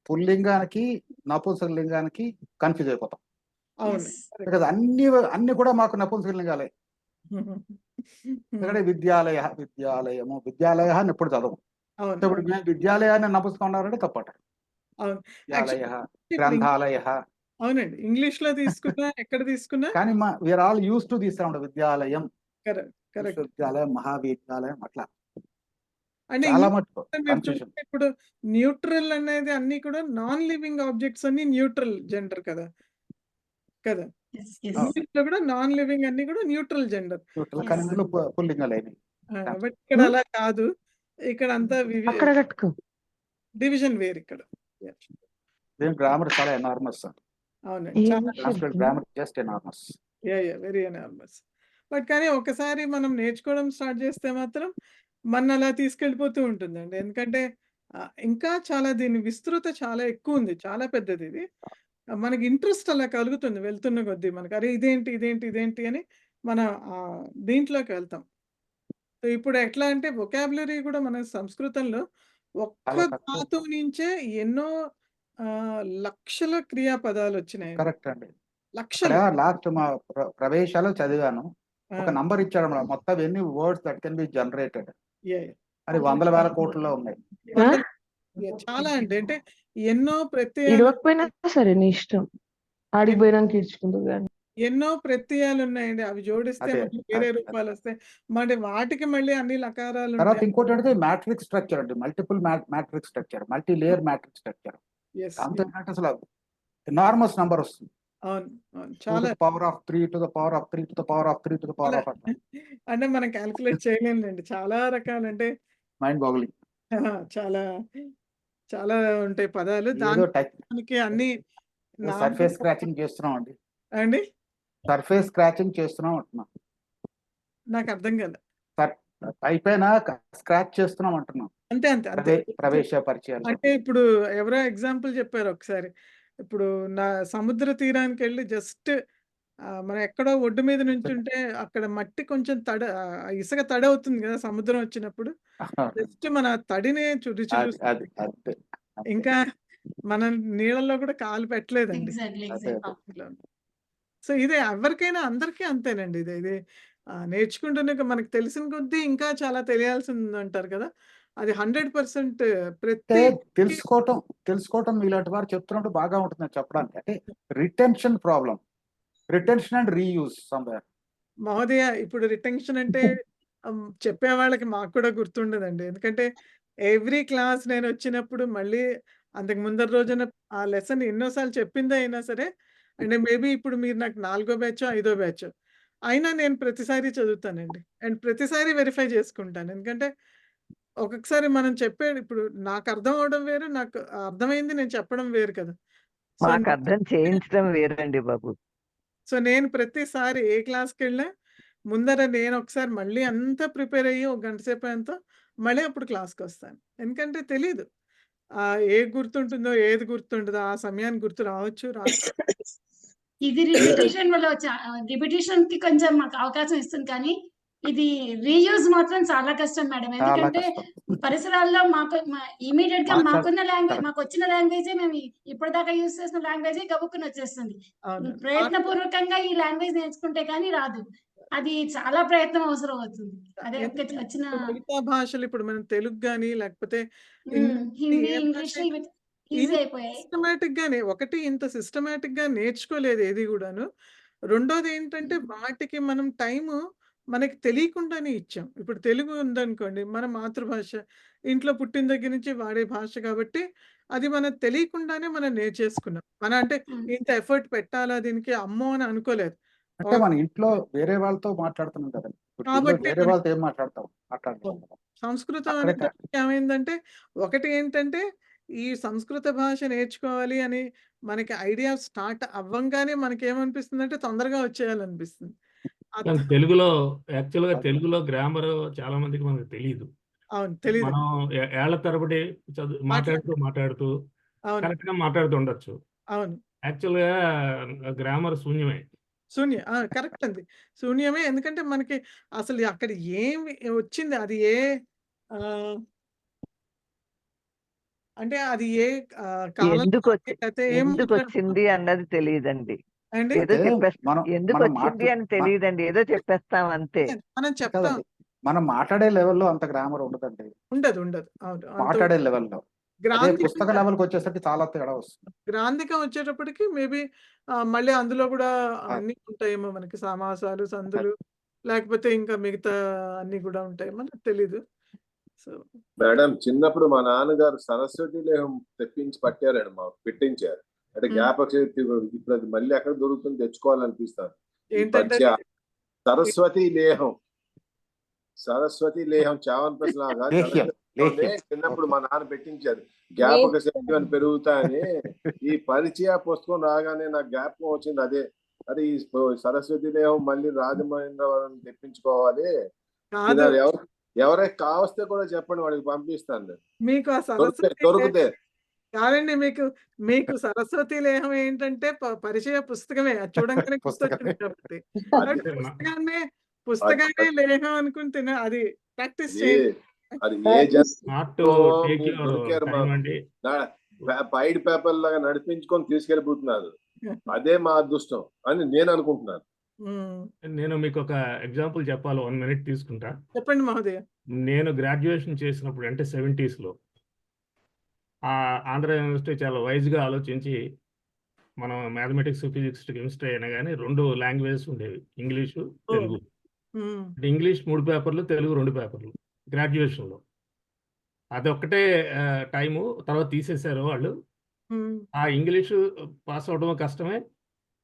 పుల్లింగానికి నపుంసకలింగానికి కన్ఫ్యూజ్ అయిపోతాం. అవును. Yes. కదా అన్ని కూడా మాకు నపుంసకలింగాలే. ఎందుకంటే విద్యాలయము విద్యాలయ అని ఎప్పుడు చదవం. అవును. ఇప్పుడు మేము విద్యాలయాన్ని నపుంసకం ఉన్నారంటే తప్పట. అవును. విద్యాలయ ఇప్పుడు గ్రంథాలయ అవునండి. ఇంగ్లీష్ లో తీసుకున్నా ఎక్కడ తీసుకున్నా కానీ వీఆర్ ఆల్ యూస్ టు తీసుకురావడం విద్యాలయం, కరెక్ట్. విశ్వవిద్యాలయం, మహావిద్యాలయం అట్లా అంటే చాలా ఇంగ్లీష్ మటుకు మీరు కన్ఫ్యూజన్. చూస్తే ఇప్పుడు న్యూట్రల్ అనేది అన్ని కూడా నాన్ లివింగ్ ఆబ్జెక్ట్స్ అన్ని న్యూట్రల్ జెండర్ కదా. Yes, yes. ఇంగ్లీష్ లో కూడా నాన్ లివింగ్ అన్ని కూడా న్యూట్రల్ జెండర్. కానీ ఇందులో పుల్లింగాలేని బట్ ఇక్కడ అలా కాదు. ఇక్కడ అంతా డివిజన్ వేరు ఇక్కడ. Yeah. గ్రామర్ చాలా ఎనార్మస్. అవునండి. చాలా grammar just enormous. Very enormous. But కానీ ఒకసారి మనం నేర్చుకోవడం స్టార్ట్ చేస్తే మాత్రం మన అలా తీసుకెళ్ళిపోతూ ఉంటుందండి. ఎందుకంటే ఇంకా చాలా దీని విస్తృత చాలా ఎక్కువ ఉంది. చాలా పెద్దది ఇది. మనకి ఇంట్రెస్ట్ అలా కలుగుతుంది వెళ్తున్న కొద్దీ మనకి. అరే ఇదేంటి అని మన దీంట్లోకి వెళ్తాం. సో ఇప్పుడు ఎట్లా అంటే వొకాబులరీ కూడా మన సంస్కృతంలో ఒక్క చాలా తక్కువ. ధాతు నుంచే ఎన్నో లక్షల క్రియాపదాలు వచ్చినాయి. కరెక్ట్ అండి. లక్షలు. లాస్ట్ మా ప్రవేశాలు చదివాను. ఆ, ఒక నంబర్ ఇచ్చాడు అన్నమాట. మొత్తం ఎన్ని words that can be generated yeah, yeah. అది 100,000 కోట్లలో ఉన్నాయి. చాలా అండి. అంటే ఎన్నో ప్రత్యయాలు ఇడవకపోయినా సరే నీ ఇష్టం. ఆడికి పోయినాక ఇడ్చుకుంటుంది కానీ ఎన్నో ప్రత్యయాలు ఉన్నాయండి. అవి జోడిస్తే అదే, మళ్ళీ వేరే అదే. రూపాలు వస్తాయి. మరి వాటికి మళ్ళీ అన్ని లకారాలు తర్వాత ఉంటాయి. ఇంకోటి అంటే మ్యాట్రిక్స్ స్ట్రక్చర్ అండి. Multiple matrix structure, multi layer matrix structure. Yes, దాంతో ఏంటంటే అసలు ఎనార్మస్ నంబర్ వస్తుంది. అవును. చాలా power of 3 to the power of 3 to the power of 3 to the power of అంటే మనం క్యాల్కులేట్ చేయలేండి. చాలా రకాలంటే మైండ్ బాగులింగ్. చాలా చాలా ఉంటాయి పదాలు. ఏదో టచ్ దానికి అన్ని సర్ఫేస్ స్క్రాచింగ్ చేస్తున్నాం అండి. అండి సర్ఫేస్ స్క్రాచింగ్ చేస్తున్నాం అంటున్నాం. నాకు అర్థం కాదు. అయిపోయినా స్క్రాచ్ చేస్తున్నాం అంటున్నాం. అంతే. ప్రవేశ పరిచయాలు. అంటే ఇప్పుడు ఎవరో ఎగ్జాంపుల్ చెప్పారు ఒకసారి. ఇప్పుడు నా సముద్ర తీరానికి వెళ్ళి జస్ట్ మనం ఎక్కడో ఒడ్డు మీద నుంచుంటే అక్కడ మట్టి కొంచెం ఇసుక తడి అవుతుంది కదా సముద్రం వచ్చినప్పుడు. జస్ట్ మన తడినే రుచి చూస్తుంది. అంతే. ఇంకా మనం నీళ్ళల్లో కూడా కాలు పెట్టలేదండి. Exactly, అదే, exactly. సో ఇదే ఎవరికైనా అందరికీ అంతేనండి. ఇది నేర్చుకుంటూనే మనకు తెలిసిన కొద్దీ ఇంకా చాలా తెలియాల్సింది అంటారు కదా. అది 100% ప్రతి తెలుసుకోవటం ఇలాంటి వారు చెప్తున్నట్టు బాగా ఉంటుందని చెప్పడానికి. అంటే retention problem, retention and reuse somewhere. మహోదయ ఇప్పుడు రిటెన్షన్ అంటే చెప్పే వాళ్ళకి మాకు కూడా గుర్తుండదండి. ఎందుకంటే ఎవ్రీ క్లాస్ నేను వచ్చినప్పుడు మళ్ళీ అంతకు ముందర రోజున ఆ లెసన్ ఎన్నోసార్లు చెప్పిందే అయినా సరే, అంటే మేబీ ఇప్పుడు మీరు నాకు 4వ బ్యాచో 5వ బ్యాచో అయినా నేను ప్రతిసారి చదువుతానండి. అండ్ ప్రతిసారి వెరిఫై చేసుకుంటాను. ఎందుకంటే ఒక్కొక్కసారి మనం చెప్పేది ఇప్పుడు నాకు అర్థం అవడం వేరు, నాకు అర్థమైంది నేను చెప్పడం వేరు కదా. మాకు అర్థం చేయించడం వేరండి బాబు. సో నేను ప్రతిసారి ఏ క్లాస్కి వెళ్ళినా ముందర నేను ఒకసారి మళ్ళీ అంతా ప్రిపేర్ అయ్యి ఒక గంట సేపు అంతా మళ్ళీ అప్పుడు క్లాస్కి వస్తాను. ఎందుకంటే తెలీదు ఏది గుర్తుంటుందో ఏది గుర్తుంటుందో ఆ సమయానికి గుర్తు రావచ్చు ఇది రిపిటేషన్ వల్ల రిపిటేషన్ కి కొంచెం మాకు అవకాశం ఇస్తుంది, కానీ ఇది రీయూజ్ మాత్రం చాలా కష్టం మేడం. ఎందుకంటే పరిసరాల్లో మాకు ఇమీడియట్ గా మాకున్న లాంగ్వేజ్, మాకు వచ్చిన లాంగ్వేజే మేము ఇప్పటిదాకా యూజ్ చేసిన లాంగ్వేజే గబుక్కుని వచ్చేస్తుంది. ప్రయత్నపూర్వకంగా ఈ లాంగ్వేజ్ నేర్చుకుంటే కానీ రాదు. అది చాలా ప్రయత్నం అవసరం అవుతుంది. అదే వచ్చిన మిగతా భాషలు ఇప్పుడు మనం తెలుగు గానీ లేకపోతే హిందీ, ఇంగ్లీష్ ఈజీ అయిపోయాయి. సిస్టమేటిక్ గానే ఒకటి ఇంత సిస్టమేటిక్ గా నేర్చుకోలేదు ఏది కూడాను. రెండోది ఏంటంటే వాటికి మనం టైము మనకి తెలియకుండానే ఇచ్చాం. ఇప్పుడు తెలుగు ఉందనుకోండి, మన మాతృభాష, ఇంట్లో పుట్టిన దగ్గర నుంచి వాడే భాష కాబట్టి అది మనకు తెలియకుండానే మనం నేర్చేసుకున్నాం. మన అంటే ఇంత ఎఫర్ట్ పెట్టాలా దీనికి అమ్మో అని అనుకోలేదు. అంటే మన ఇంట్లో వేరే వాళ్ళతో మాట్లాడుతున్నాం కదా, కాబట్టి వేరే వాళ్ళతో ఏం మాట్లాడతాం. సంస్కృతం అనేటప్పటికి ఏమైందంటే ఒకటి ఏంటంటే ఈ సంస్కృత భాష నేర్చుకోవాలి అని మనకి ఐడియా స్టార్ట్ అవ్వంగానే మనకి ఏమనిపిస్తుంది అంటే తొందరగా వచ్చేయాలనిపిస్తుంది. తెలుగులో యాక్చువల్గా తెలుగులో గ్రామర్ చాలా మందికి మనకు తెలియదు. అవును, తెలియదు. మనం ఏళ్ల తరబడి మాట్లాడుతూ కరెక్ట్ గా మాట్లాడుతూ ఉండొచ్చు. అవును. యాక్చువల్గా గ్రామర్ శూన్యమే. కరెక్ట్ అండి. శూన్యమే. ఎందుకంటే మనకి అసలు అక్కడ ఏమి వచ్చింది అది ఏ ఆహ్, అంటే అది ఏ కాలంలో ఎందుకు లేకపోతే ఏం ఎందుకు మాట్లాడుతున్నాం వచ్చింది అన్నది తెలియదండి. అండి? ఏదో అంటే చెప్పేస్తాం. మనం ఎందుకు మనం వచ్చింది అని మాట్లా తెలియదండి. ఏదో చెప్పేస్తాం అంతే. మనం చెప్తాం. కదండి, మనం మాట్లాడే లెవెల్లో అంత గ్రామర్ ఉండదండి. ఉండదు. అవును. అంత మాట్లాడే లెవెల్లో అదే గ్రాంథికంగా పుస్తక లెవెల్కి వచ్చేసరికి చాలా తేడా వస్తుంది. గ్రాంథికం వచ్చేటప్పటికి మేబీ మళ్ళీ అందులో కూడా ఆ, అన్నీ ఉంటాయేమో మనకి సమాసాలు, అదే. సందులు లేకపోతే ఇంకా మిగతా అన్నీ కూడా ఉంటాయేమో నాకు తెలీదు. సో మేడం చిన్నప్పుడు మా నాన్నగారు సరస్వతి లేహం తెప్పించి పట్టారండి, మాకు పెట్టించారు. అంటే హ్మ్. జ్ఞాపక శక్తి ఇప్పుడు అది మళ్ళీ ఎక్కడ దొరుకుతుంది తెచ్చుకోవాలనిపిస్తాను. ఈ ఏంటంటే పరిచయ అది సరస్వతి లేహం చావన్ లాగా లేహ్యం చదవనే లేహ్యం చిన్నప్పుడు ఓకే. మా నాన్న పెట్టించారు. జ్ఞాపక శక్తి అని నేర్చుకున్నాను. పెరుగుతాయని ఈ పరిచయ పుస్తకం రాగానే నాకు జ్ఞాపకం వచ్చింది అదే. అదే ఈ సరస్వతి లేహం మళ్ళీ రాజమహేంద్రవరం తెప్పించుకోవాలి. కాదు. తినాలి. ఎవరైనా కావస్తే కూడా చెప్పండి, వాడికి పంపిస్తాను నేను. మీకు ఆ సరస్వతి దొరికితే కాదండి. మీకు సరస్వతి లేహం ఏంటంటే పరిచయ పుస్తకమే. అది చూడంగానే పుస్తకమే గుర్తొచ్చింది కాబట్టి. అది కాబట్టి అది పుస్తకాన్నే లేహం అనుకుని అది ప్రాక్టీస్ అది చేయండి. అది ఏ ప్రాక్టీస్ నాట్ టు టేక్ మీరు యువర్ దొరికారు టైం మాకు. అండి. పైడ్ పేపర్ లాగా నడిపించుకొని తీసుకెళ్ళిపోతున్నారు. అదే మా అదృష్టం అని నేను అనుకుంటున్నాను. హ్మ్. నేను మీకు ఒక ఎగ్జాంపుల్ చెప్పాలి. 1 మినిట్ తీసుకుంటా. చెప్పండి మహోదయ. నేను గ్రాడ్యుయేషన్ చేసినప్పుడు అంటే 70స్లో ఆంధ్ర యూనివర్సిటీ చాలా వైజ్గా ఆలోచించి మనం మ్యాథమెటిక్స్, ఫిజిక్స్, కెమిస్ట్రీ అయినా కానీ 2 లాంగ్వేజెస్ ఉండేవి, ఇంగ్లీషు, ఓహ్! తెలుగు. హ్మ్. అంటే ఇంగ్లీష్ 3 పేపర్లు, తెలుగు 2 పేపర్లు గ్రాడ్యుయేషన్లో. అదొక్కటే టైము. తర్వాత తీసేశారు వాళ్ళు. హ్మ్. ఆ ఇంగ్లీషు పాస్ అవ్వడం కష్టమే.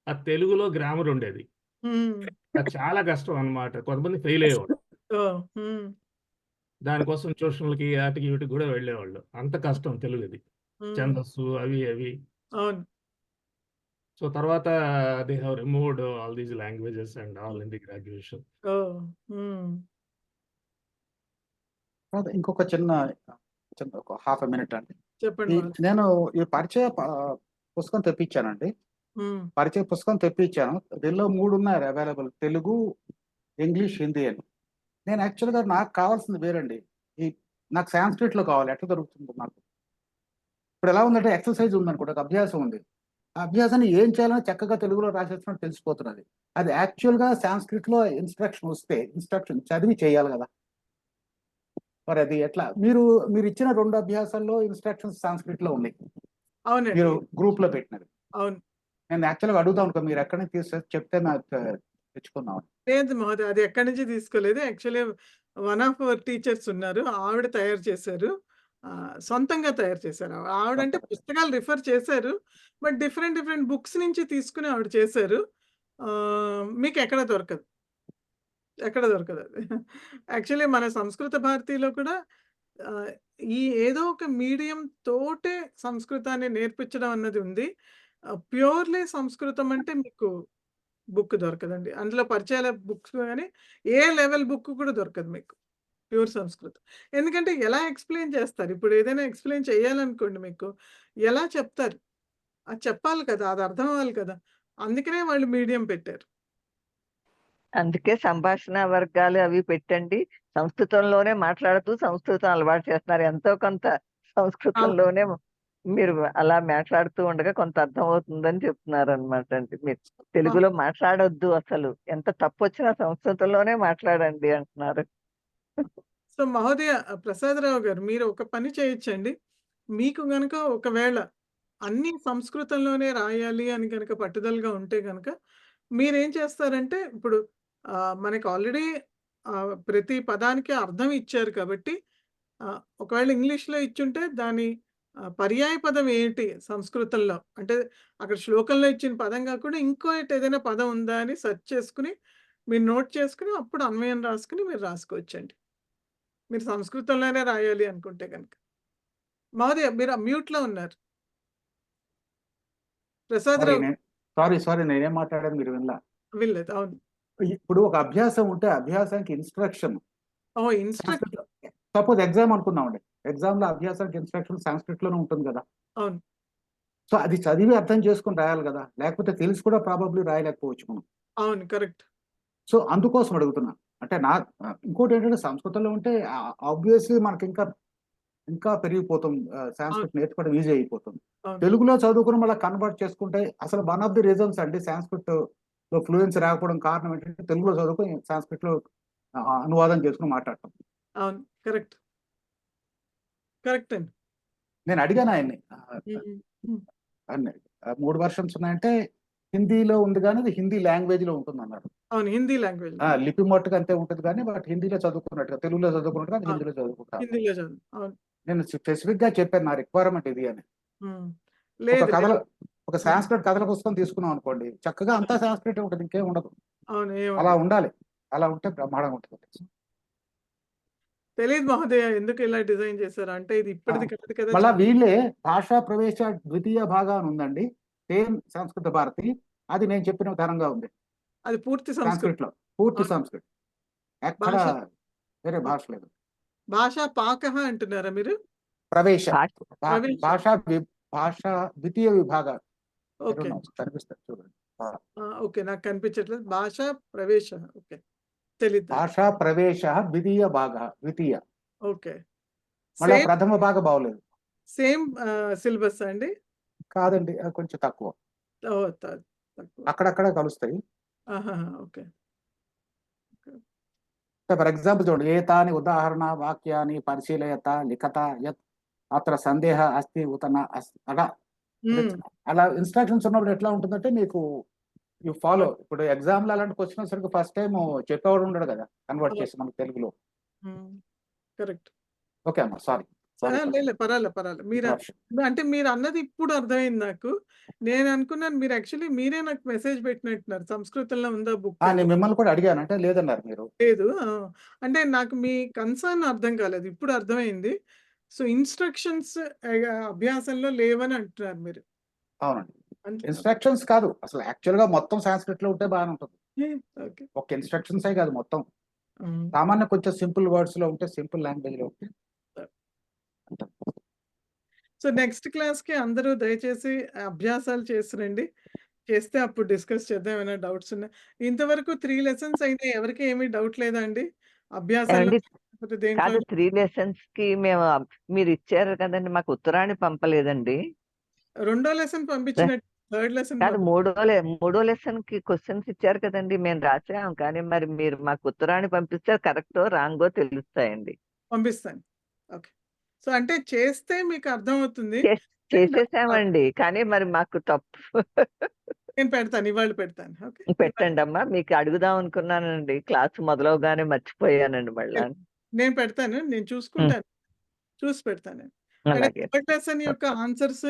ఆ తెలుగులో గ్రామర్ ఉండేది. హ్మ్. అది చాలా కష్టం అన్నమాట. కొంతమంది ఫెయిల్ అయ్యేవాళ్ళు. ఓహ్! హ్మ్. దానికోసం ట్యూషన్లకి ఆటికి వీటికి కూడా వెళ్ళేవాళ్ళు. అంత కష్టం తెలుగుది. హ్మ్. ఛందస్సు అవి. అవును. సో తర్వాత they have removed all these languages and all in the graduation. Oh! Hmm. కాదు, ఇంకొక చిన్న చిన్న ఒక హాఫ్ ఎ మినిట్ అండి. చెప్పండి మహోదయ. నేను ఈ పరిచయ పుస్తకం తెప్పించానండి. హ్మ్. పరిచయ పుస్తకం తెప్పించాను. దీనిలో 3 ఉన్నాయి అవైలబుల్, తెలుగు, ఇంగ్లీష్, హిందీ అని. నేను యాక్చువల్గా నాకు కావాల్సింది వేరండి. ఈ నాకు సాంస్క్రిట్లో కావాలి. ఎట్లా దొరుకుతుంది నాకు? ఇప్పుడు ఎలా ఉందంటే ఎక్సర్సైజ్ ఉందనుకోండి, ఒక అభ్యాసం ఉంది. ఆ అభ్యాసాన్ని ఏం చేయాలని చక్కగా తెలుగులో రాసేస్తున్నట్టు తెలిసిపోతున్నది. అది యాక్చువల్గా సాంస్క్రిట్లో ఇన్స్ట్రక్షన్ వస్తే ఇన్స్ట్రక్షన్ చదివి చేయాలి కదా. మరి అది ఎట్లా? మీరు ఇచ్చిన 2 అభ్యాసాల్లో ఇన్స్ట్రక్షన్స్ సాంస్క్రిట్లో ఉన్నాయి. అవునండి. మీరు గ్రూప్లో పెట్టినది. అవును. నేను యాక్చువల్గా అడుగుదాం అనుకో, మీరు ఎక్కడి నుంచి చెప్తే నాకు తెచ్చుకుందాం. లేదు మహోదయ. అది ఎక్కడి నుంచి తీసుకోలేదు. Actually one of our teachers ఉన్నారు. ఆవిడ తయారు చేశారు. సొంతంగా తయారు చేశారు. ఆవిడంటే పుస్తకాలు రిఫర్ చేశారు. బట్ డిఫరెంట్ బుక్స్ నుంచి తీసుకొని ఆవిడ చేశారు. మీకెక్కడ దొరకదు. ఎక్కడ దొరకదది. యాక్చువల్లీ మన సంస్కృత భారతిలో కూడా ఆహ్, ఈ ఏదో ఒక మీడియం తోటే సంస్కృతాన్ని నేర్పించడం అన్నది ఉంది. ప్యూర్‌లీ సంస్కృతం అంటే మీకు బుక్ దొరకదండి. అందులో పరిచయాల బుక్స్ గాని, ఏ లెవెల్ బుక్ కూడా దొరకదు మీకు. ప్యూర్ సంస్కృతం. ఎందుకంటే ఎలా ఎక్స్‌ప్లెయిన్ చేస్తారు? ఇప్పుడు ఏదైనా ఎక్స్‌ప్లెయిన్ చేయాలనుకోండి మీకు, ఎలా చెప్తారు? అది చెప్పాలి కదా! అది అర్థం అవ్వాలి కదా! అందుకనే వాళ్ళు మీడియం పెట్టారు. అందుకే సంభాషణ వర్గాలు అవి పెట్టండి. సంస్కృతంలోనే మాట్లాడుతూ సంస్కృతం అలవాటు చేస్తున్నారు. ఎంతో కొంత సంస్కృతంలోనే మీరు అలా మాట్లాడుతూ ఉండగా కొంత అర్థమవుతుందని చెప్తున్నారనమాట అండి మీరు. తెలుగులో మాట్లాడొద్దు అసలు. ఎంత తప్పొచ్చినా సంస్కృతంలోనే మాట్లాడండి అంటున్నారు. సో, మహోదయ ప్రసాదరావు గారు మీరు ఒక పని చేయొచ్చండి. మీకు గనక ఒకవేళ అన్నీ సంస్కృతంలోనే రాయాలి అని గనక పట్టుదలగా ఉంటే గనక, మీరేం చేస్తారంటే ఇప్పుడు మనకి ఆల్రెడీ ప్రతి పదానికి అర్థం ఇచ్చారు కాబట్టి, ఒకవేళ ఇంగ్లీష్‌లో ఇచ్చుంటే దాని పర్యాయ పదం ఏంటి సంస్కృతంలో? అంటే అక్కడ శ్లోకంలో ఇచ్చిన పదం కాకుండా ఇంకోటి ఏదైనా పదం ఉందా అని సెర్చ్ చేసుకొని, మీరు నోట్ చేసుకొని అప్పుడు అన్వయం రాసుకొని మీరు రాసుకోవచ్చండి. మీరు సంస్కృతంలోనే రాయాలి అనుకుంటే గనక. మహోదయ మీరు మ్యూట్‌లో ఉన్నారు. ప్రసాదరావు సారీ నేనేం మాట్లాడాను మీరు వినలా. వినలేదు. అవును. ఇప్పుడు ఒక అభ్యాసం ఉంటే అభ్యాసానికి instruction oh! Instruct suppose exam అనుకున్నామండి. ఎగ్జామ్‌లో అభ్యాసానికి ఇన్స్ట్రక్షన్ సాంస్క్రిట్‌లోనే ఉంటుంది కదా. అవును. సో అది చదివి అర్థం చేసుకొని రాయాలి కదా, లేకపోతే తెలిసి కూడా ప్రాబబ్లీ రాయలేకపోవచ్చు మనం. అవును, కరెక్ట్. సో అందుకోసం అడుగుతున్నా. అంటే ఇంకోటి ఏంటంటే సంస్కృతంలో ఉంటే ఆబ్వియస్లీ మనకి ఇంకా పెరిగిపోతుంది, సాంస్క్రిట్ నేర్చుకోవడం ఈజీ అయిపోతుంది. అవును. తెలుగులో చదువుకుని మళ్ళీ కన్వర్ట్ చేసుకుంటే అసలు వన్ ఆఫ్ ది రీజన్స్ అండి సాంస్క్రిట్ లో ఫ్లూయెన్సీ రాకపోవడం కారణం ఏంటంటే తెలుగులో చదువుకుని సాంస్క్రిట్ లో అనువాదం చేసుకుని మాట్లాడటం. అవును, కరెక్ట్. కరెక్ట్ అండి. నేను అడిగాను ఆయన్ని, ఉమ్. అన్ని 3 వర్షన్స్ ఉన్నాయంటే హిందీలో ఉంది కానీ అది హిందీ లాంగ్వేజ్ లో ఉంటుంది అన్నారు. అవును, హిందీ లాంగ్వేజ్. లిపి మట్టుకు అంతే ఉంటుంది కానీ బట్ హిందీలో చదువుకున్నట్టుగా తెలుగులో చదువుకున్నట్టుగా అది హిందీలో చదువుకుంటాను. హిందీలో చదువు. అవును. నేను స్పెసిఫిక్ గా చెప్పాను నా రిక్వైర్మెంట్ ఇది అని. ఉమ్. ఒక లేదు కథల లేదు. ఒక సాంస్క్రిట్ కథల పుస్తకం తీసుకున్నాం అనుకోండి, చక్కగా అంతా సాంస్క్రిట్ ఉంటుంది, ఇంకేం ఉండదు. అవును, అలా ఉండాలి, అలా ఉంటే బ్రహ్మాండంగా ఉంటుంది. తెలియదు మహోదయ ఎందుకు ఇలా డిజైన్ చేశారు అంటే ఇది ఇప్పటిది కాదు కదా. మళ్ళా వీళ్ళే భాషా ప్రవేశ ద్వితీయ భాగం అని ఉందండి, సేమ్ సంస్కృత భారతి, అది నేను చెప్పిన విధానంగా ఉంది అది పూర్తి సంస్కృతం. సాంస్క్రిట్ లో, పూర్తి అవును. సంస్కృత్, ఎక్కడ భాష వేరే భాష లేదు. భాషా పాకః అంటున్నారా మీరు? ప్రవేశ ప్రవేశ. భాషా ద్వితీయ విభాగ ఓకే. కనిపిస్తుంది చూడండి. ఓకే, నాకు కనిపించట్లేదు. భాషా ప్రవేశ. ఓకే, తెలీదు. భాషా ప్రవేశ ద్వితీయ భాగ, ద్వితీయ. ఓకే. మళ్ళీ ప్రథమ భాగ బాగోలేదు. సేమ్ సిలబస్ అండి? కాదండి, అది కొంచెం తక్కువ, ఓ, తక్కువ. అక్కడక్కడ కలుస్తాయి. ఓకే. ఫర్ ఎగ్జాంపుల్ చూడండి, ఏతాని ఉదాహరణ వాక్యాన్ని పరిశీలయత లిఖత యత్ అత్ర సందేహ అస్తి ఉతన అలా ఇన్స్ట్రక్షన్స్ ఉన్నప్పుడు ఎట్లా ఉంటుందంటే మీకు యూ ఫాలో. ఇప్పుడు ఎగ్జామ్ లో అలాంటి క్వశ్చన్ వచ్చేసరికి ఫస్ట్ టైం చెప్పేవాడు ఉండడు కదా కన్వర్ట్ చేసి మనకు తెలుగులో. కరెక్ట్. ఓకే అమ్మా, సారీ. పర్వాలేదు. మీరు అంటే మీరు అన్నది ఇప్పుడు అర్థమైంది నాకు. నేను అనుకున్నాను మీరు యాక్చువల్లీ మీరే నాకు మెసేజ్ పెట్టినట్టున్నారు, సంస్కృతంలో ఉందా బుక్ నేను మిమ్మల్ని కూడా అడిగాను, అంటే లేదన్నారు మీరు. లేదు. అంటే నాకు మీ కన్సర్న్ అర్థం కాలేదు, ఇప్పుడు అర్థమైంది. సో ఇన్స్ట్రక్షన్స్ అభ్యాసంలో లేవని అంటున్నారు మీరు. అవునండి, ఇన్స్ట్రక్షన్స్ కాదు అసలు, యాక్చువల్ గా మొత్తం సాంస్క్రిట్ లో ఉంటే బాగానే ఉంటుంది. ఒక ఇన్స్ట్రక్షన్స్ కాదు, మొత్తం సామాన్య కొంచెం సింపుల్ వర్డ్స్ లో ఉంటే, సింపుల్ లాంగ్వేజ్ లో ఉంటే. సో నెక్స్ట్ క్లాస్ కి అందరూ దయచేసి అభ్యాసాలు చేసిరండి, చేస్తే అప్పుడు డిస్కస్ చేద్దాం ఏమైనా డౌట్స్ ఉన్నాయి. ఇంతవరకు 3 లెసన్స్ అయినా ఎవరికి ఏమీ డౌట్ లేదా అండి అభ్యాసాలు? కాదు, 3 లెసన్స్ కి మీరు ఇచ్చారు కదండి, మాకు ఉత్తరాన్ని పంపలేదండి. రెండో లెసన్ పంపించినట్టు, థర్డ్ లెసన్ కాదు, మూడో లెసన్ కి క్వశ్చన్స్ ఇచ్చారు కదండి, మేము రాసాం. కానీ మరి మీరు మాకు ఉత్తరాన్ని పంపిస్తే కరెక్టో రాంగో తెలుస్తాయండి. పంపిస్తాను. ఓకే. సో అంటే చేస్తే మీకు అర్థమవుతుంది. చేసేసామండి, కానీ మరి మాకు తప్పు. నేను పెడతాను, ఇవాళ పెడతాను. ఓకే, పెట్టండి అమ్మా, మీకు అడుగుదాం అనుకున్నానండి, క్లాస్ మొదలవగానే మర్చిపోయానండి మళ్ళా. నేను పెడతాను, నేను చూసుకుంటాను, చూసి పెడతాను. అలాగే. థర్డ్ లెసన్ యొక్క ఆన్సర్స్,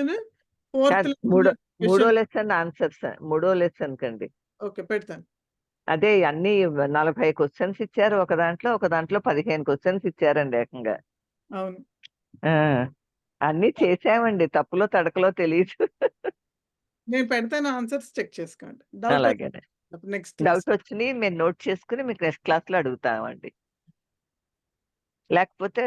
మూడో లెసన్ కండి. ఓకే, పెడతాను. అదే అన్ని 40 క్వశ్చన్స్ ఇచ్చారు, ఒక దాంట్లో 15 క్వశ్చన్స్ ఇచ్చారండి ఏకంగా. అవును, అన్ని చేసామండి, తప్పులో తడకలో తెలియదు. నేను పెడతాను, ఆన్సర్స్ చెక్ చేసుకోండి. అలాగే, నెక్స్ట్ డౌట్ వచ్చినాయి మేము నోట్ చేసుకుని మీకు నెక్స్ట్ క్లాస్ లో అడుగుతామండి, లేకపోతే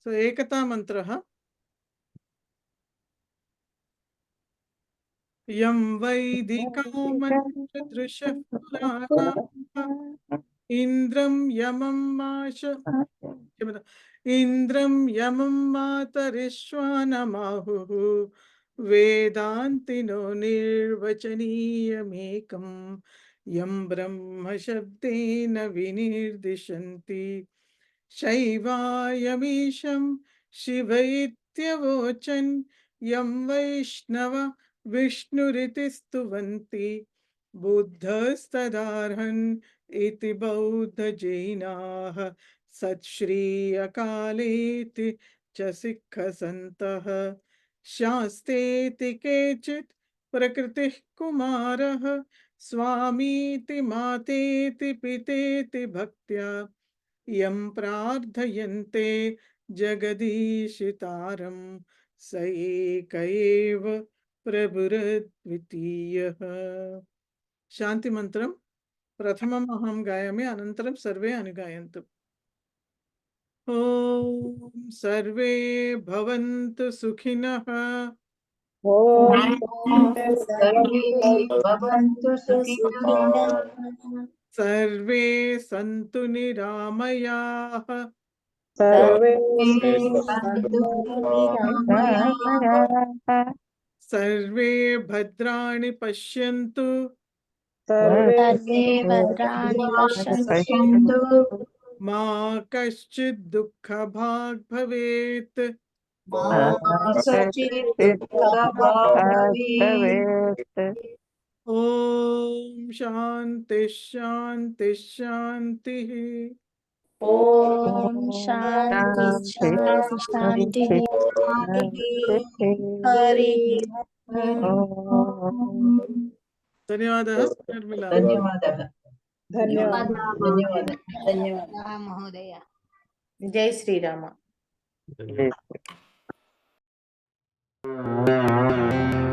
సో ఏకతా మంత్రః యం వైదికా మంత్రదృశః పురాణాః ఇంద్రం యమం మాతరిశ్వానమాహుః వేదాంతినో నిర్వచనీయమేకం యం బ్రహ్మ శబ్దేన వినిర్దిశంతి శైవాయమీశం శివ ఇత్యవోచన్ యం వైష్ణవ విష్ణురితి స్తువంతి బుద్ధస్తదార్హన్ ఇతి బౌద్ధ జైనాః సత్శ్రీ అకాలేతి చ సిక్ఖసంతః శాస్తేతి కేచిత్ ప్రకృతిః కుమారః స్వామీతి మాతేతి పితేతి భక్త్యా యం ప్రార్థయంతే జగదీశితారం స ఏక ఏవ प्रभुरद्वितीयः। శాంతి మంత్రం ప్రథమం అహం గాయామి, అనంతరం సర్వే అనుగాయంతు. ఓం సర్వే భవంతు సుఖినః. సర్వే సంతు నిరామయాః. సర్వే భద్రాణి పశ్యంతు. మా కశ్చిద్ దుఃఖభాగ్ భవేత్. ఓం శాంతి శాంతి శాంతి. ఓం శాంతి శాంతి శాంతి. హరి ధన్యవాదాలు నిర్మలా. ధన్యవాదాలు మహోదయ. జై శ్రీరామ. ధన్యవాదాలు.